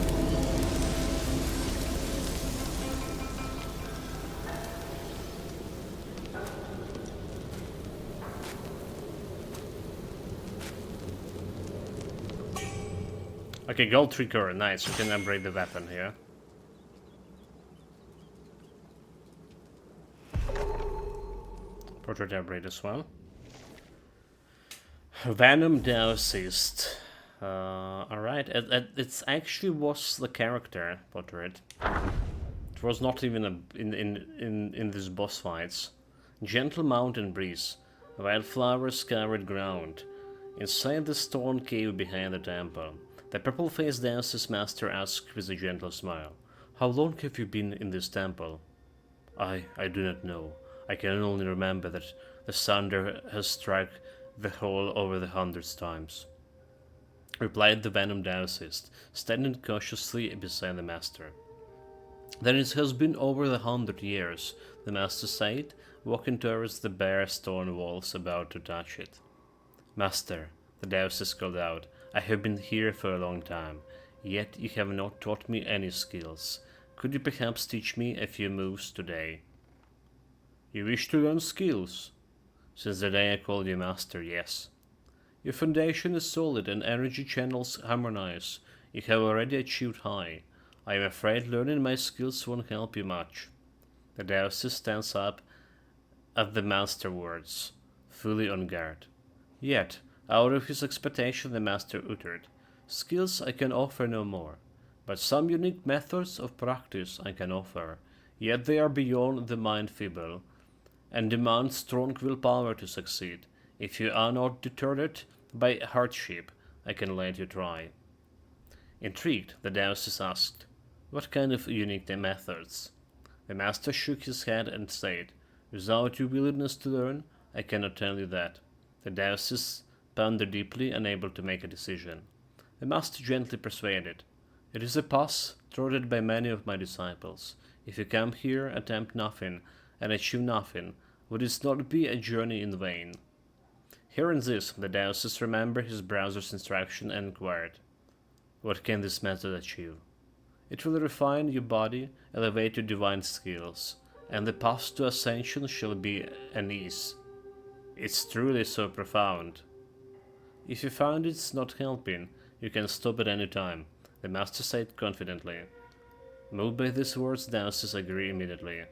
Okay, gold trigger, nice. We can upgrade the weapon here. Portrait upgrade as well. Venom Dowsist. Alright, it actually was the character portrait. It was not even in these boss fights. Gentle mountain breeze, wildflowers covered ground. Inside the stone cave behind the temple, the purple-faced Dowsist master asked with a gentle smile, "How long have you been in this temple?" I do not know. I can only remember that the thunder has struck the hole over the 100 times, replied the Venom Dowsist, standing cautiously beside the master. Then it has been over 100 years, the master said, walking towards the bare stone walls about to touch it. Master, the Dowsist called out, I have been here for a long time, yet you have not taught me any skills. Could you perhaps teach me a few moves today? You wish to learn skills? Since the day I called you master, yes. Your foundation is solid and energy channels harmonize. You have already achieved high. I am afraid learning my skills won't help you much. The Dowsist stands up at the master words, fully on guard. Yet, out of his expectation the master uttered, skills I can offer no more, but some unique methods of practice I can offer, yet they are beyond the mind feeble, and demand strong willpower to succeed. If you are not deterred by hardship, I can let you try. Intrigued, the Dowsist asked, what kind of unique methods? The master shook his head and said, without your willingness to learn, I cannot tell you that. The Dowsist pondered deeply, unable to make a decision. The master gently persuaded, it is a path trodden by many of my disciples. If you come here, attempt nothing, and achieve nothing, would it not be a journey in vain? Hearing this, the Dowsist remembered his brother's instruction and inquired, what can this method achieve? It will refine your body, elevate your divine skills, and the path to ascension shall be an ease. It's truly so profound. If you find it's not helping, you can stop at any time, the master said confidently. Moved by these words, dancers agree immediately.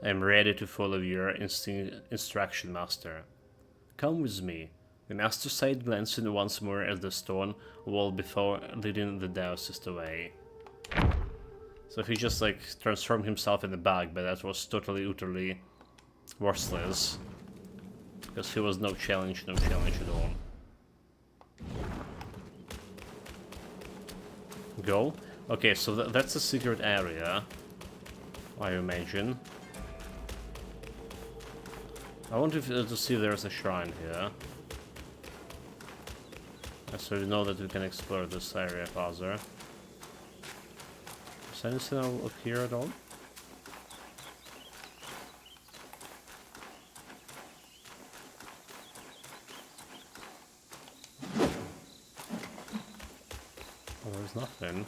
I am ready to follow your instruction, master. Come with me, the master said, glancing once more at the stone wall before leading the dancers away. So he just like transformed himself in a bag, but that was totally utterly worthless. Because he was no challenge at all. Go? Okay, so that's a secret area, I imagine. I want to see if there's a shrine here. So we know that we can explore this area further. Is anything up here at all? Oh, there's nothing.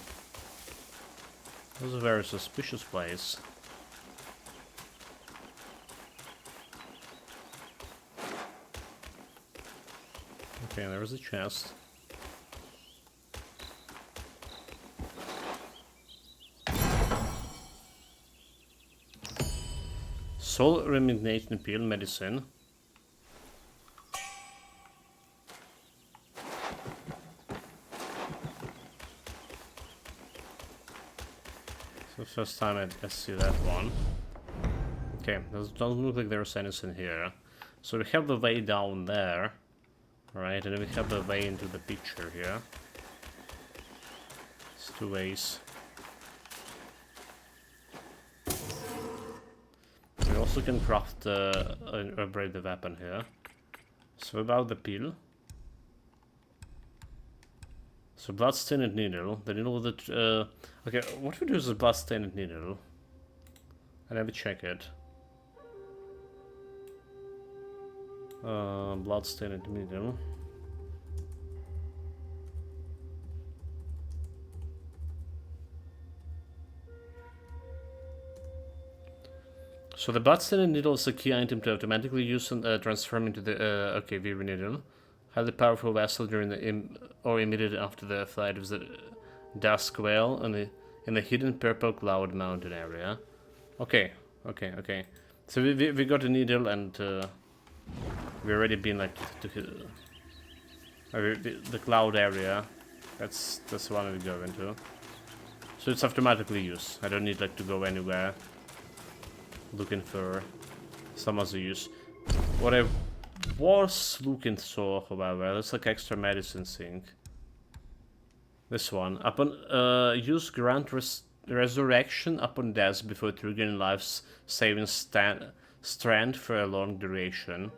This is a very suspicious place. Okay, there's a chest. Soul remediation pill medicine. So first time I see that one. Okay, doesn't look like there's anything here. So we have the way down there. Right, and then we have the way into the picture here. It's two ways. We also can craft upgrade the weapon here. So about the pill. So blood-stained needle. The needle that okay, what we do is a blood-stained needle. I never check it. Blood-stained needle. So the blood-stained needle is a key item to automatically use and transform into the okay, Vivi needle. Highly powerful vessel during the or immediately after the flight of the dusk whale in the hidden purple cloud mountain area. Okay. So we got a needle and we already been like to the cloud area. That's the one we go into. So it's automatically used. I don't need like to go anywhere looking for some other use. What I was looking for, however, that's like extra medicine thing. This one. Upon use grant resurrection upon death before triggering life's saving strand for a long duration.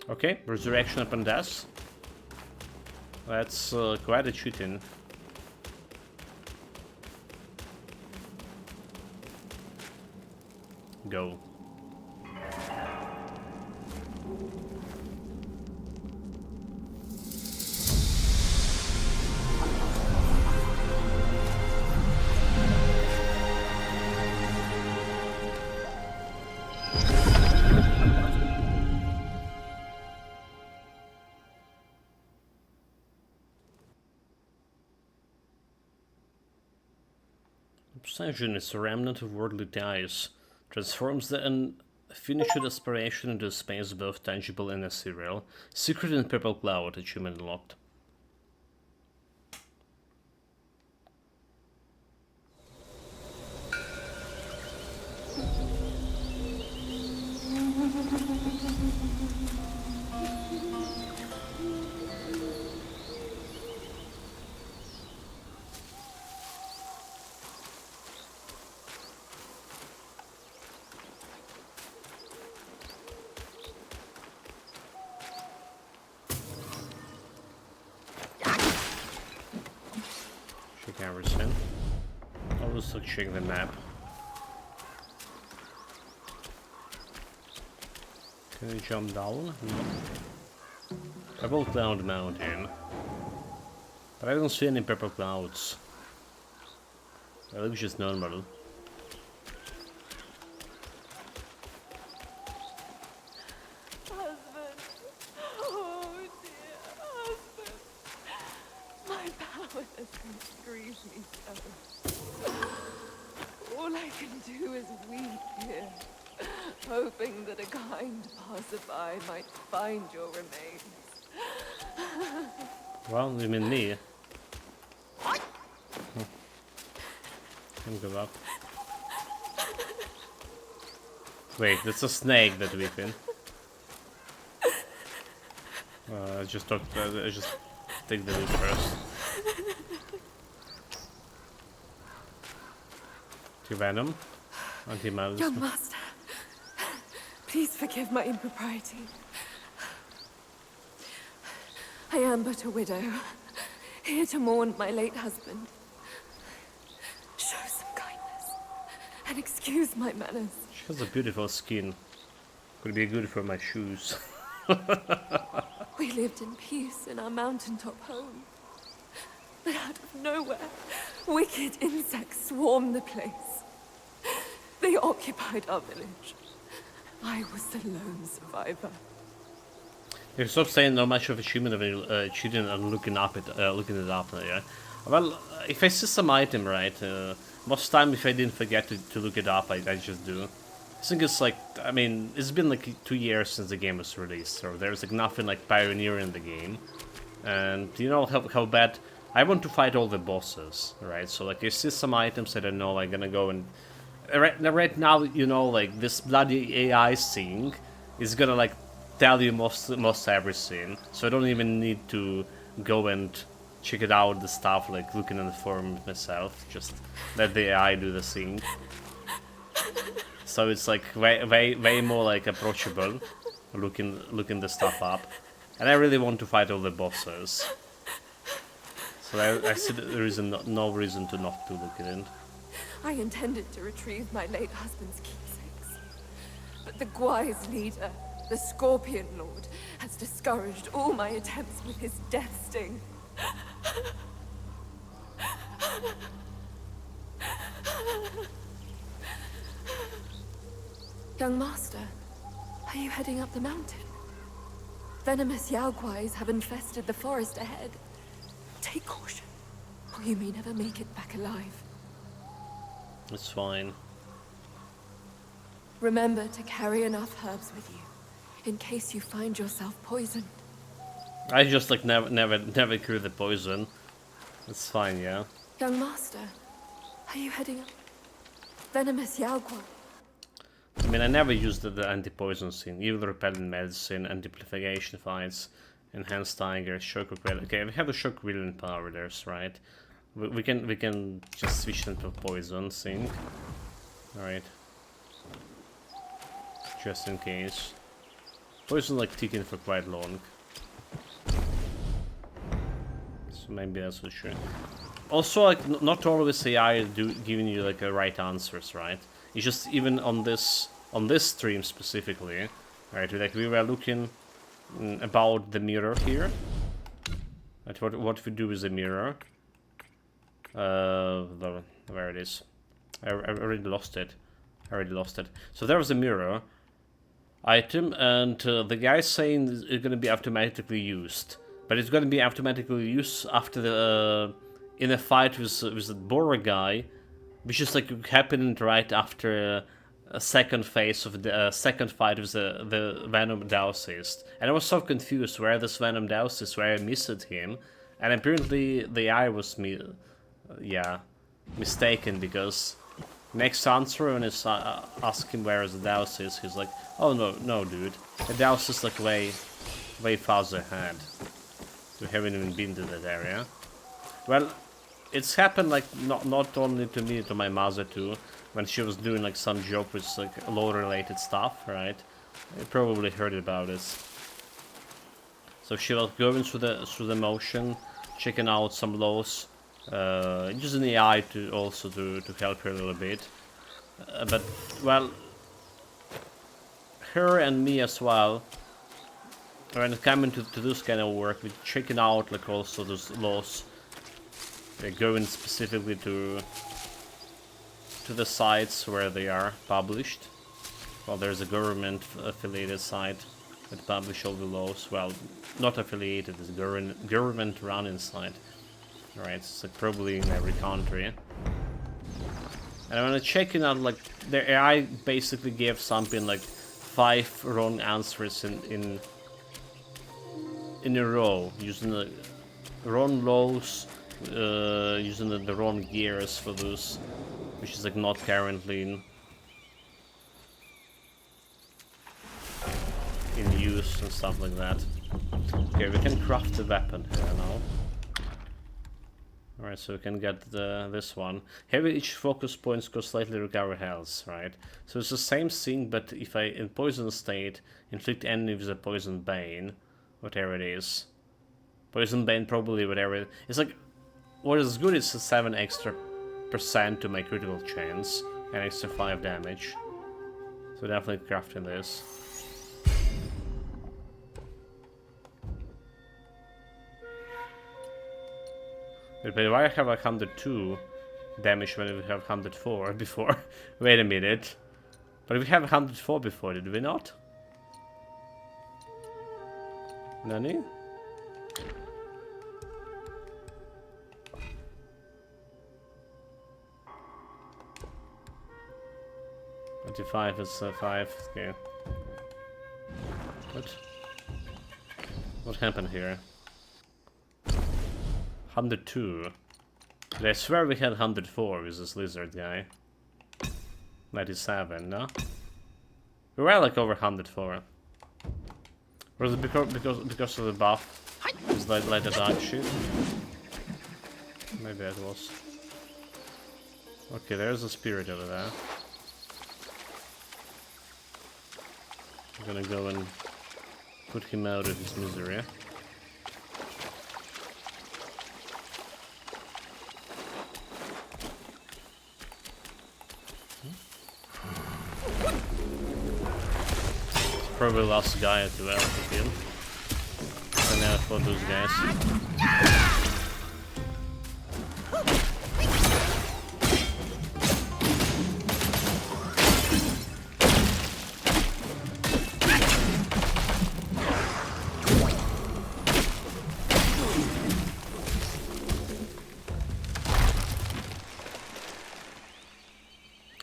Okay, resurrection upon death. That's quite a cheating. Go. Obsession is a remnant of worldly ties. Transforms the unfinished aspiration into a space both tangible and ethereal. Secret in purple cloud, achievement unlocked. Everything. I'll just check the map. Can we jump down? No. Purple Cloud Mountain. But I don't see any purple clouds. It looks just normal. Husband. Oh dear, husband. My powerlessness grieves me so. All I can do is weep here, hoping that a kind passerby might find your remains. Well, you mean me? Can go up. Wait, that's a snake that weeping. I just talked. I just take the loot first. Anti-venom, anti-malice. Young master, please forgive my impropriety. I am but a widow, here to mourn my late husband. Show some kindness, and excuse my manners. She has a beautiful skin. Could be good for my shoes. We lived in peace in our mountaintop home. But out of nowhere, wicked insects swarmed the place. They occupied our village. I was the lone survivor. You stop saying not much of achievement of cheating and looking it up. Yeah. Well, if I see some item right, most time if I didn't forget to look it up, I just do. I think it's like, I mean, it's been like 2 years since the game was released, so there's like nothing like pioneer in the game. And you know how bad I want to fight all the bosses, right? So like you see some items that I know I'm gonna go and right now, you know, like this bloody AI thing is gonna like tell you most everything, so I don't even need to go and check it out the stuff like looking on the forum myself. Just let the AI do the thing. So it's like way more like approachable, looking the stuff up, and I really want to fight all the bosses. So I see that there is no reason to not to look it in. I intended to retrieve my late husband's keepsakes. But the Gwai's leader, the Scorpion Lord, has discouraged all my attempts with his death sting. Young master, are you heading up the mountain? Venomous Yaoguais have infested the forest ahead. Take caution, or you may never make it back alive. It's fine. Remember to carry enough herbs with you, in case you find yourself poisoned. I just like never cure the poison. It's fine, yeah. Young master, are you heading up? Venomous Yaogua. I mean, I never used the anti-poison thing. Evil repellent medicine, anti-amplification fights, enhanced tiger, shock repellent. Okay, we have a shock repellent power there, right? We can just switch them to poison thing. Alright. Just in case. Poison like ticking for quite long. So maybe that's what should. Also, like not always AI giving you like the right answers, right? It's just even on this stream specifically, right? Like we were looking about the mirror here. Right, what we do with the mirror. Where it is. I already lost it. So there was a mirror item, and the guy's saying it's going to be automatically used, but it's going to be automatically used after the in a fight with the Bora guy, which is like happened right after a second phase of the second fight with the Venom Dowsist, and I was so confused where this Venom Dowsist, where I missed him, and apparently the eye was mistaken, because next answer when it's asking where is the Dowsist, he's like, oh no dude, the Dowsist is like way farther ahead. We haven't even been to that area. Well, it's happened like not only to me, to my mother too, when she was doing like some job with like law related stuff, right? You probably heard about this. So she was going through the motion, checking out some laws, using the AI to also to help her a little bit. But well, her and me as well, when it came into this kind of work, we're checking out like also those laws. They're going specifically to to the sites where they are published. Well, there's a government affiliated site that publish all the laws. Well, not affiliated, it's government run site. Right, it's like probably in every country. And I'm gonna check it out, like, the AI basically gave something like 5 wrong answers in a row, using the wrong laws, using the wrong gears for those, which is like not currently in use and stuff like that. Okay, we can craft the weapon here now. Alright, so we can get this one. Heavy each focus points cost slightly recover health, right? So it's the same thing, but if I, in poison state, inflict enemy with a poison bane, whatever it is. Poison bane probably whatever. It's like, what is good is a 7 extra % to my critical chance, and extra 5 damage. So definitely crafting this. But why I have like 102 damage when we have 104 before? Wait a minute. But we have 104 before, did we not? Nani? Twenty-five is 5. Okay. What happened here? 102. But I swear we had 104 with this lizard guy. 97, no? We were like over 104. Was it because of the buff? Is that like the dark shit? Maybe that was. Okay, there's a spirit over there. I'm gonna go and put him out of his misery. Probably last guy at the well to kill. And now for those guys.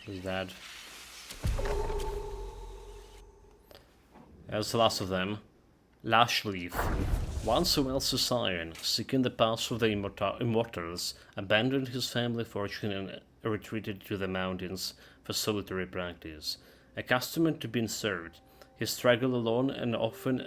He's dead. There's the last of them. Lashleaf. Once a well-society, seeking the paths of the immortals, abandoned his family fortune and retreated to the mountains for solitary practice. Accustomed to being served, he struggled alone and often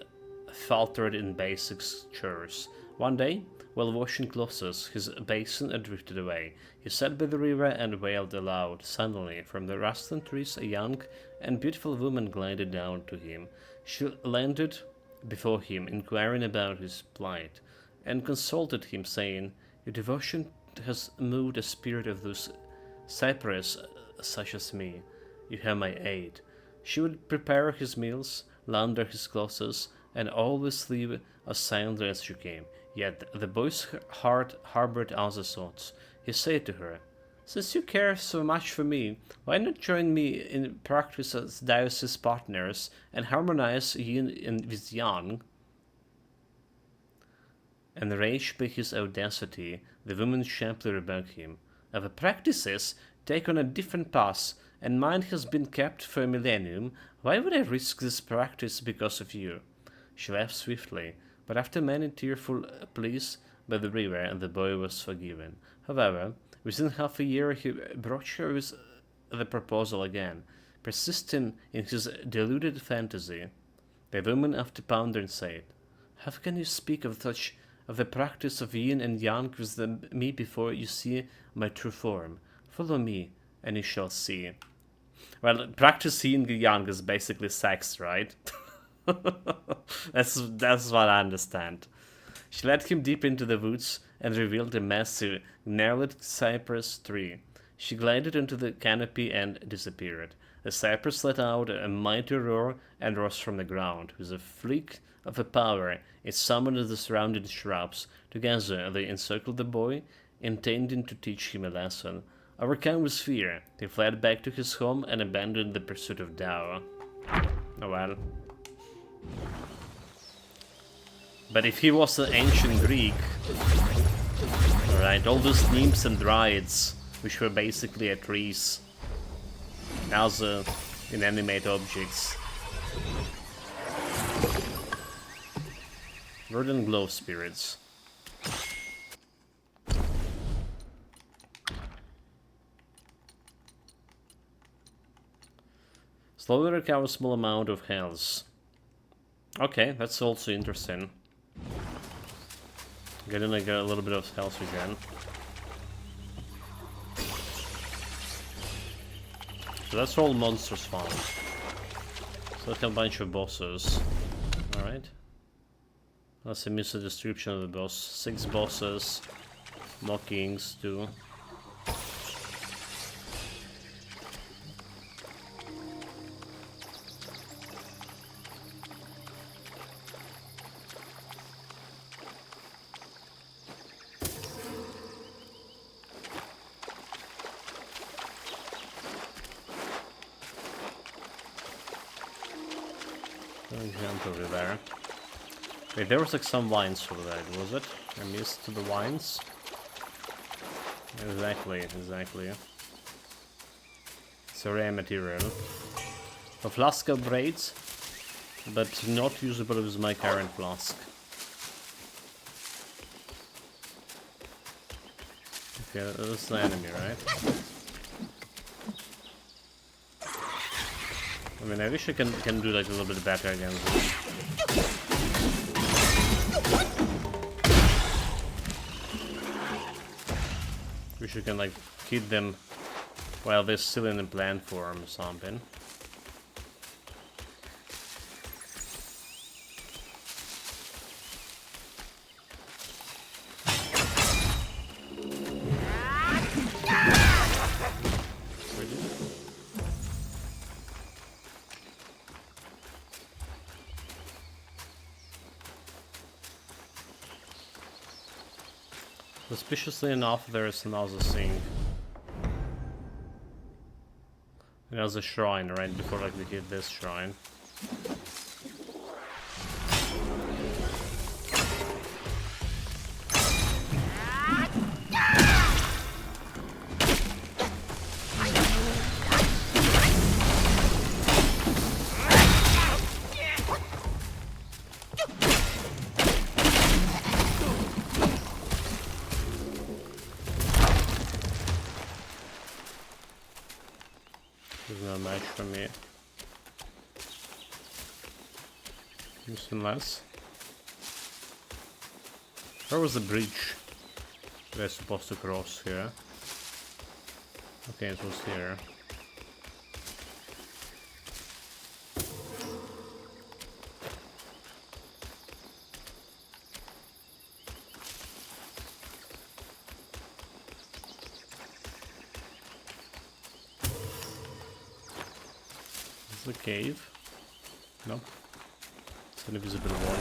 faltered in basic chores. One day, while washing clothes, his basin had drifted away. He sat by the river and wailed aloud. Suddenly, from the rustling trees, a young and beautiful woman glided down to him. She landed before him, inquiring about his plight, and consulted him, saying, "Your devotion has moved the spirit of those cypress such as me. You have my aid." She would prepare his meals, launder his clothes, and always leave as silently as she came. Yet the boy's heart harbored other thoughts. He said to her, "Since you care so much for me, why not join me in practice as diocese partners and harmonize yin with yang?" Enraged by his audacity, the woman sharply rebuked him. "Our practices take on a different path, and mine has been kept for a millennium. Why would I risk this practice because of you?" She left swiftly, but after many tearful pleas by the river, the boy was forgiven. However, within half a year he broached her with the proposal again, persisting in his deluded fantasy. The woman, after pondering, said, "How can you speak of the practice of yin and yang with me before you see my true form? Follow me, and you shall see." Well, practice yin and yang is basically sex, right? That's what I understand. She led him deep into the woods and revealed a massive, gnarled cypress tree. She glided into the canopy and disappeared. The cypress let out a mighty roar and rose from the ground. With a flick of a power, it summoned the surrounding shrubs. Together they encircled the boy, intending to teach him a lesson. Overcome with fear, he fled back to his home and abandoned the pursuit of Dao. Oh well. But if he was an ancient Greek, alright, all those nymphs and dryads, which were basically trees, now the inanimate objects. Verdant glow spirits. Slowly recover a small amount of health. Okay, that's also interesting. Getting like a little bit of health again. So that's all monsters found. So like a bunch of bosses. Alright. Let's see, miss the description of the boss. 6 bosses. Mockings, 2. Over there. Wait, there was like some vines over there, was it? I missed the vines. Exactly. It's a rare material. A flask of braids, but not usable with my current flask. Okay, that's the enemy, right? I mean, I wish I can do like a little bit better against this. Wish I can like hit them while they're still in the plant form or something. Suspiciously enough, there is another thing. There's a shrine right before like we hit this shrine. There's no match for me. Houston less. Where was the bridge we're supposed to cross here? Okay, it was here. The cave? Nope. It's an invisible wall.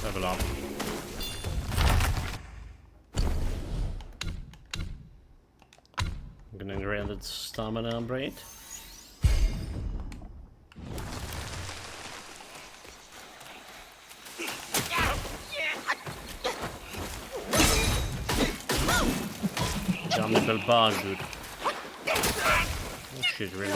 Level up. I'm gonna grant its stamina upgrade. Damn little bug, dude. Oh shit, really?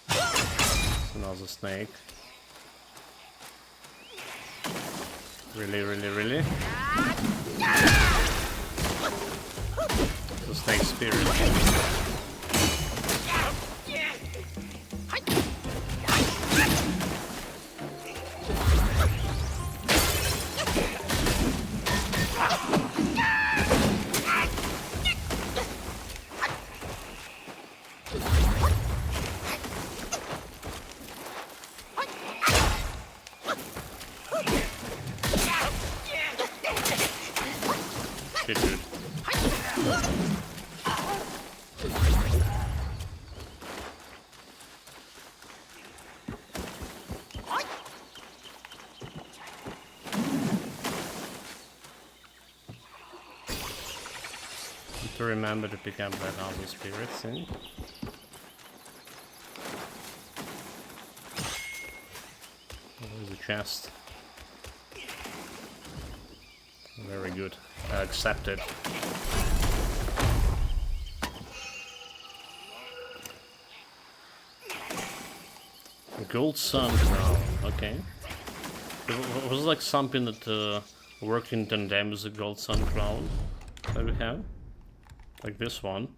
It's another snake. Really? The snake spirit. to remember to pick up that other spirit thing. There's a chest. Very good. Accepted. Gold sun crown. Okay. Was it like something that worked in tandem as a gold sun crown that we have? Like this one.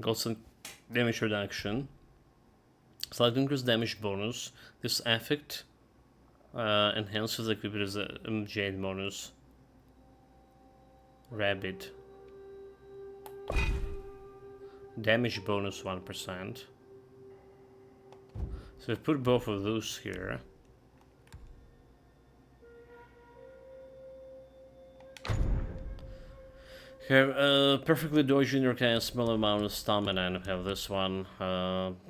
Gold sun damage reduction. Slight increased damage bonus. This effect enhances the equipment as a jade bonus. Rabbit. Damage bonus 1%. So we put both of those here. Have perfectly dodging your kind of small amount of stamina, and we have this one.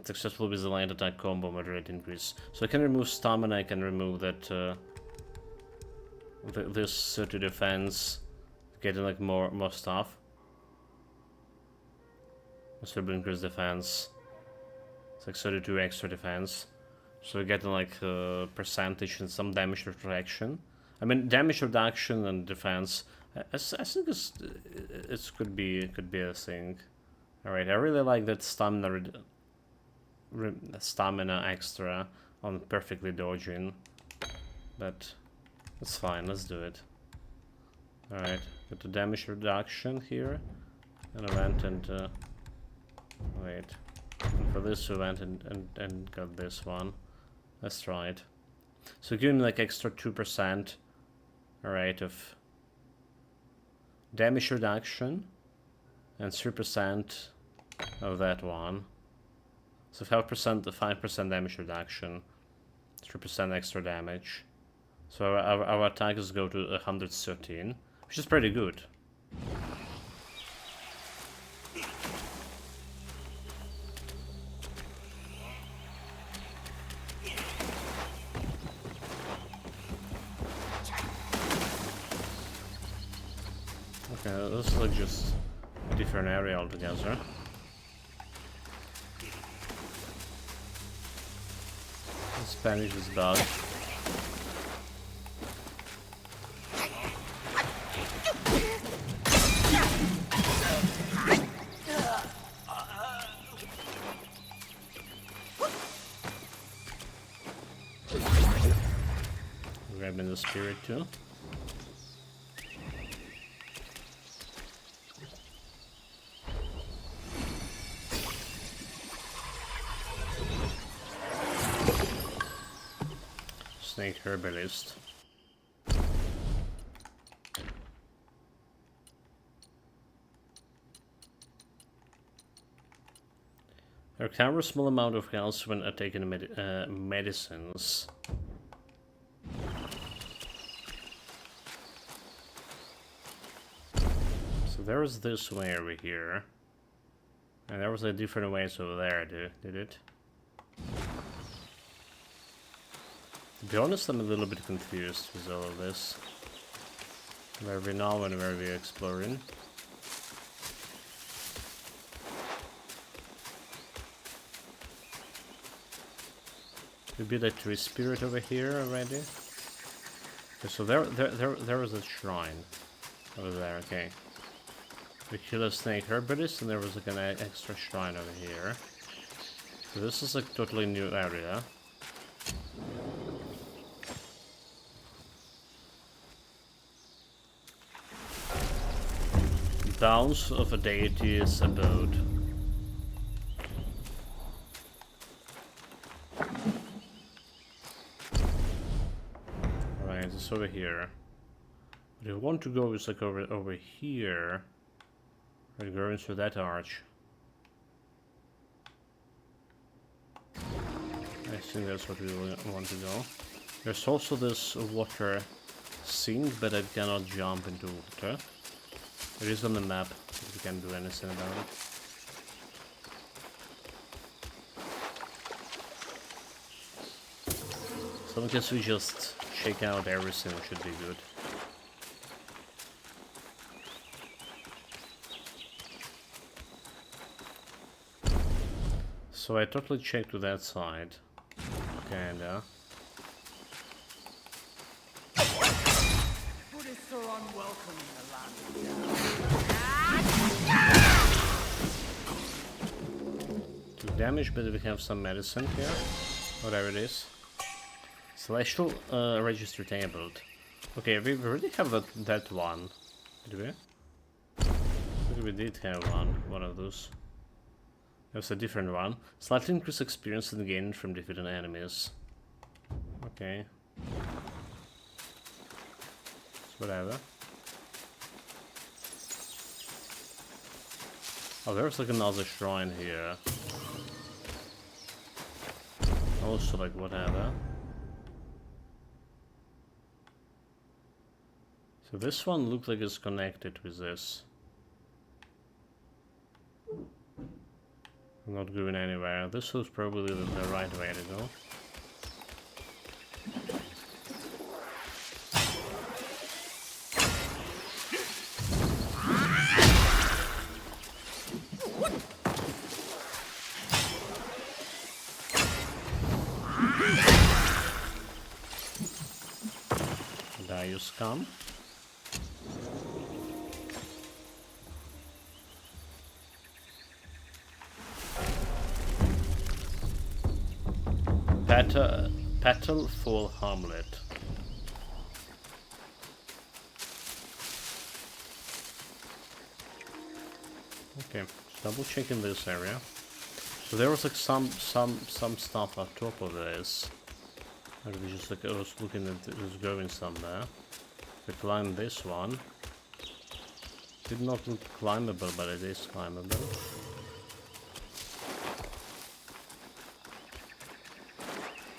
Successful with the line attack combo moderate increase. So I can remove stamina, I can remove that this to defense, getting like more stuff. This will increase defense. It's like 32 extra defense. So we're getting like percentage and some damage reduction. I mean, damage reduction and defense. I think it could be a thing. All right, I really like that stamina extra on perfectly dodging, but it's fine. Let's do it. All right, got the damage reduction here, and I went and wait. And for this we went and got this one. Let's try it. So give me like extra 2%, alright, of damage reduction and 3% of that one. So 5%, the 5% damage reduction, 3% extra damage. So our attacks go to 113, which is pretty good. Okay, this is like just a different area altogether. Let's banish this dog. Grabbing the spirit too. Snake herbalist. Recover a small amount of health when taking medicines. So there was this way over here, and there was a different ways over there. Did it? To be honest, I'm a little bit confused with all of this. Where we now and where we're exploring. Could be that tree spirit over here already. Okay, so there was a shrine over there. Okay, we killed a snake herbalist, and there was like an extra shrine over here. So this is like a totally new area. Downs of a deity's abode. Alright, it's over here. What I want to go is like over here. Right, going through that arch. I think that's what we want to go. There's also this water sink, but I cannot jump into water. It is on the map, but we can't do anything about it. So I guess we just check out everything, which should be good. So I totally checked to that side. Kinda. Buddhists are unwelcome in the land of Took damage, but we have some medicine here. Whatever it is. Celestial register tabled. Okay, we already have that one. Did we? I think we did have one of those. There's a different one. Slightly increased experience and gain from defeating enemies. Okay. It's whatever. Oh, there's like another shrine here. Also, like, whatever. So this one looks like it's connected with this. I'm not going anywhere. This was probably the right way to go. Die, you scum. Petal Fall Hamlet. Okay, double checking this area. So there was like some stuff on top of this. Like we just like I was looking at it was going somewhere. We climbed this one. Did not look climbable, but it is climbable.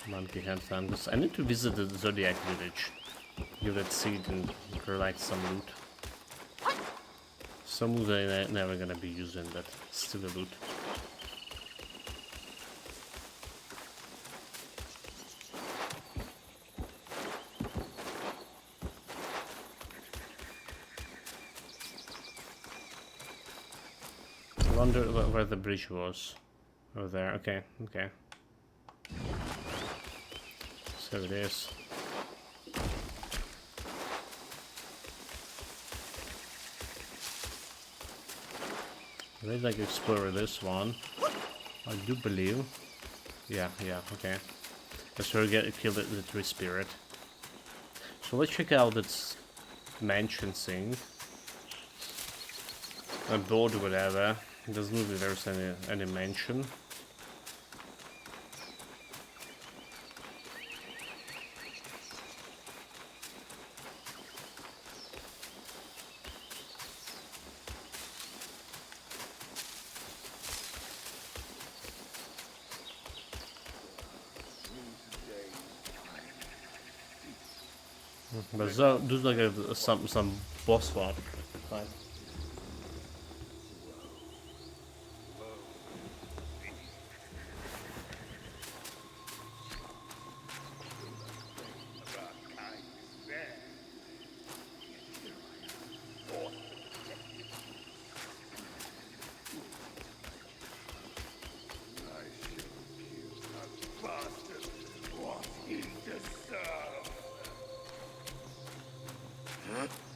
Monkey hand fungus. I need to visit the Zodiac village. Give that seed and collect some loot. Some loot I'm never gonna be using, but still a loot. I wonder where the bridge was. Over there. Okay, okay. So it is. I'd like to explore this one. I do believe. Yeah, okay. Let's kill the tree spirit. So let's check out this mansion thing. I'm bored, whatever. It doesn't look like there's any mansion. But there's like some boss fight.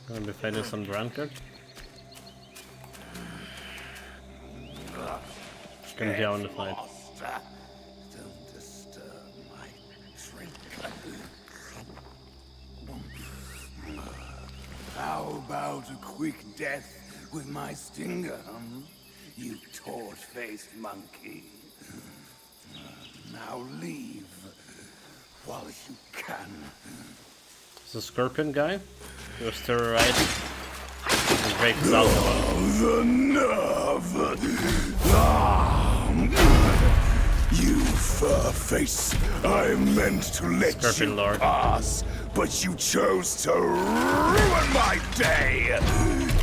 Gonna be fighting some drunkard. Can down the fight. Don't disturb my drink. How about a quick death with my stinger, you torch-faced monkey? Now leave while you can. It's a scorpion guy. He was terrorized. He breaks out. The nerve! You fur-face! I meant to let Scorpion you Lord. pass, but you chose to ruin my day!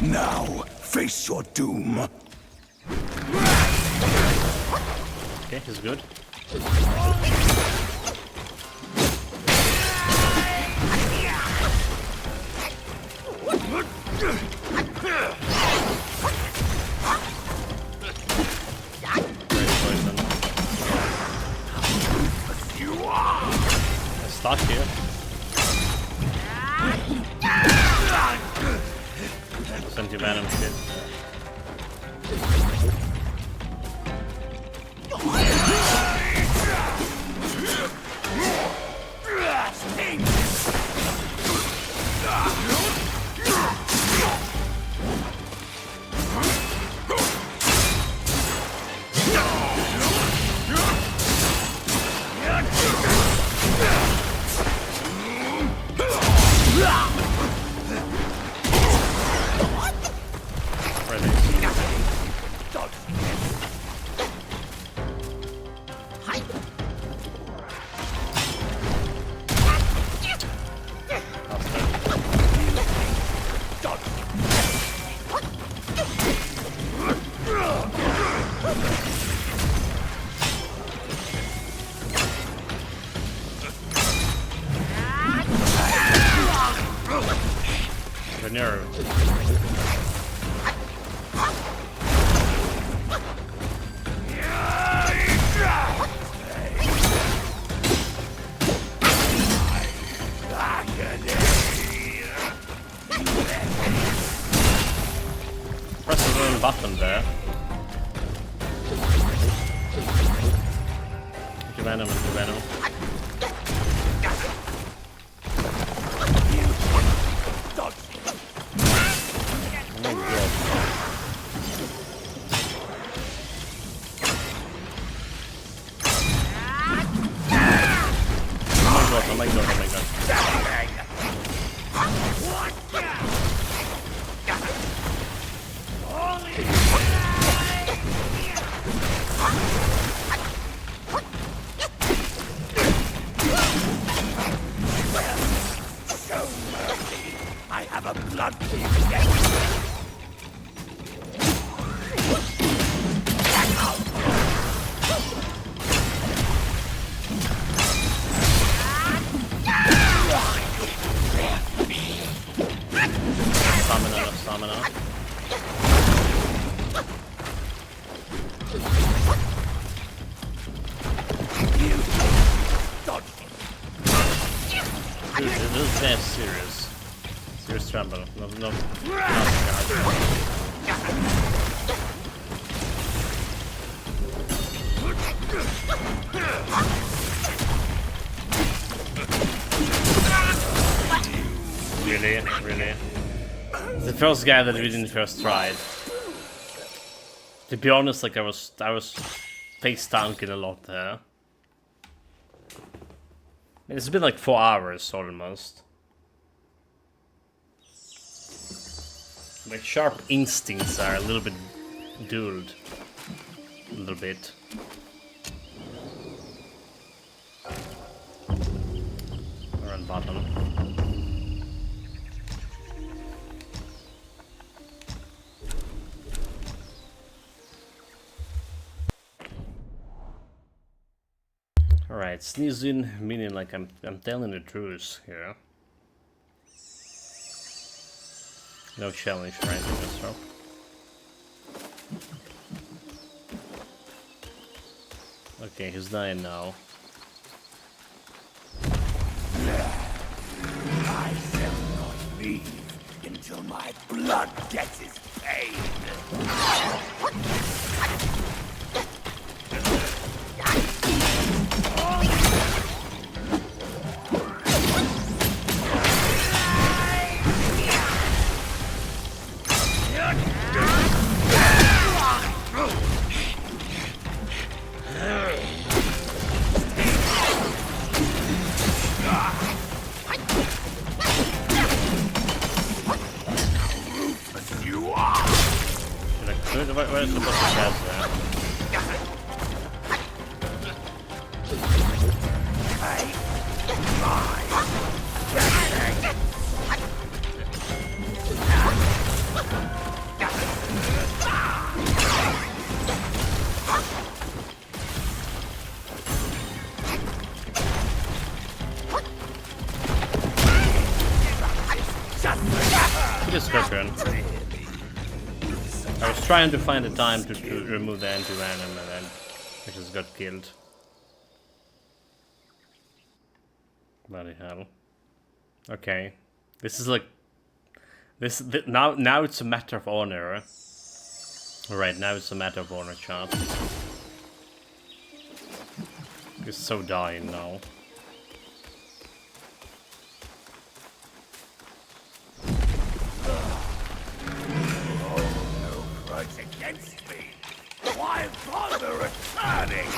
Now, face your doom. Okay, he's good. Great poison. This anti-venom shit. Nerve. Press the wrong button there. Venom and Venom. Oh my god, oh my god. I have a blood thief yet. Stamina. Dude, this is damn serious. Serious trouble. No. Really? The first guy that we didn't first try. To be honest, like I was face tanking a lot there. It's been like 4 hours almost. My sharp instincts are a little bit dulled. A little bit. Around bottom. Alright, sneezing, meaning like I'm telling the truth here. No challenge, right? So. Okay, he's dying now. I shall not leave until my blood gets its paid. Where's the button tabs there? Just scorpion. I was trying to find the time to remove the anti-venom and then I just got killed. Bloody hell. Okay. This is like Now it's a matter of honor. Right, now it's a matter of honor, chat. He's so dying now. Grudge against me. Why bother returning?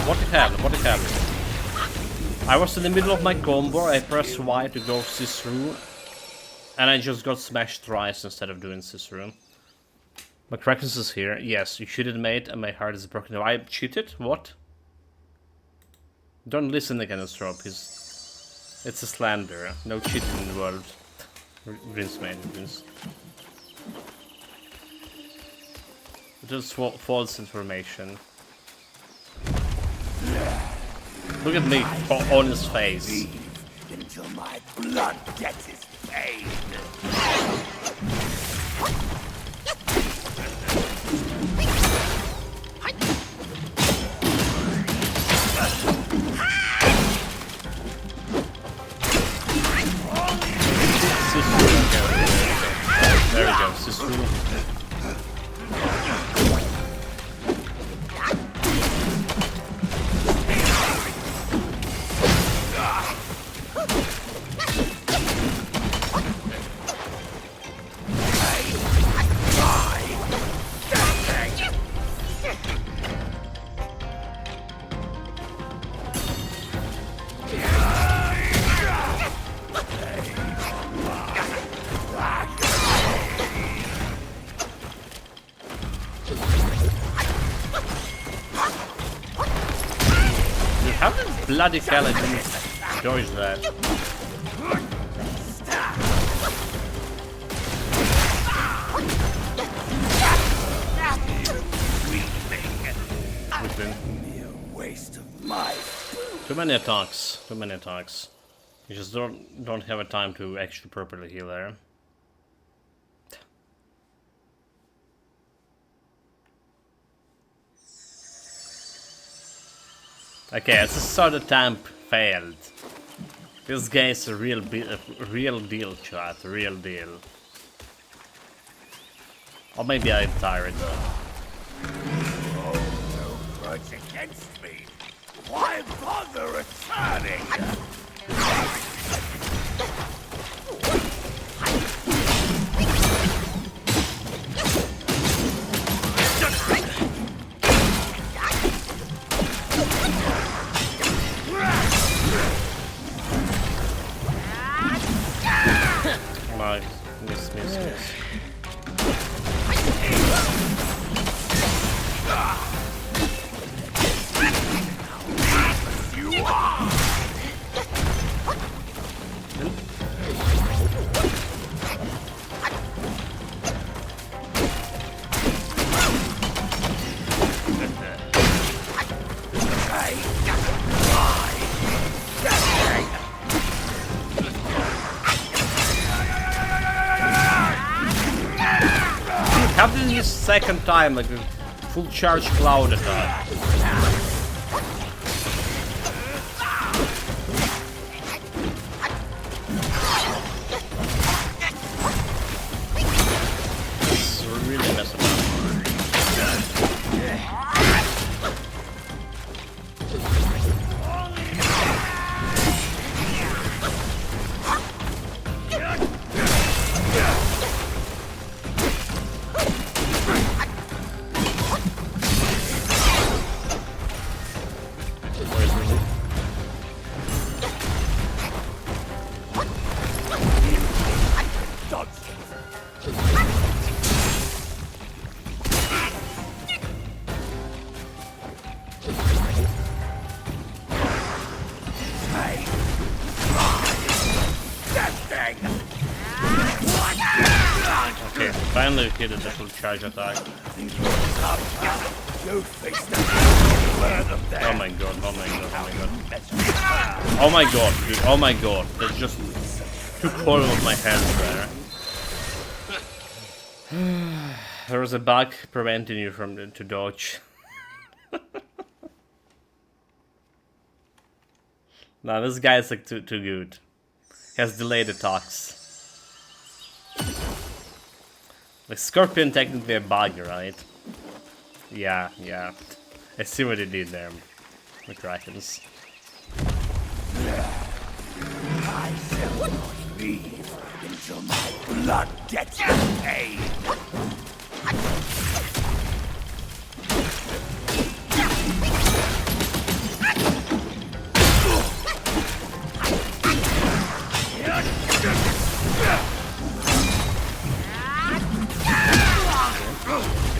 What the hell? I was in the middle of my combo, I pressed Y to go through, and I just got smashed twice instead of doing through. My Kraken's is here. Yes, you cheated, mate, and my heart is broken. I cheated? What? Don't listen again, Strop. It's a slander. No cheating in the world. Vince, mate, Vince. It is false information. Look at me on his face. Until my blood gets his pain. There we go, Sisu. How the bloody hell I didn't dodge that? Waste of my Too many attacks. Too many attacks. You just don't have a time to actually properly heal there. Okay, this is how the temp failed. This guy is a real deal, chat. Real deal. Or maybe I'm tired. no grudge against me. Why bother returning? Miss. Happened this second time, like a full charge cloud attack. It's really messing up. Okay, finally hit a full charge attack. Oh my god, oh my god, oh my god. Oh my god, dude, oh my god. There's just recoil of my hands there. There was a bug preventing you from to dodge. No, this guy is like too good. He has delayed attacks. Like Scorpion technically a bug, right? Yeah. I see what he did there. The Krakens. I shall not leave until my blood gets paid.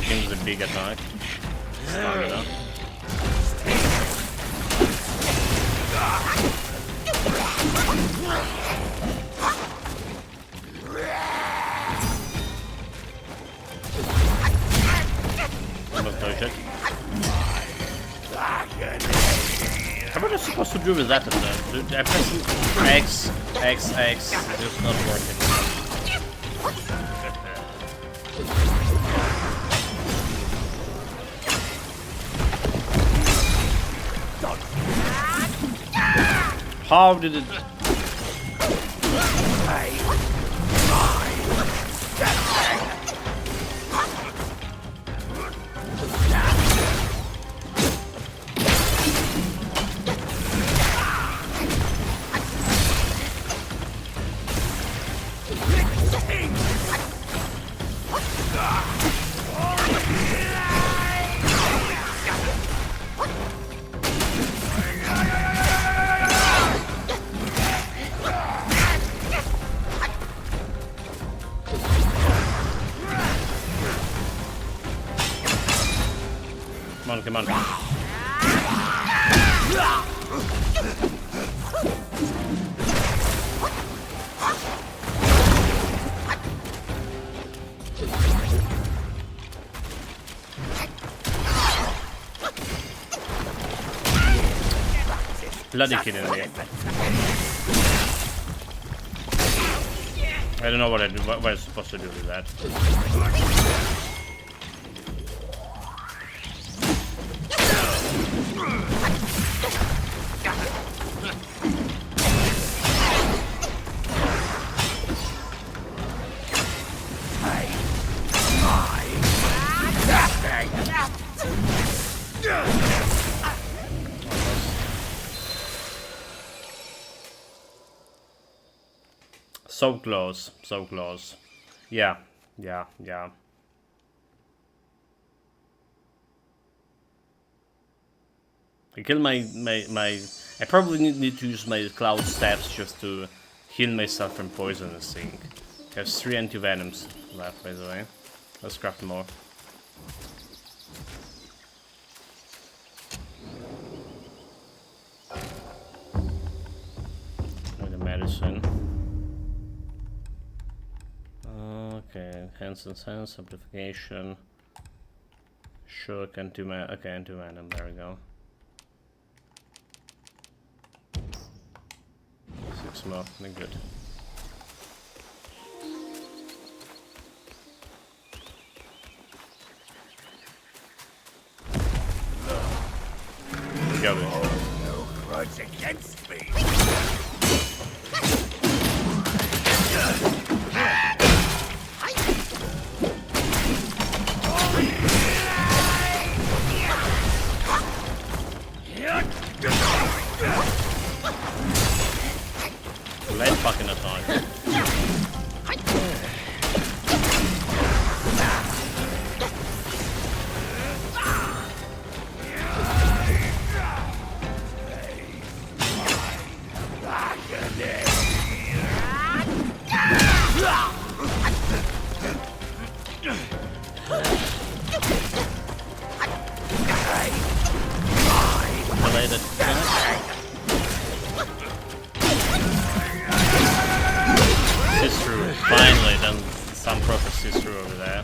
It was a big attack. Strong enough. Almost no shit. How am I supposed to do with that attack? I press X. It's not working. How did it? Come on. Bloody kidding me. I don't know what I'm supposed to do with that. So close. Yeah. I kill my I probably need to use my cloud steps just to heal myself from poison, I think. I have 3 anti-venoms left, by the way. Let's craft more. With the medicine. Okay, hands and sense, amplification. Shook, anti-venom. Okay, anti-venom, there we go. 6 more, they're good. Go, bitch. No grudge against me. Late fucking attack. Related. Through. Finally done some prophecies through over there.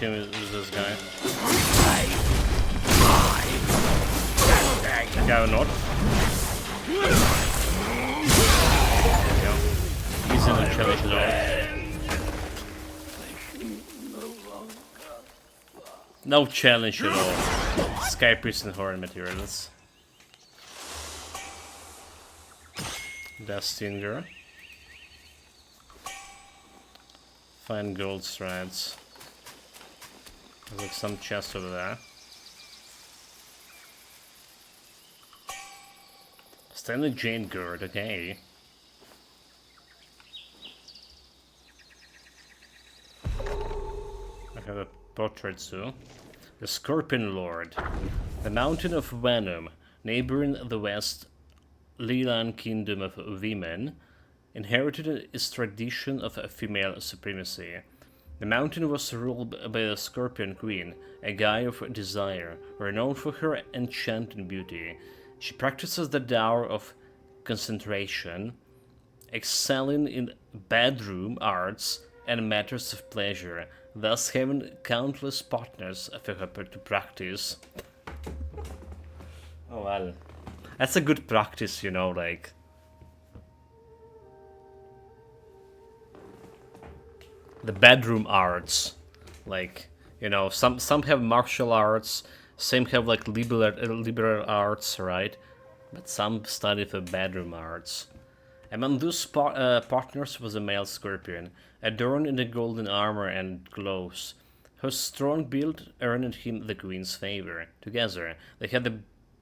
team with this guy. Guy or not. Yeah. He's in the challenge zone. No challenge at all. Sky Priest and Horror materials. Dastinger. Find gold threads. There's like some chest over there. Stanley Jane Gird, okay. I have a portrait too. The Scorpion Lord. The Mountain of Venom, neighboring the West Leland Kingdom of Women, inherited its tradition of female supremacy. The mountain was ruled by the Scorpion Queen, a god of desire, renowned for her enchanting beauty. She practices the Tower of Concentration, excelling in bedroom arts and matters of pleasure, thus having countless partners for her to practice. Oh well. That's a good practice, you know, like... The bedroom arts. Like, you know, some have martial arts, some have like liberal arts, right? But some study for bedroom arts. Among those partners was a male scorpion, adorned in the golden armor and gloves. Her strong build earned him the queen's favor. Together, they had a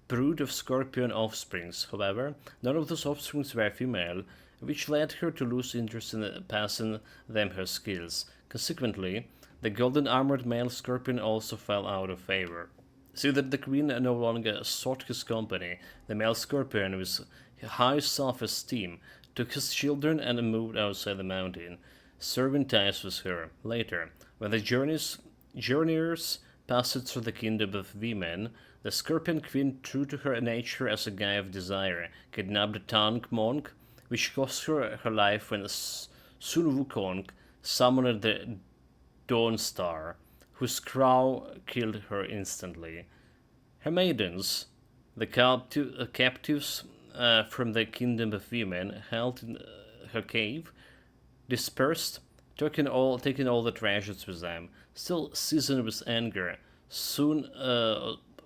brood of scorpion offsprings. However, none of those offsprings were female, which led her to lose interest in passing them her skills. Consequently, the golden armored male scorpion also fell out of favor. See that the queen no longer sought his company, the male scorpion, with high self-esteem, took his children and moved outside the mountain, serving ties with her. Later, when the journeyers passed through the kingdom of women, the Scorpion Queen, true to her nature as a guy of desire, kidnapped the Tank monk, which cost her her life when Sun Wukong summoned the Dawn Star, whose crow killed her instantly. Her maidens, the captives from the kingdom of women, held in her cave, dispersed, taking all the treasures with them. Still seasoned with anger, soon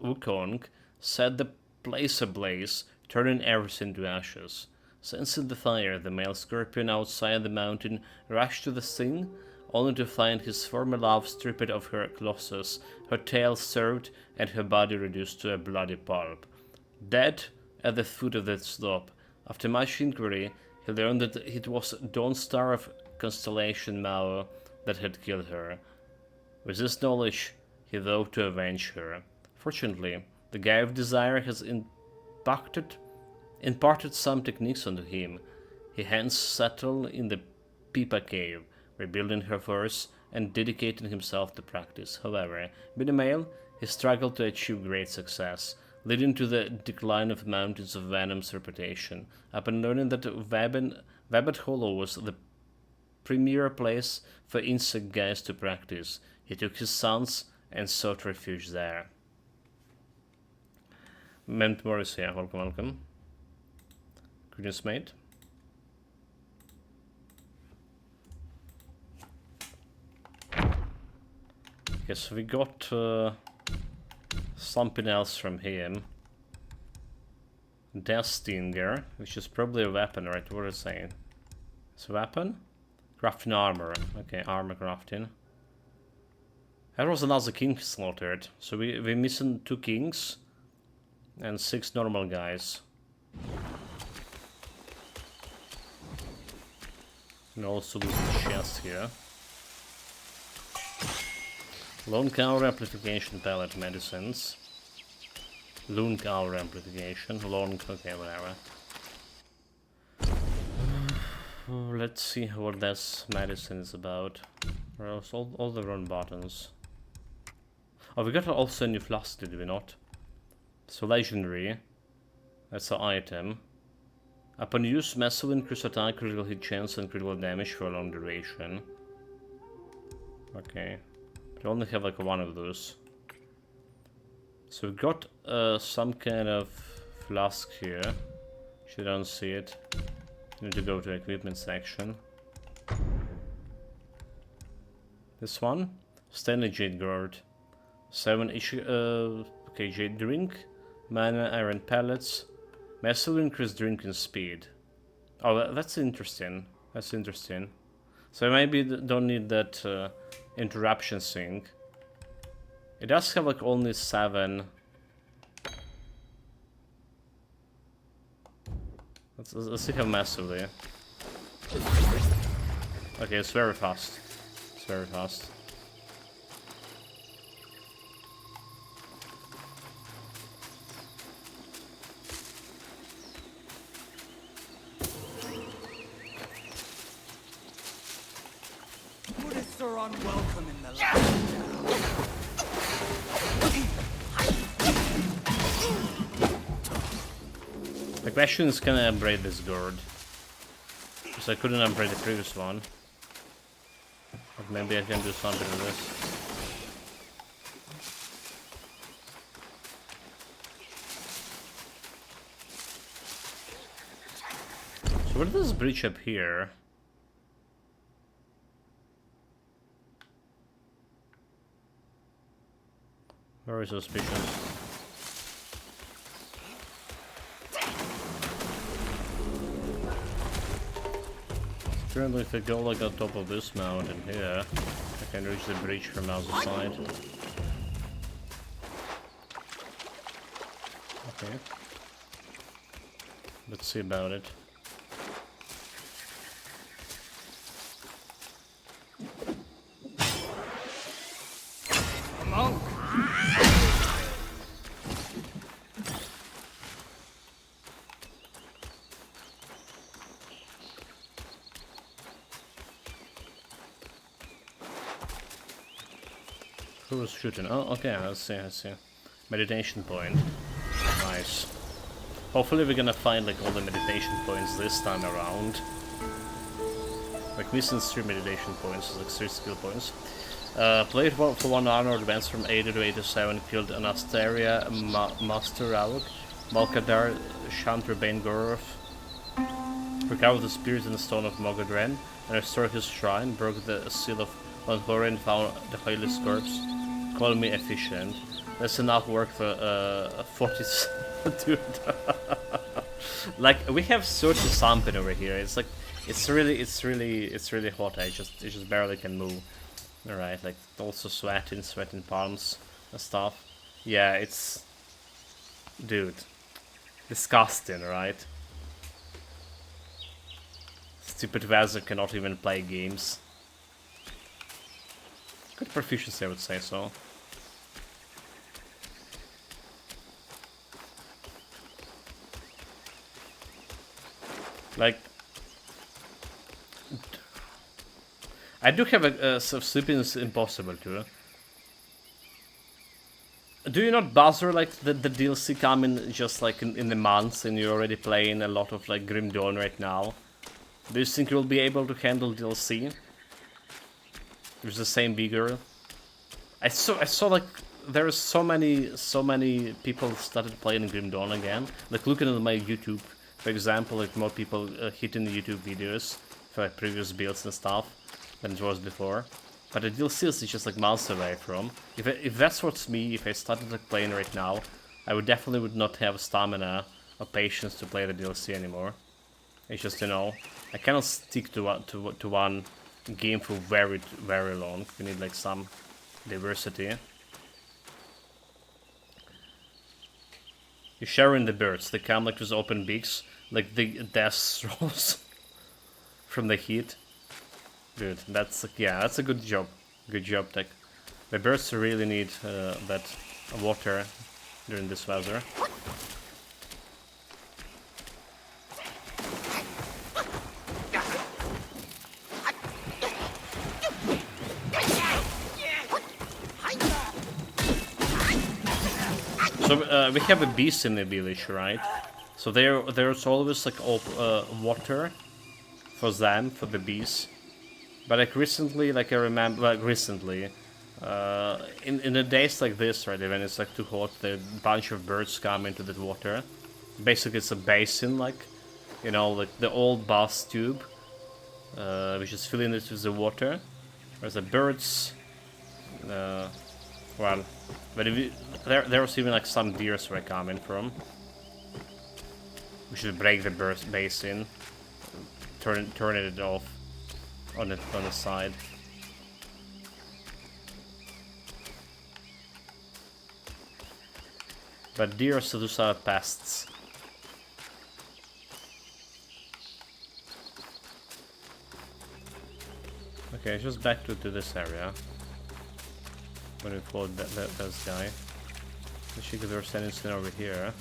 Wukong set the place ablaze, turning everything to ashes. Sensing the fire, the male scorpion outside the mountain rushed to the scene, only to find his former love stripped of her clothes, her tail severed, and her body reduced to a bloody pulp. Dead at the foot of the slope, after much inquiry, he learned that it was Dawn Star of Constellation Mao that had killed her. With this knowledge, he vowed to avenge her. Fortunately, the Guy of Desire has imparted some techniques onto him. He hence settled in the Pipa Cave, rebuilding her force and dedicating himself to practice. However, being a male, he struggled to achieve great success, leading to the decline of Mountains of Venom's reputation. Upon learning that Webbed Hollow was the premier place for insect guys to practice, he took his sons and sought refuge there. Ment Morris here, welcome. Greetings, mate. Yes, we got something else from him. Dastinger, which is probably a weapon, right? What is it saying? It's a weapon? Crafting armor. Okay, armor crafting. There was another king slaughtered. So we're missing 2 kings and 6 normal guys. And also lose the chest here. Lone Cow Amplification Palette Medicines. Lone Cow Amplification. Okay, whatever. Let's see what this medicine is about. All the wrong buttons. Oh, we got also a new flask, did we not? So legendary. That's an item. Upon use, massive increase attack, critical hit chance, and critical damage for a long duration. Okay. But I only have like one of those. So we've got some kind of flask here. If you don't see it, you need to go to equipment section. This one, Stanley Jade Guard. 7 issue, okay, Jade Drink, Mana, Iron Pellets, massively increased drinking speed. Oh, that's interesting. That's interesting. So I maybe don't need that interruption sync. It does have like only 7. Let's see how massively. Okay, it's very fast. It's very fast. Buddhists are unwelcome in the land. The question is, can I upgrade this gourd? Because I couldn't upgrade the previous one. But maybe I can do something with this. So what is this bridge up here? Very suspicious. Currently, if I go like on top of this mountain here, I can reach the bridge from the other side. Okay. Let's see about it. A monk. Who was shooting? Oh, okay, I see, I see. Meditation point. Nice. Hopefully we're gonna find like all the meditation points this time around. Like missing 3 meditation points, like 3 skill points. Played for 1 hour, advanced from 80 to 87, killed Anastasia, Master Aluk, Malkadar, Shantra Bangorov, recovered the spirit in the stone of Mogadren, and restored his shrine, broke the seal of Montlorin, found the Holy Corpse. Call me efficient. That's enough work for 40. Dude. Like we have 30 something over here. It's like it's really hot. I just barely can move. Alright, like also sweating palms and stuff. Yeah, it's dude. Disgusting, right? Stupid Vazer cannot even play games. Good proficiency, I would say so. Like, I do have a sleeping is impossible too. Do you not bother like the DLC coming just like in the months, and you're already playing a lot of like Grim Dawn right now? Do you think you'll be able to handle DLC? There's the same bigger. I saw like there are so many people started playing Grim Dawn again. Like looking at my YouTube, for example, like more people hitting the YouTube videos for like previous builds and stuff than it was before. But the DLC is just like months away from. If that's what's me, if I started like playing right now, I would definitely not have stamina or patience to play the DLC anymore. It's just, you know, I cannot stick to one game for very long. You need like some diversity. You're sharing the birds. They come like with open beaks, like the death throws from the heat. Good. That's yeah. That's a good job. Good job, Tech. The birds really need that water during this weather. So we have a beast in the village, right? So there's always like water for them, for the bees. But like recently, like I remember, like recently, In the days like this, right, when it's like too hot, a bunch of birds come into the water. Basically, it's a basin, like, you know, like the old bath tube, which is filling it with the water. Whereas the birds, well, but if you, there was even like some deers were coming from. We should break the basin, turn it off on the side. But deer seduce our pests. Okay, just back to this area. When we fought that guy. The chickens are standing soon over here.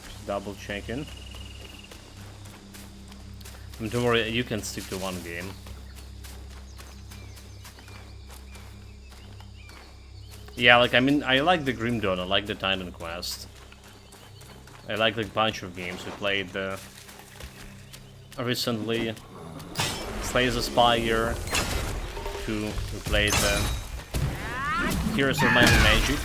Just double checking. And don't worry, you can stick to one game. Yeah, like, I mean, I like the Grim Dawn, I like the Titan Quest. I like the bunch of games we played recently. Slays the Spire 2, we played Heroes of Might and Magic.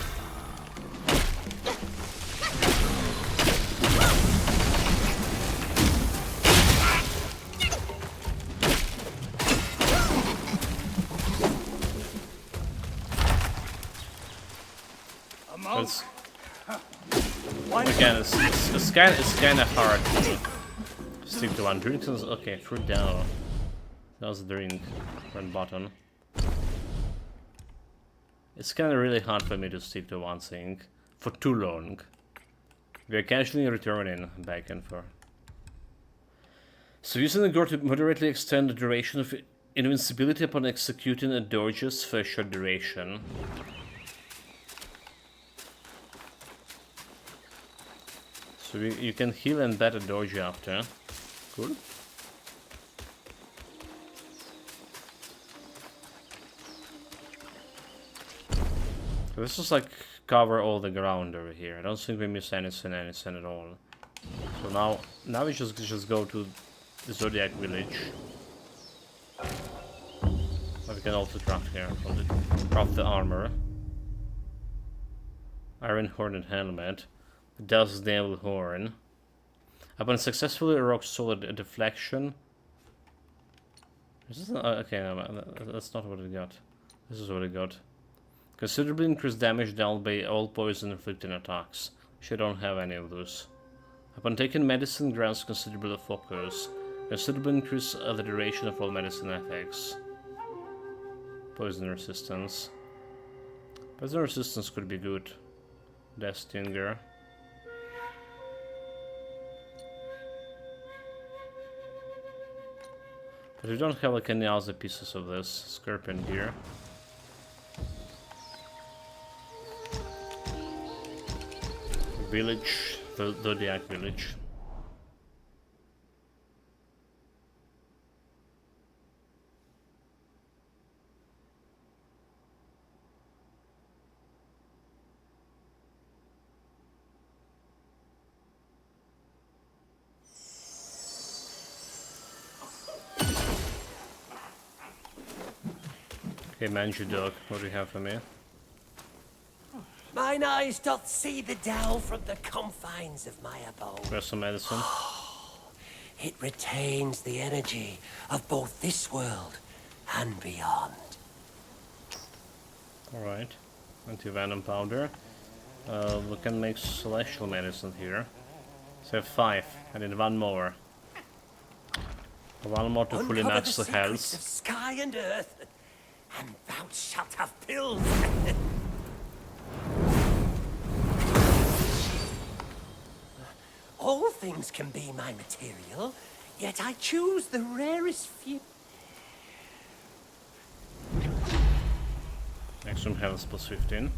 It's, again, it's kind of hard to stick to one. Drinks, okay, fruit down. That was a drink, front button. It's kind of really hard for me to stick to one thing for too long. We are casually returning back and forth. So using the gore to moderately extend the duration of invincibility upon executing a dodges for a short duration. So you can heal and bat a dodge after. Cool. So this is like cover all the ground over here. I don't think we miss anything at all. So now we just go to the Zodiac Village. But we can also craft here. Craft the armor. Iron Hornet helmet. Death's Devil Horn. Upon successfully rock solid a deflection. Is this okay, no, that's not what we got. This is what we got. Considerably increased damage dealt by all poison inflicting attacks. She don't have any of those. Upon taking medicine grants considerable focus. Considerably increase the duration of all medicine effects. Poison resistance. Poison resistance could be good. Death Stinger. But we don't have like any other pieces of this. Scorpion Deer. Village, the Zodiac Village. Okay, Manju Dog, what do you have for me? Mine eyes doth see the dell from the confines of my abode. Where's some medicine? It retains the energy of both this world and beyond. Alright. Anti-venom powder. We can make celestial medicine here. So I have 5. I need one more. One more to fully Uncover match the the secrets of health. sky and earth, and thou shalt have pills. All things can be my material, yet I choose the rarest few. Maximum health plus 15.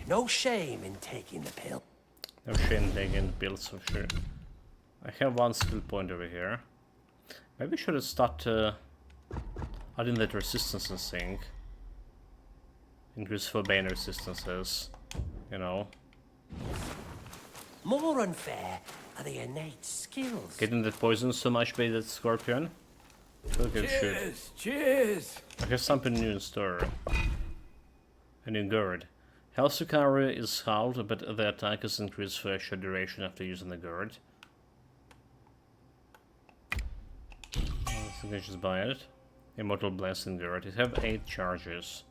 No shame in taking the pill. No shame taking pills for sure. I have one skill point over here. Maybe we should start adding that resistance and thing. Increase for bane resistances, you know. More unfair are the innate skills. Getting that poison so much by that scorpion? Look at shit. Cheers, cheers. I have something new in store. A new gourd. Health recovery is halved, but the attack is increased for a short duration after using the gourd. I think I just buy it. Immortal Blessing gourd. It have 8 charges.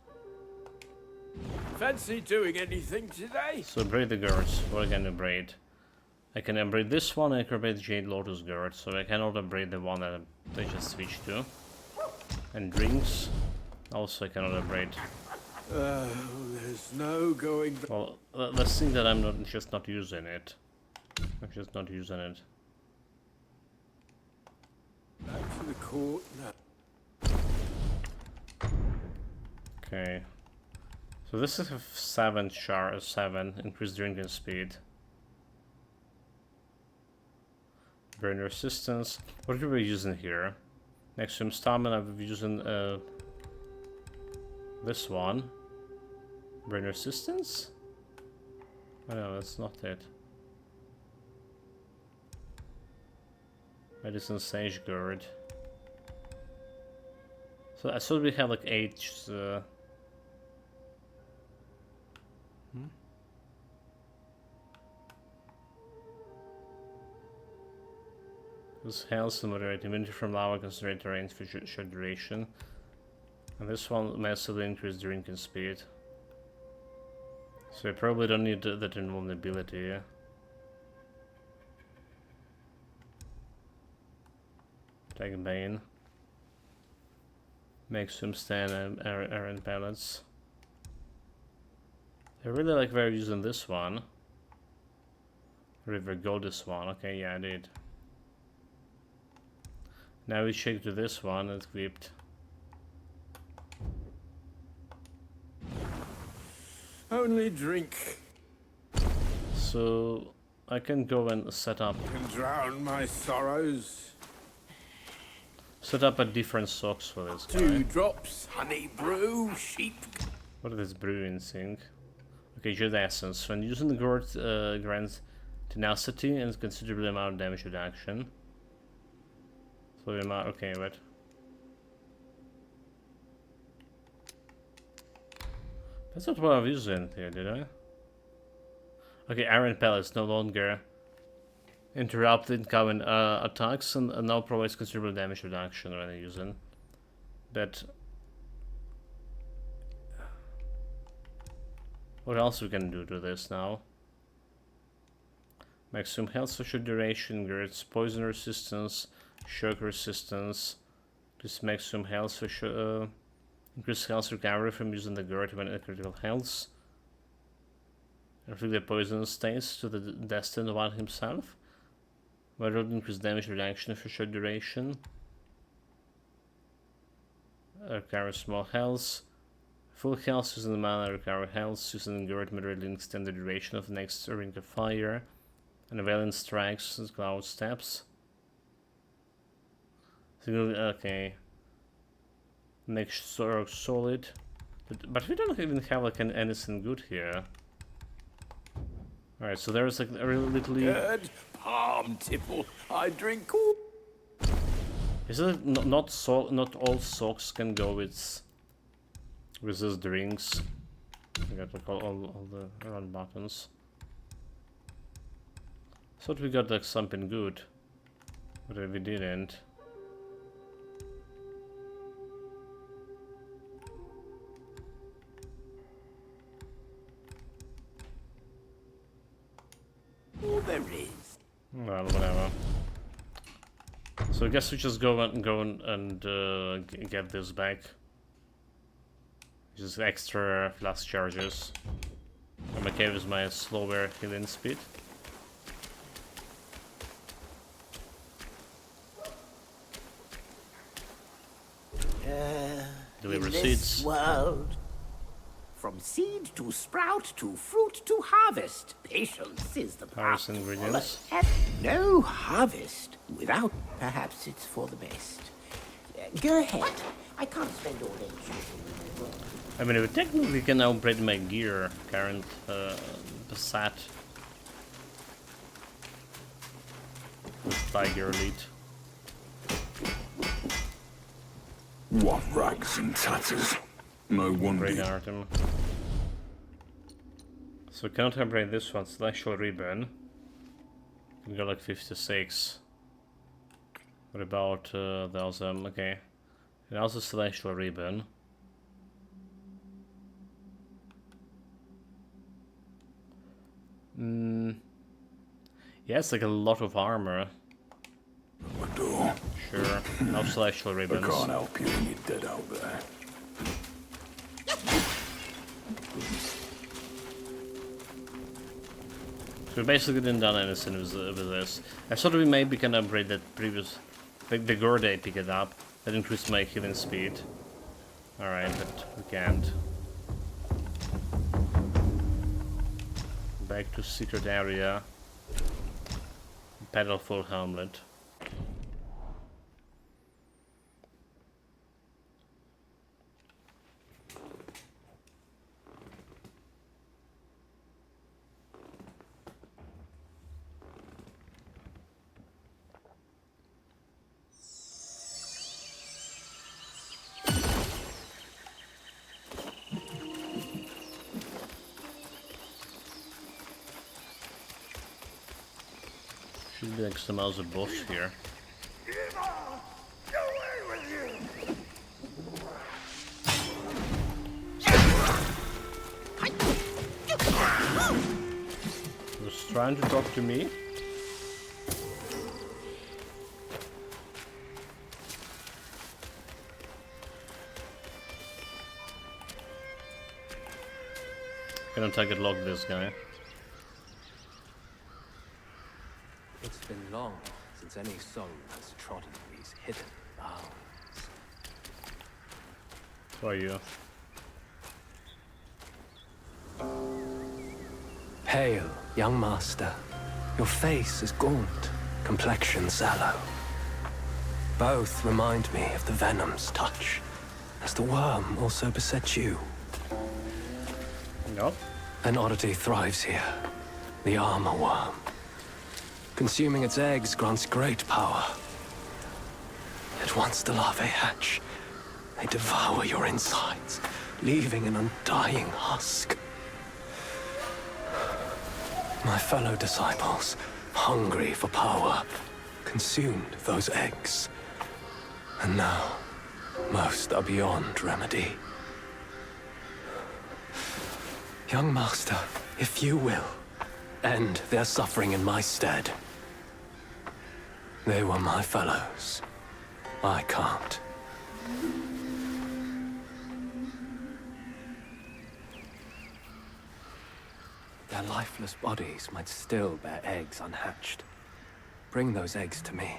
Fancy doing anything today? So braid the gourds. What can I braid? I can upgrade this one, I can upgrade Jade Lotus gourd, so I cannot upgrade the one that I just switched to. And drinks. Also I cannot upgrade. There's no going back. Well, let's think that I'm not using it. I'm just not using it. Back to the court now. Okay. So this is a 7 increased drinking speed. Burn resistance. What are we using here? Maximum stamina, we're using this one. Burn resistance? Oh no, that's not it. Medicine Sage Gourd. So I thought we have like 8. This health and moderate immunity from lava, concentrate range for short duration. And this one massively increased drinking speed. So I probably don't need that invulnerability. Yeah? Take Bane. Maximum stand errant pellets. I really like where using this one. River go this one. Okay, yeah, I did. Now we check to this one, it's equipped. Only drink So I can go and set up can drown my sorrows. a different socks for this guy. 2 drops, honey brew, sheep. What is this brewing thing? Okay, Jade Essence. When using the gourd grants tenacity and considerable amount of damage reduction. So we might, okay, wait. That's not what I was using here, did I? Okay, Iron Pellets no longer interrupt incoming attacks and now provides considerable damage reduction when using. But what else we can do to this now? Maximum health for short duration, grants poison resistance, shock resistance, increase maximum health for increase health recovery from using the gourd when at critical health. Inflict the poison stains to the destined one himself. Whether increase damage reduction for short duration. Recover small health. Full health using the mana, recover health using the gourd moderately extend the duration of the next ring of fire. And Valiant strikes as cloud steps. Okay. Make sure solid. But we don't even have like anything good here. Alright, so there's like a really little. Good palm tipple. I drink. Is it not all socks can go with these drinks? I got like all the run buttons. Thought we got like something good, but we didn't. Oh, there is. Well, whatever. So I guess we just go and get this back. Just extra flask charges. I'm okay with my slower healing speed. Deliver in seeds. This world, from seed to sprout to fruit to harvest, patience is the Harvest path to ingredients. follow. And no harvest without. Perhaps it's for the best. Go ahead. I can't spend all day choosing. I mean, we technically can now upgrade my gear, current Passat. with Tiger Elite. What rags and tatters? No wonder. Great item. So can't upgrade this one, Celestial Ribbon. We got like 56. What about those okay. And also Celestial Ribbon. Yeah, it's like a lot of armor. The door. Sure. No Celestial I Ribbons. can't help you when you're dead out there. So we basically didn't done anything with this. I thought we maybe can upgrade that previous, like the Gorde pick it up. That increased my healing speed. Alright, but we can't. Back to secret area. Pedal full helmet. Should be like some other boss here. He was trying to talk to me. Gonna target lock this guy. It's been long since any soul has trodden these hidden bounds. Who are you? Hail, young master. Your face is gaunt, complexion sallow. Both remind me of the venom's touch, as the worm also beset you. No. An oddity thrives here, the armor worm. Consuming its eggs grants great power. Yet once the larvae hatch, they devour your insides, leaving an undying husk. My fellow disciples, hungry for power, consumed those eggs. And now, most are beyond remedy. Young master, if you will, end their suffering in my stead. They were my fellows. I can't. Their lifeless bodies might still bear eggs unhatched. Bring those eggs to me,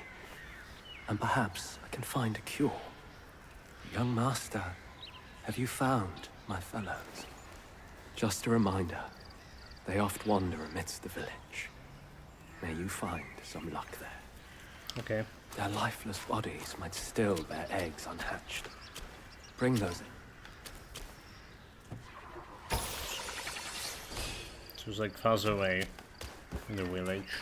and perhaps I can find a cure. Young master, have you found my fellows? Just a reminder, they oft wander amidst the village. May you find some luck there. Okay. Their lifeless bodies might still bear eggs unhatched. Bring those in. It was like far away in the village.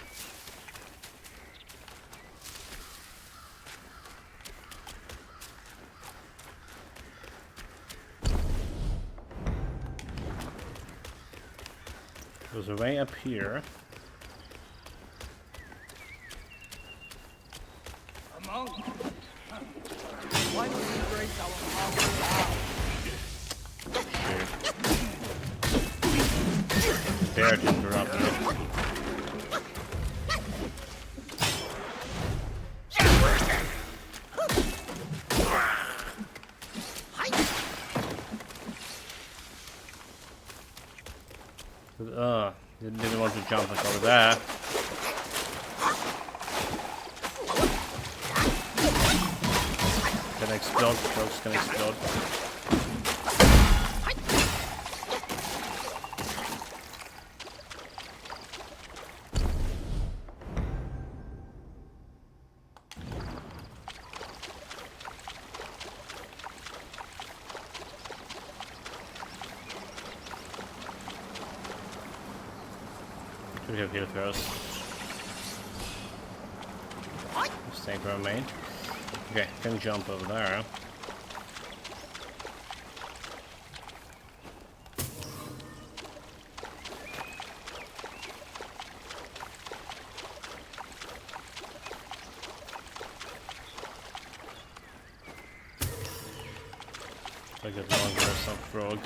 There's a way up here. A monk? Why must we break our vows? There to interrupt me. Didn't want to jump like over there. Can explode, those can explode. We have here first. mistake were made. Okay, can jump over there. I get longer as some frog.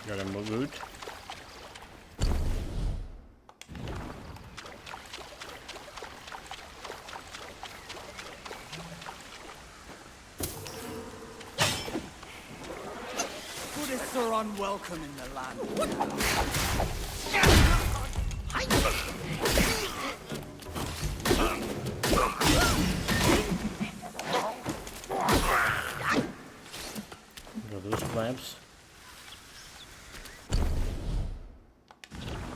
Got him good. Buddhists are unwelcome in the land. Got those clamps.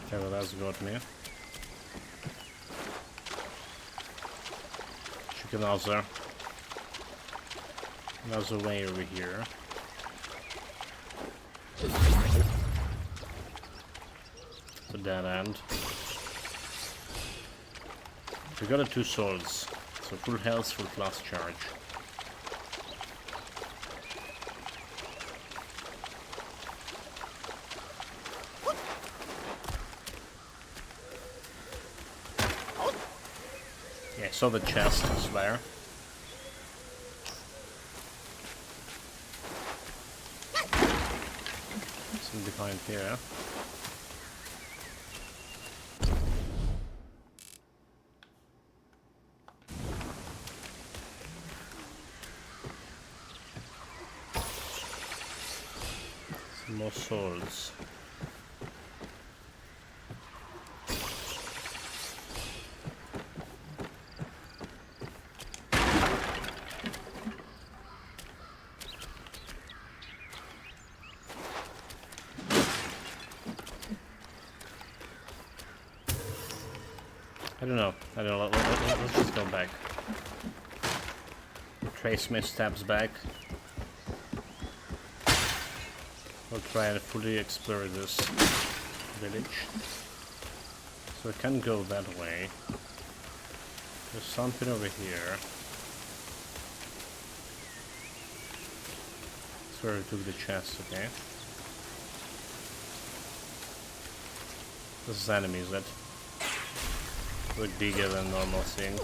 Okay, well that's got me. Chicken also. There's a way over here. The dead end. We got 2 swords, so full health, full flask charge. Yeah, I saw the chest is there. Some behind here. Some more swords. I don't know. Let's just go back. Trace my steps back. We'll try and fully explore this village. So I can go that way. There's something over here. That's where we took the chest, okay. This is enemy, is it? Look bigger than normal thing.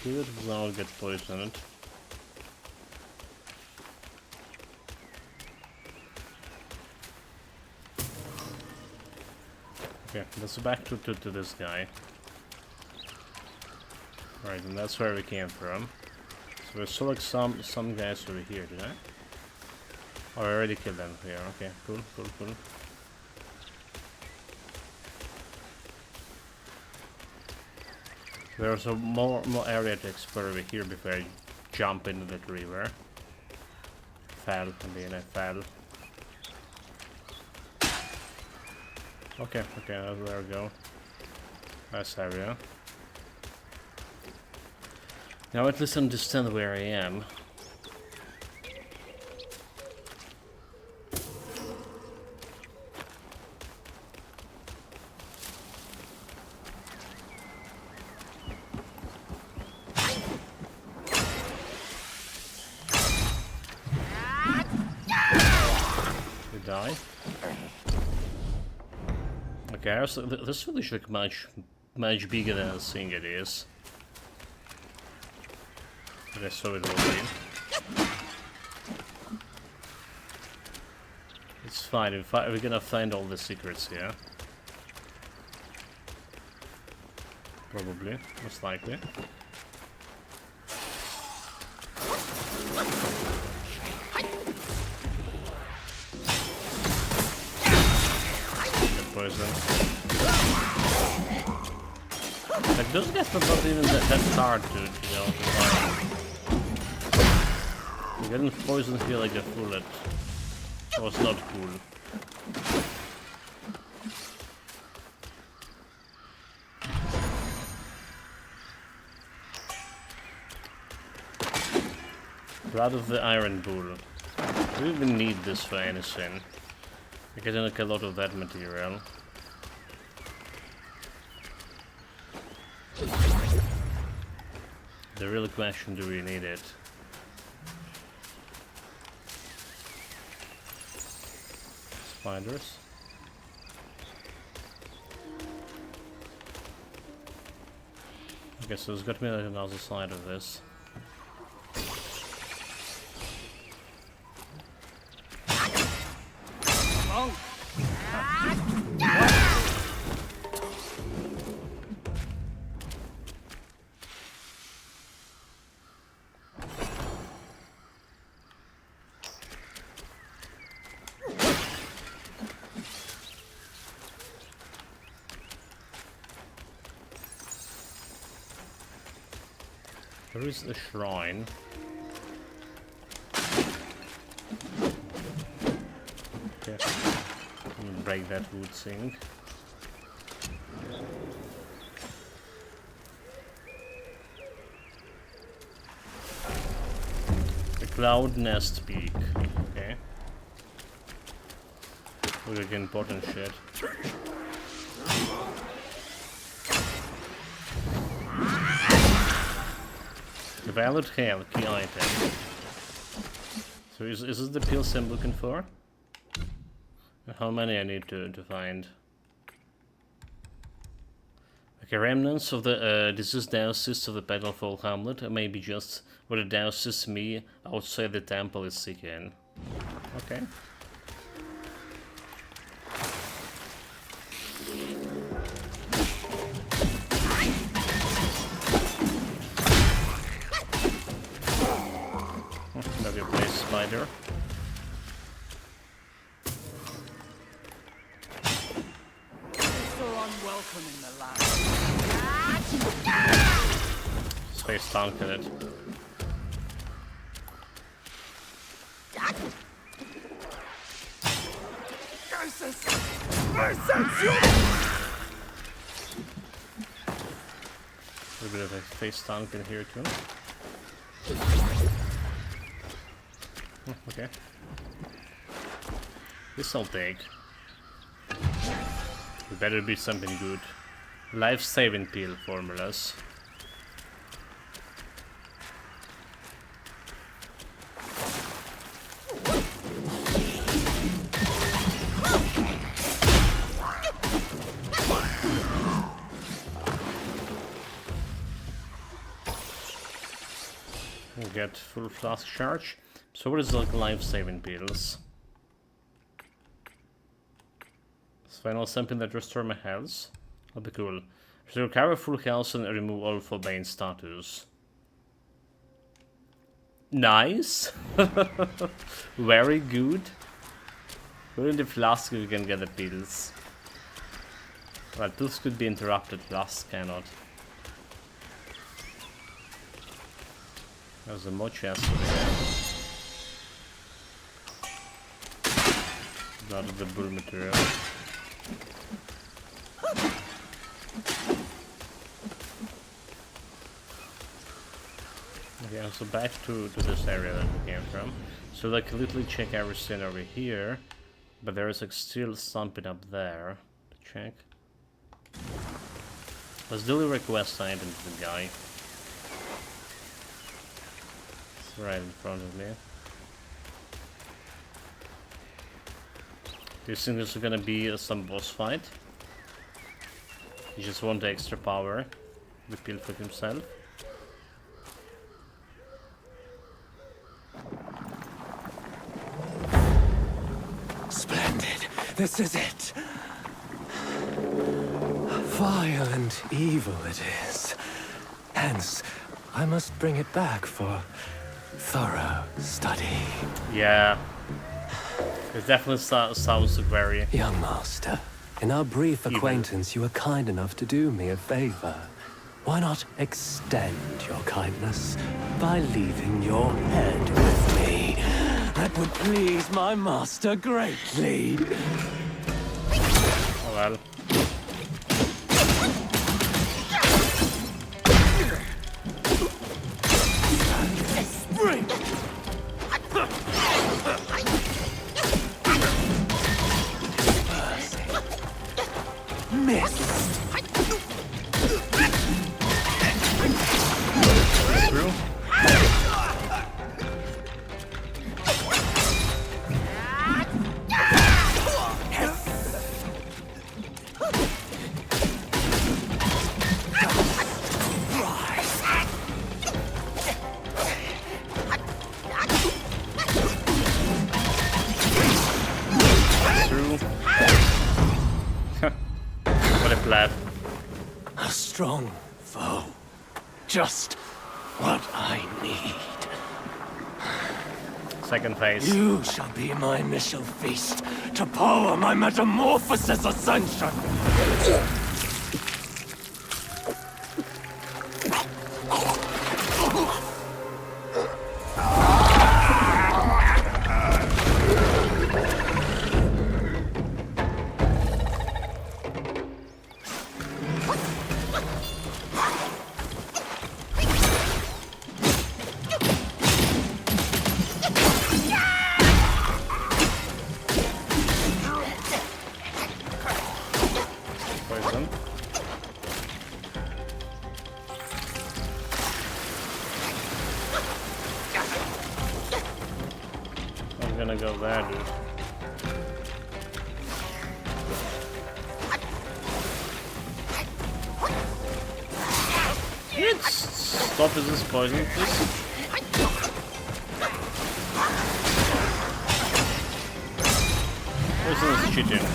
Good, I'll get poisoned. Okay, let's go back to this guy. Right, and that's where we came from. So we saw like some guys over here, did I? Oh, I already killed them here. Okay, cool. There's a more area to explore over here before I jump into that river. Fell, and then I fell. Okay, there we go. Nice area. Now at least I understand where I am. You die? Okay, so this village looks much bigger than I think it is. But I saw it will be. It's fine, we're gonna find all the secrets here. Probably, most likely. The poison. Like, those guys are not even that hard to, you know, to find. Getting poisoned here like a fool, that was not cool. Blood of the Iron Bull. Do we even need this for anything? I get like a lot of that material. The real question, do we need it? Spiders. Okay, so there's got to be like another side of this. There is a shrine. Okay. I'm gonna break that wood thing. The Cloud Nest Peak. Okay. We're getting important shit. Valid Hail, key item. So is this the pills I'm looking for? How many I need to find? Okay, remnants of the diseased diocese of the Petalfall Hamlet, maybe just where the diocese me outside the temple is seeking. Okay. Maybe a place spider. So unwelcome in the land. Space tanked it. A bit of a face tank in here too. Okay. This I'll take. It better be something good. Life-saving pill formulas. We'll get full flask charge. So what is like life-saving pills? Final something that restore my health. That'll be cool. So recover full health and remove all forbane status. Nice. Very good. Only in the flask we can get the pills. Well, pills could be interrupted, flasks cannot. There's a more chest over there. Blood of the bull material. Okay, so back to this area that we came from. So like literally check everything over here, but there is like still something up there to check. Let's deliver quest item to the guy. It's right in front of me. Do you think this is gonna be some boss fight? He just want the extra power, the pill for himself. Splendid. This is it. Vile and evil it is. Hence, I must bring it back for thorough study. Yeah. It definitely sounds very... Young master, in our brief acquaintance, you were kind enough to do me a favor. Why not extend your kindness by leaving your head with me? That would please my master greatly. Oh well. Spring! Missed! Through. Through. What a blab. A strong foe. Just what I need. Second phase. You shall be my initial feast to power my metamorphosis ascension. Poison. I'm gonna go there, dude. Stop with this poison, please. Poison is cheating.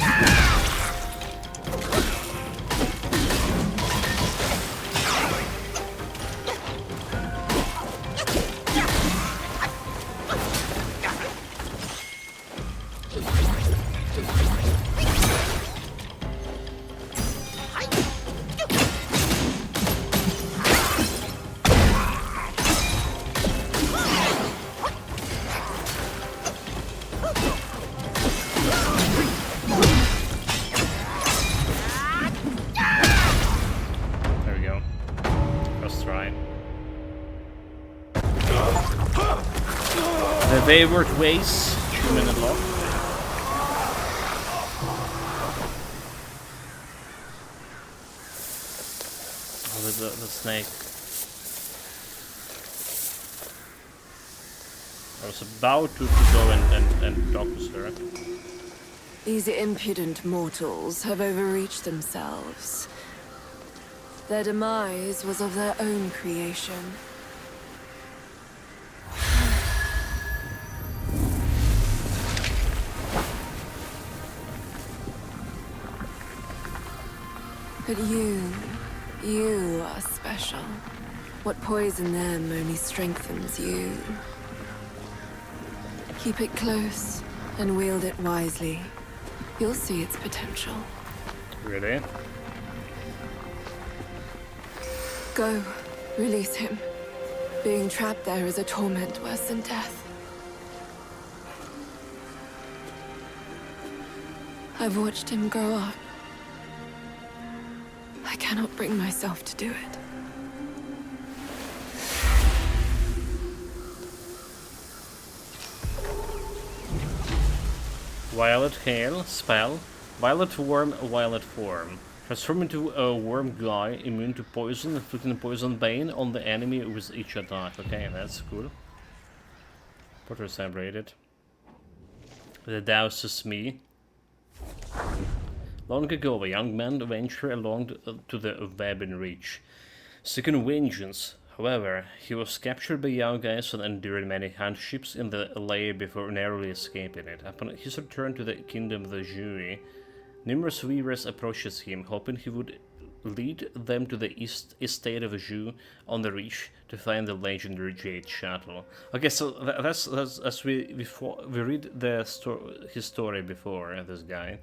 There we go. First try. The wayward ways, 2-minute lock. Oh, the snake. I was about to go and talk to her. These impudent mortals have overreached themselves. Their demise was of their own creation. But you are special. What poisoned them only strengthens you. Keep it close and wield it wisely. You'll see its potential. Really? Go, release him. Being trapped there is a torment worse than death. I've watched him grow up. I cannot bring myself to do it. Violet Hail, spell. Violet Worm, Violet Form. Transform into a worm guy, immune to poison, inflicting poison bane on the enemy with each attack. Okay, that's cool. Potter celebrated. The douses me. Long ago, a young man ventured along to the web in reach, seeking vengeance. However, he was captured by young guys and endured many hardships in the lair before narrowly escaping it. Upon his return to the kingdom of the Jury, numerous weavers approached him, hoping he would lead them to the estate of Zhu on the Reach to find the legendary Jade Shuttle. Okay, so that's as we read his story before, this guy.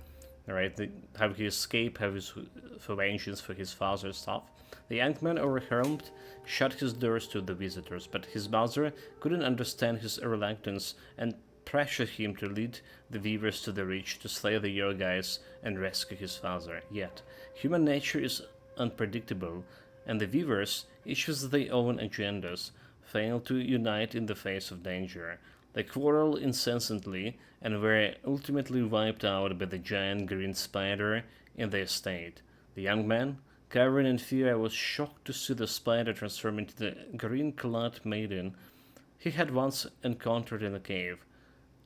Alright, how he escaped, how his for vengeance for his father's stuff. The young man, overwhelmed, shut his doors to the visitors, but his mother couldn't understand his reluctance and pressured him to lead the weavers to the Reach to slay the Yogais and rescue his father. Yet, human nature is unpredictable, and the weavers, each with their own agendas, fail to unite in the face of danger. They quarrel incessantly and were ultimately wiped out by the giant green spider in the estate. The young man, cowering in fear, was shocked to see the spider transform into the green-clad maiden he had once encountered in the cave.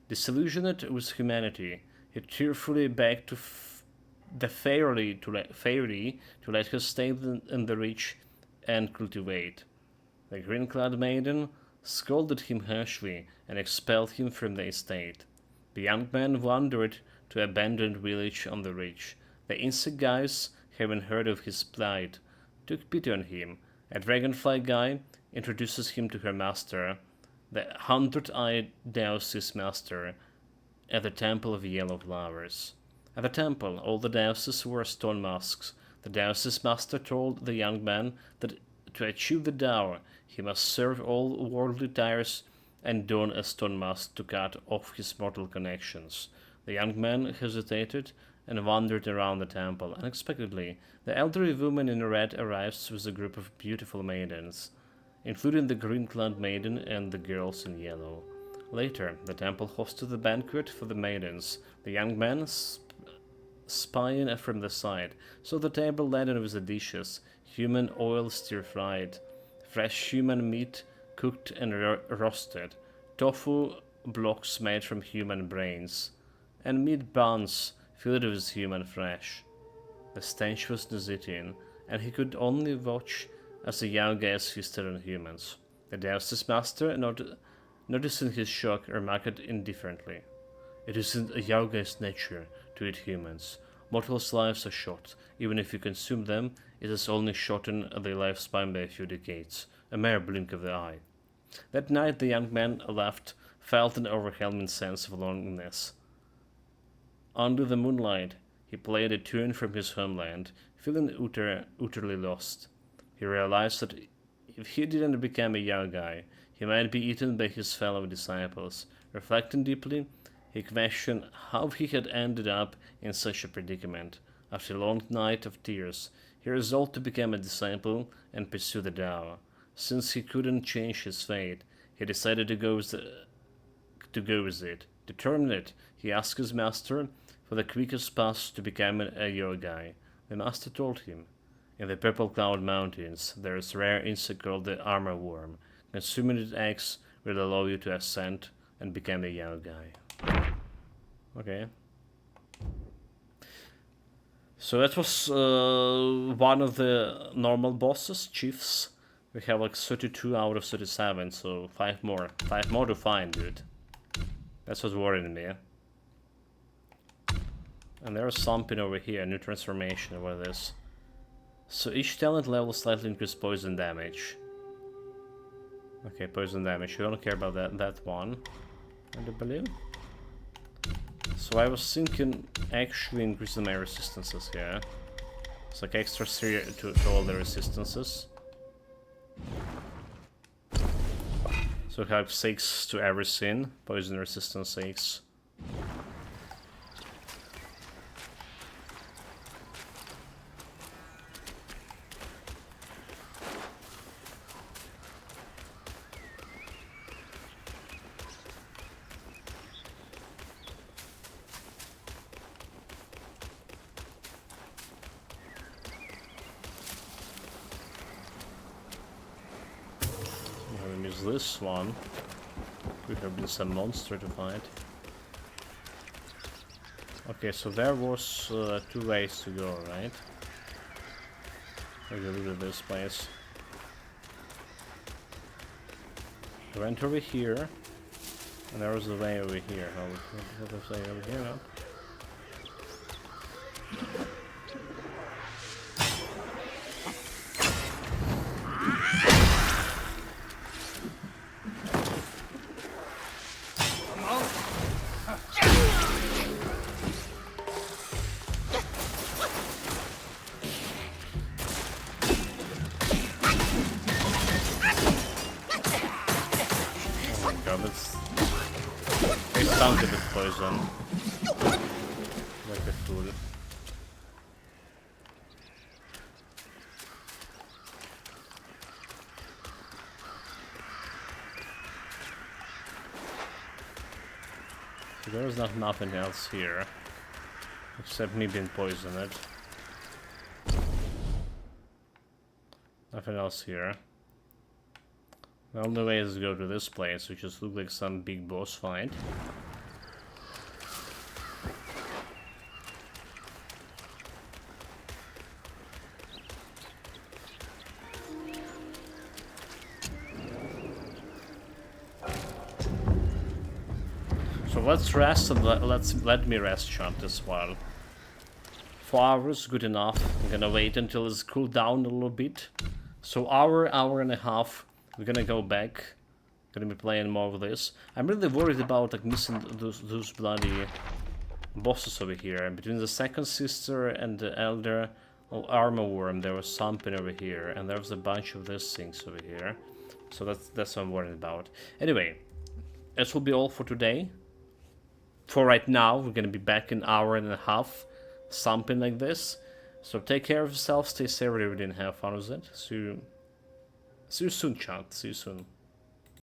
Disillusioned with humanity, he tearfully begged the fairy to let her stay in the Reach and cultivate. The green-clad maiden scolded him harshly and expelled him from the estate. The young man wandered to an abandoned village on the Reach. The insect guys, having heard of his plight, took pity on him. A dragonfly guy introduces him to her master, the 100-eyed Deuce's master, at the Temple of Yellow Flowers. At the temple, all the Deuces wore stone masks. The Deuce's master told the young man that to achieve the Tao, he must serve all worldly desires and don a stone mask to cut off his mortal connections. The young man hesitated and wandered around the temple. Unexpectedly, the elderly woman in red arrives with a group of beautiful maidens, including the green-clad maiden and the girls in yellow. Later, the temple hosted a banquet for the maidens. The young man, spying from the side, saw the table laden with the dishes: human oil stir-fried, fresh human meat cooked and roasted, tofu blocks made from human brains, and meat buns filled with human flesh. The stench was nauseating, and he could only watch as the young guys feasted on humans. The Deuce's master, noticing his shock, remarked indifferently, "It isn't a Yaoge's nature to eat humans. Mortals' lives are short. Even if you consume them, it has only shortened their lifespan by a few decades, a mere blink of the eye." That night the young man laughed, felt an overwhelming sense of loneliness. Under the moonlight, he played a tune from his homeland, feeling utterly lost. He realized that if he didn't become a Yaogai, he might be eaten by his fellow disciples. Reflecting deeply, he questioned how he had ended up in such a predicament. After a long night of tears, he resolved to become a disciple and pursue the Tao. Since he couldn't change his fate, he decided to go with it. Determined, he asked his master for the quickest path to become a Yogai. The master told him, "In the Purple Cloud Mountains, there is a rare insect called the armor worm. Consuming its eggs will allow you to ascend and become a Yogai." Okay. So that was one of the normal bosses, chiefs. We have like 32 out of 37, so 5 more. 5 more to find, dude. That's what's worrying me. And there's something over here, new transformation over this. So each talent level slightly increases poison damage. Okay, poison damage. We don't care about that one, I do believe. So I was thinking actually increasing my resistances here. It's like extra 3 to all the resistances. So we have 6 to everything. Poison resistance 6. This one could have been some monster to fight. Okay, so there was 2 ways to go, right? Maybe look at this place. I went over here, and there was a way over here. What was I over here now? sounds a bit poison. Like a fool. So there is nothing else here. Except me being poisoned. Nothing else here. The only way is to go to this place, which just looks like some big boss fight. So let's rest and let me rest chant as well. 4 hours, good enough. I'm gonna wait until it's cooled down a little bit. So hour and a half. We're gonna go back. Gonna be playing more of this. I'm really worried about like missing those bloody bosses over here. Between the second sister and the elder armor worm, there was something over here, and there was a bunch of these things over here. So that's what I'm worried about. Anyway, this will be all for today. For right now, we're gonna be back in an hour and a half, something like this. So take care of yourself, stay safe, everybody, and have fun with it. See you soon, chat. See you soon.